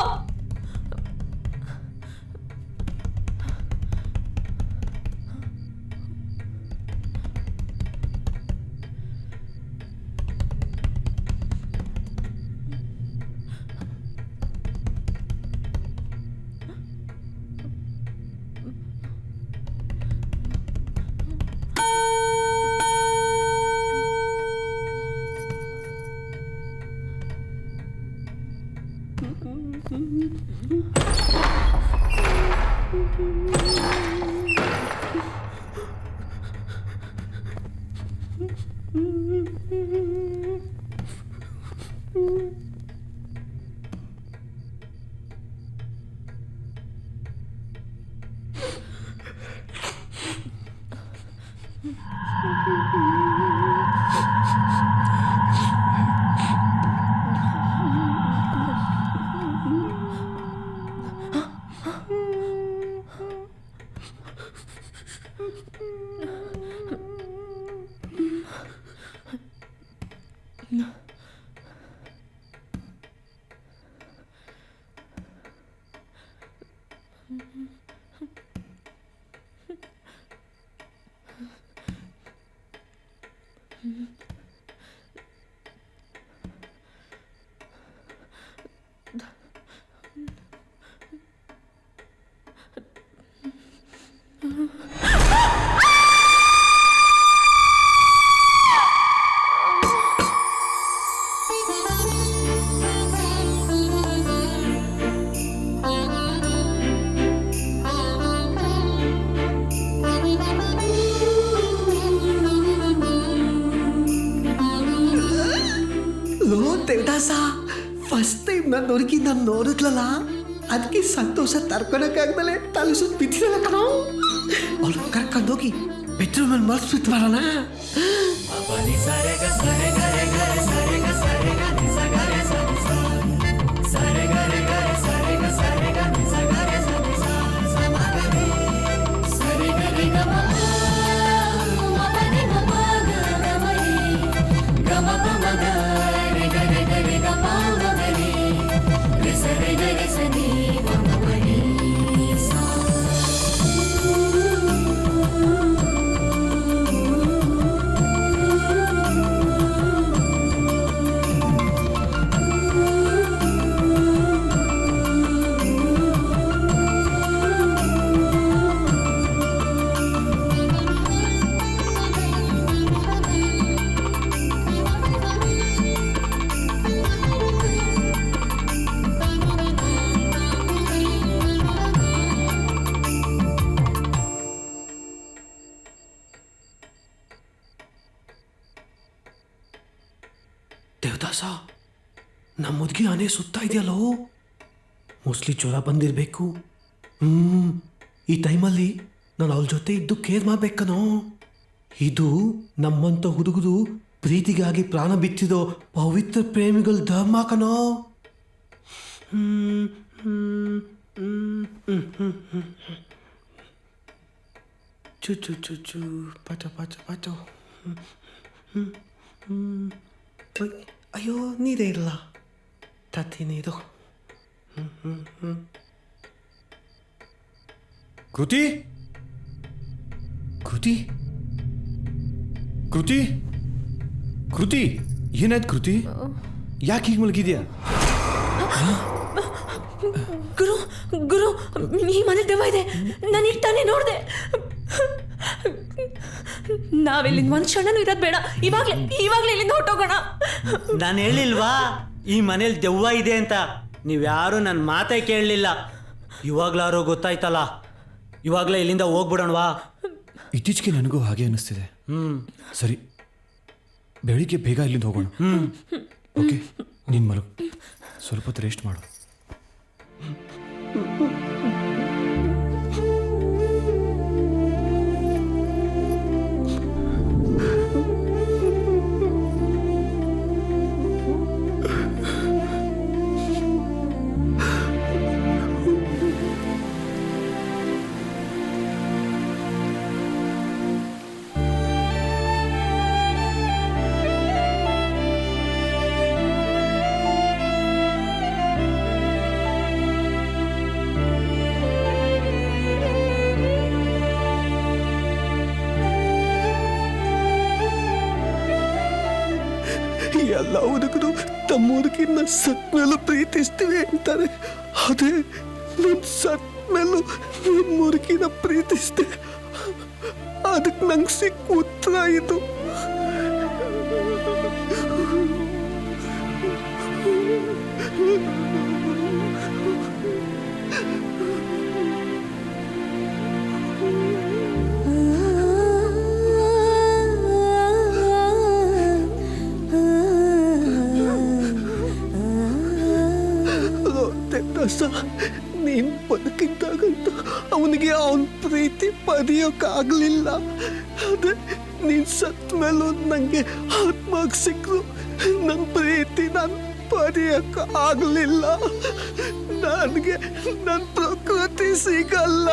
ದೇವದಾಸ, ಫಸ್ಟ್ ಟೈಮ್ ನಾನು ಹುಡುಗಿ ನಾನು ನೋಡಿದ್ಲಲ್ಲ, ಅದಕ್ಕೆ ಸಂತೋಷ ತರ್ಕೊಳಕ್ಕಾಗ್ದಲೆ ತಲೆ ಸುತ್ತ ಬಿದ್ದಿರಲ್ಲ ಕಣೋ. ಅವ್ರು ಕರ್ಕೊಂಡೋಗಿ ಬೆಡ್ರೂಮಲ್ಲಿ ಮಲ್ಸ್ಬಿಟ್ಟು ಬರೋಣ. ದೇವದಾಸ, ನಮ್ಮ ಮುದುಗಿ ಆನೆ ಸುತ್ತಾ ಇದೆಯಲ್ಲೋ, ಮೋಸ್ಟ್ಲಿ ಜ್ವರ ಬಂದಿರಬೇಕು. ಈ ಟೈಮಲ್ಲಿ ನಾನು ಅವಳ ಜೊತೆ ಇದ್ದು ಕೇರ್ ಮಾಡ್ಬೇಕನೋ. ಇದು ನಮ್ಮಂಥ ಹುಡುಗರು ಪ್ರೀತಿಗಾಗಿ ಪ್ರಾಣ ಬಿತ್ತಿದೋ ಪವಿತ್ರ ಪ್ರೇಮಿಗಳ ಧರ್ಮ ಕಣೋ. ಚು ಚು ಚು ಚು ಪಚ ಪಚ ಪಚ. ಅಯ್ಯೋ ನೀರೇ ಇಲ್ಲ, ತತ್ತಿ ನೀರು. ಕೃತಿ ಕೃತಿ ಕೃತಿ ಕೃತಿ ಏನಾಯ್ತು ಕೃತಿ? ಯಾಕೆ ಹೀಗೆ ಮಲಗಿದ್ಯಾ? ಗುರು ಗುರು ಈ ಮನೆ ದೆವ್ವ ಇದೆ. ನಾನು ಈಗ ತಾನೇ ನೋಡಿದೆ. ನಾವಿಲ್ಲಿಂದ ಒಂದು ಕ್ಷಣನೂ ಇರೋದು ಬೇಡ. ಇವಾಗಲೇ ಇಲ್ಲಿಂದ ಹೊಟ್ಟೋಗೋಣ. ನಾನು ಹೇಳಿಲ್ವಾ ಈ ಮನೇಲಿ ದೆವ್ವ ಇದೆ ಅಂತ? ನೀವ್ಯಾರು ನನ್ನ ಮಾತೇ ಕೇಳಲಿಲ್ಲ. ಇವಾಗ್ಲಾರು ಗೊತ್ತಾಯ್ತಲ್ಲ, ಇವಾಗಲೇ ಇಲ್ಲಿಂದ ಹೋಗ್ಬಿಡೋಣವಾ? ಇತ್ತೀಚೆಗೆ ನನಗೂ ಹಾಗೆ ಅನ್ನಿಸ್ತಿದೆ. ಸರಿ, ಬೆಳಿಗ್ಗೆ ಬೇಗ ಇಲ್ಲಿಂದ ಹೋಗೋಣ. ಓಕೆ, ನೀನು ಮಲಗು, ಸ್ವಲ್ಪ ಹೊತ್ತು ರೆಸ್ಟ್ ಮಾಡು. ಎಲ್ಲ ಹುಡುಗರು ತಮ್ಮ ಹುಡುಗಿನ ಸತ್ ಮೇಲೂ ಪ್ರೀತಿಸ್ತೀವಿ ಅಂತಾರೆ. ಅದೇ ನಾನು ಸತ್ ಮೇಲೂ ನಿಮ್ಮ ಹುಡುಗಿನ ಪ್ರೀತಿಸ್ದೆ. ಅದಕ್ಕೆ ನಂಗೆ ಸಿಕ್ಕ ಉತ್ತರ ಇದು. ನೀನ್ ಬದುಕಿದ್ದಾಗಂತ ಅವನಿಗೆ ಅವನ ಪ್ರೀತಿ ಪಡೆಯೋಕ್ಕಾಗಲಿಲ್ಲ. ಅದೇ ನೀನ್ ಸತ್ ಮೇಲೂ ನಂಗೆ ಆತ್ಮಕ್ಕೆ ಸಿಕ್ಕರು ನನ್ನ ಪ್ರೀತಿ ನಾನು ಪಡೆಯೋಕ್ಕಾಗಲಿಲ್ಲ. ನನಗೆ ನನ್ನ ಪ್ರಕೃತಿ ಸಿಗಲ್ಲ.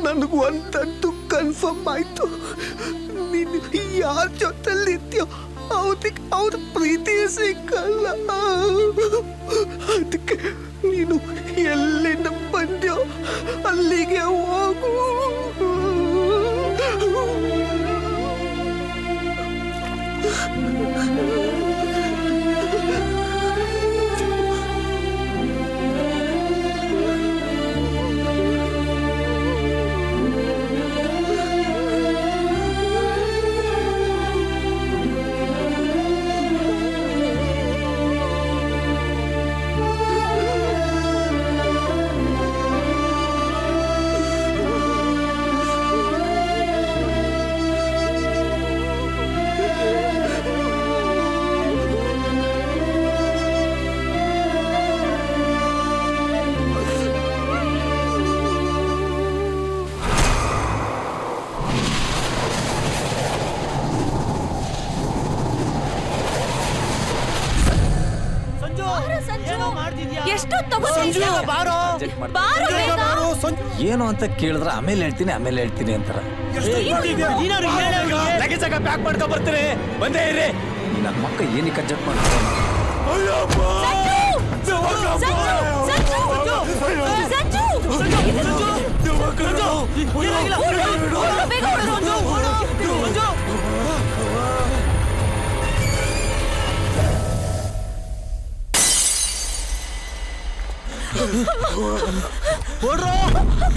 ನನಗೆ ಒಂದಂತೂ ಕನ್ಫರ್ಮ್ ಆಯ್ತು, ನೀನು ಯಾರ ಜೊತೆಲಿದ್ಯೋ ಅವ್ರ ಪ್ರೀತಿ ಸಿಕ್ಕಲ್ಲ. ಅದಕ್ಕೆ ನೀನು ಎಲ್ಲಿಂದ ಬಂದ್ಯೋ ಅಲ್ಲಿಗೆ ಹೋಗು. ಏನು ಅಂತ ಕೇಳಿದ್ರೆ ಆಮೇಲೆ ಹೇಳ್ತೀನಿ ಅಂತಾರ. ಪ್ಯಾಕ್ ಮಾಡ್ಕೊ ಬರ್ತೀರಿ, ಬಂದೇ ಇರಿ. ನನ್ನ ಮಕ್ಕ ಏನಕ್ಕೆ ಅಡ್ಜಸ್ಟ್ ಮಾಡ್ತಾರೆ?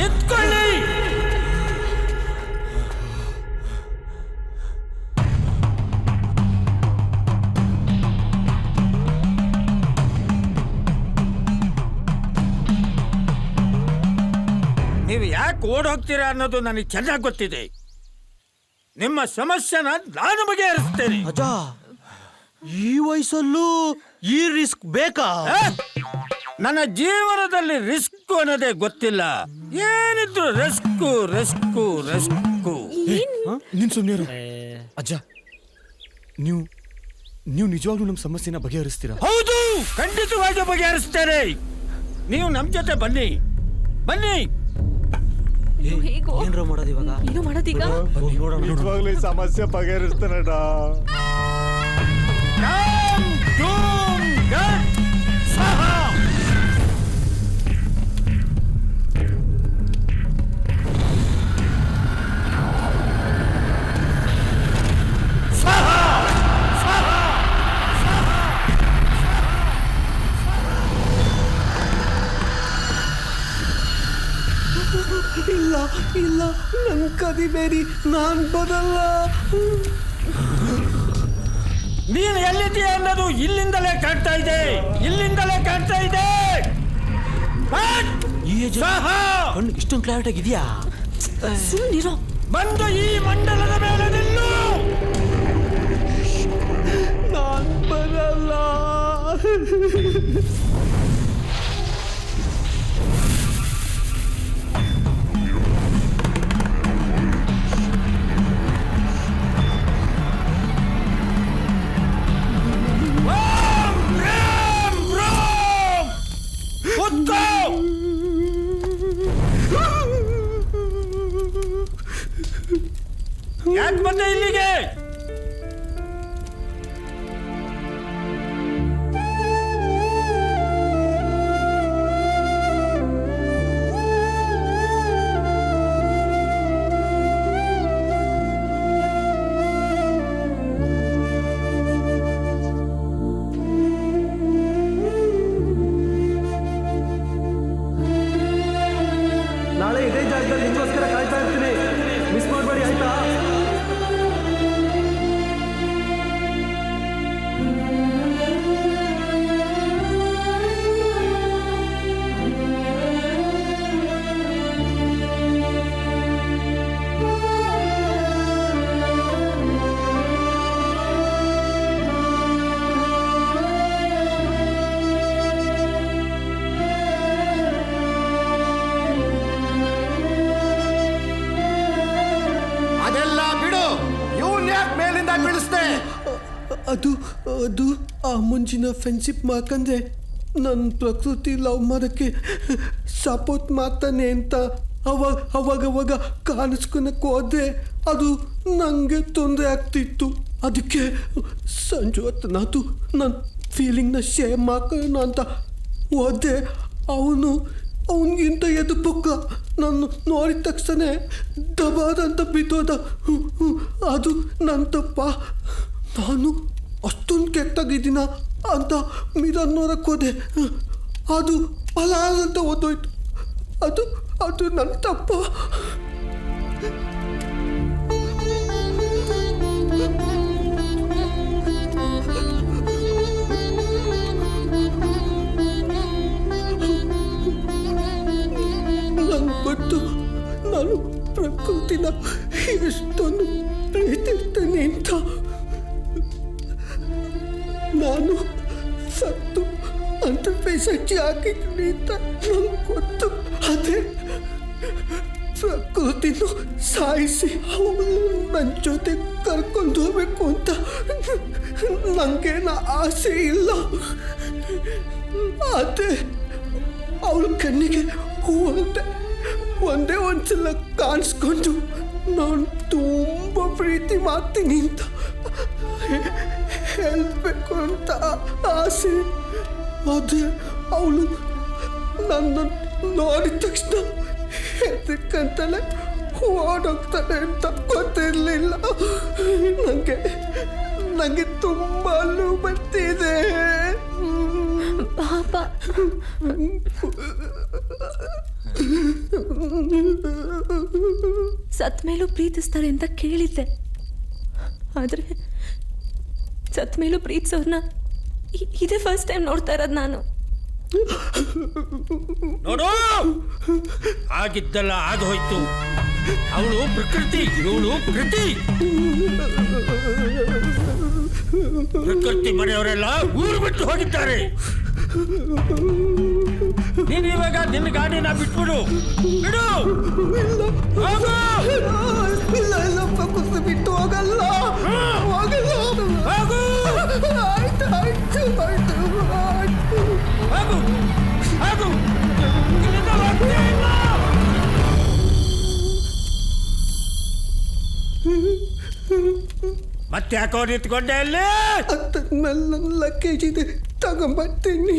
ಎತ್ಕೊಳ್ಳಿ. ನೀವು ಯಾಕೆ ಓಡ್ ಹೋಗ್ತೀರಾ ಅನ್ನೋದು ನನಗೆ ಚೆನ್ನಾಗಿ ಗೊತ್ತಿದೆ. ನಿಮ್ಮ ಸಮಸ್ಯೆನ ನಾನು ಬಗೆಹರಿಸ್ತೇನೆ. ಅಜ್ಜ, ಈ ವಯಸ್ಸಲ್ಲೂ ಈ ರಿಸ್ಕ್ ಬೇಕಾ? ನನ್ನ ಜೀವನದಲ್ಲಿ ರಿಸ್ಕ್ ಅನ್ನೋದೇ ಗೊತ್ತಿಲ್ಲ. ಏನಿದ್ರು ರಿಸ್ಕು ರಿಸ್ಕು ರಿಸ್ಕ್. ಸಾಕು ನಿನ್ ಸುಮ್ಮನೆ ಅಜ್ಜ ನೀವು ನಿಜವಾಗ್ಲೂ ನಮ್ಮ ಸಮಸ್ಯೆನ ಬಗೆಹರಿಸ್ತೀರಾ? ಹೌದು, ಖಂಡಿತವಾಗಿ ಬಗೆಹರಿಸ್ತೇನೆ. ನೀವು ನಮ್ ಜೊತೆ ಬನ್ನಿ. ಏನ್ರ ಮಾಡೋದು ಇವಾಗ? ಏನು ಮಾಡೋದೀಗ? ನಿಜವಾಗ್ಲೂ ಈ ಸಮಸ್ಯೆ ಬಗೆಹರಿಸ್ತಾನಡ. ಇಲ್ಲ ನನ್ ಕದಿಬೇಡಿ, ನಾನ್ ಬರಲ್ಲ. ನೀನು ಎಲ್ಲಿದ್ದೀಯ ಅನ್ನೋದು ಇಲ್ಲಿಂದಲೇ ಕಾಣ್ತಾ ಇದೆ. ಇಷ್ಟೊಂದು ಕ್ಲಾರಿಟಿ ಆಗಿದೆಯಾ? ಸುಮ್ಮನಿರೋ. ಬಂದು ಈ ಮಂಡಲದ ಮೇಲೆ ನಿಲ್ಲು. ನಾನ್ ಬರಲ್ಲ. ಯಾಕೆ ಬಂದೆ ಇಲ್ಲಿಗೆ? ನಾಳೆ ಇದೇ ಜಾಗದಲ್ಲಿ ನಿಮಗೋಸ್ಕರ ಕಾಯ್ತಾ ಇರ್ತೀನಿ. ಮಿಸ್ ಮಾಡಬೇಡಿ, ಆಯ್ತಾ? ಅದೆಲ್ಲ ಬಿಡು. ಇವನ್ ಯಾಕೆ ಮೇಲಿಂದ ಬೀಳಿಸ್ದೆ? ಅದು ಆ ಮುಂಚಿನ ಫ್ರೆಂಡ್ಶಿಪ್ ಮಾಕಂದ್ರೆ ನನ್ನ ಪ್ರಕೃತಿ ಲವ್ ಮಾಡೋಕ್ಕೆ ಸಪೋರ್ಟ್ ಮಾಡ್ತಾನೆ ಅಂತ ಅವಾಗ ಕಾಣಿಸ್ಕೊಳಕ್ಕೆ ಹೋದ್ರೆ ಅದು ನನಗೆ ತೊಂದರೆ ಆಗ್ತಿತ್ತು. ಅದಕ್ಕೆ ಸಂಜೆ ಹೊತ್ತು ನನ್ನ ಫೀಲಿಂಗ್ನ ಶೇರ್ ಮಾಡ್ಕೊಳ್ಳೋಣ ಅಂತ ಹೋದೆ. ಅವನಿಗಿಂತ ಎದು ಪಕ್ಕ ನಾನು ನೋಡಿದ ತಕ್ಷಣ ದಬಾದಂತ ಬಿದ್ದೋದ. ಅದು ನನ್ನ ತಪ್ಪ. ನಾನು ಅಷ್ಟೊಂದು ಕೆಟ್ಟಾಗಿದ್ದೀನ ಅಂತ ಮಿರರ್ ನೋಡಕ್ಕೆ ಹೋದೆ. ಅದು ಅಂತ ಓದೋಯ್ತು. ಅದು ನನ್ನ ತಪ್ಪ. ನಂಗೆ ಗೊತ್ತು ನಾನು ಪ್ರಕೃತಿನ ಎಷ್ಟೊಂದು ಪ್ರೀತಿರ್ತೇನೆ ಅಂತ. ನಾನು ಸತ್ತು ಅಂತರ್ಪೇಶಕ್ಕೆ ಹಾಕಿದ್ದೀನಿ ಅಂತ ನಂಗೆ ಗೊತ್ತು. ಅದೇ ಪ್ರಕೃತಿನ ಸಾಯಿಸಿ ಅವಳು ನನ್ನ ಜೊತೆ ಕರ್ಕೊಂಡು ಹೋಗ್ಬೇಕು ಅಂತ ನನಗೇನು ಆಸೆ ಇಲ್ಲ. ಅದೇ ಅವಳ ಕಣ್ಣಿಗೆ ಹೂವಂತೆ ಒಂದೇ ಒಂದ್ಸಲ ಕಾಣಿಸ್ಕೊಂಡು ನಾನು ತುಂಬ ಪ್ರೀತಿ ಮಾಡ್ತೀನಿ ಅಂತ ಹೇಳ್ಬೇಕು ಅಂತ ಆಸೆ. ಅದೇ ಅವಳು ನನ್ನ ನೋಡಿದ ತಕ್ಷಣ ಎದಕ್ಕಂತಲೇ ಓಡೋಗ್ತಾನೆ ಅಂತ ಗೊತ್ತಿರಲಿಲ್ಲ. ನನಗೆ ತುಂಬ ನೋವು ಬರ್ತಿದೆ. ಪಾಪ. ಸತ್ ಮೇಲೂ ಪ್ರೀತಿಸ್ತಾರೆ ಅಂತ ಕೇಳಿದ್ದೆ, ಆದರೆ ಸತ್ ಮೇಲೂ ಪ್ರೀತಿಸೋರ್ನ ಇದೇ ಫಸ್ಟ್ ಟೈಮ್ ನೋಡ್ತಾ ಇರೋದು ನಾನು. ನೋಡು, ಆಗಿದ್ದಲ್ಲ ಆಗ ಹೋಯ್ತು. ಅವಳು ಪ್ರಕೃತಿ, ಇವಳು ಕೃತಿ. ಪ್ರಕೃತಿ ಮನೆಯವರೆಲ್ಲ ಊರು ಬಿಟ್ಟು ಹೋಗಿದ್ದಾರೆ. ನೀನ್ ಇವಾಗ ನಿನ್ನ ಗಾಡಿನ ಬಿಟ್ಬಿಡು. ಬಿಡು. ಹೋಗು. ಇಲ್ಲ ಇಲ್ಲಪ್ಪ, ಕುಸ್ತು ಬಿಟ್ಟು ಹೋಗಲ್ಲ. ಹೋಗಲ್ಲ. ಹೋಗು. ಆಯ್ತು ಆಯ್ತು ಆಯ್ತು ಆಯ್ತು. ಹೋಗು. ಹೋಗು. ಇಲ್ಲಿಂದ ಹೋಗ್ತೀಯ ಇಲ್ಲ? ಮತ್ತೆ ಯಾಕೋ ನಿಂತ್ಕೊಂಡೆ ಅಲ್ಲಿ? ಮೇಲೆ ನನ್ನ ಲಗೇಜ್ ಇದೆ, ತಗೊಂಬರ್ತೀನಿ.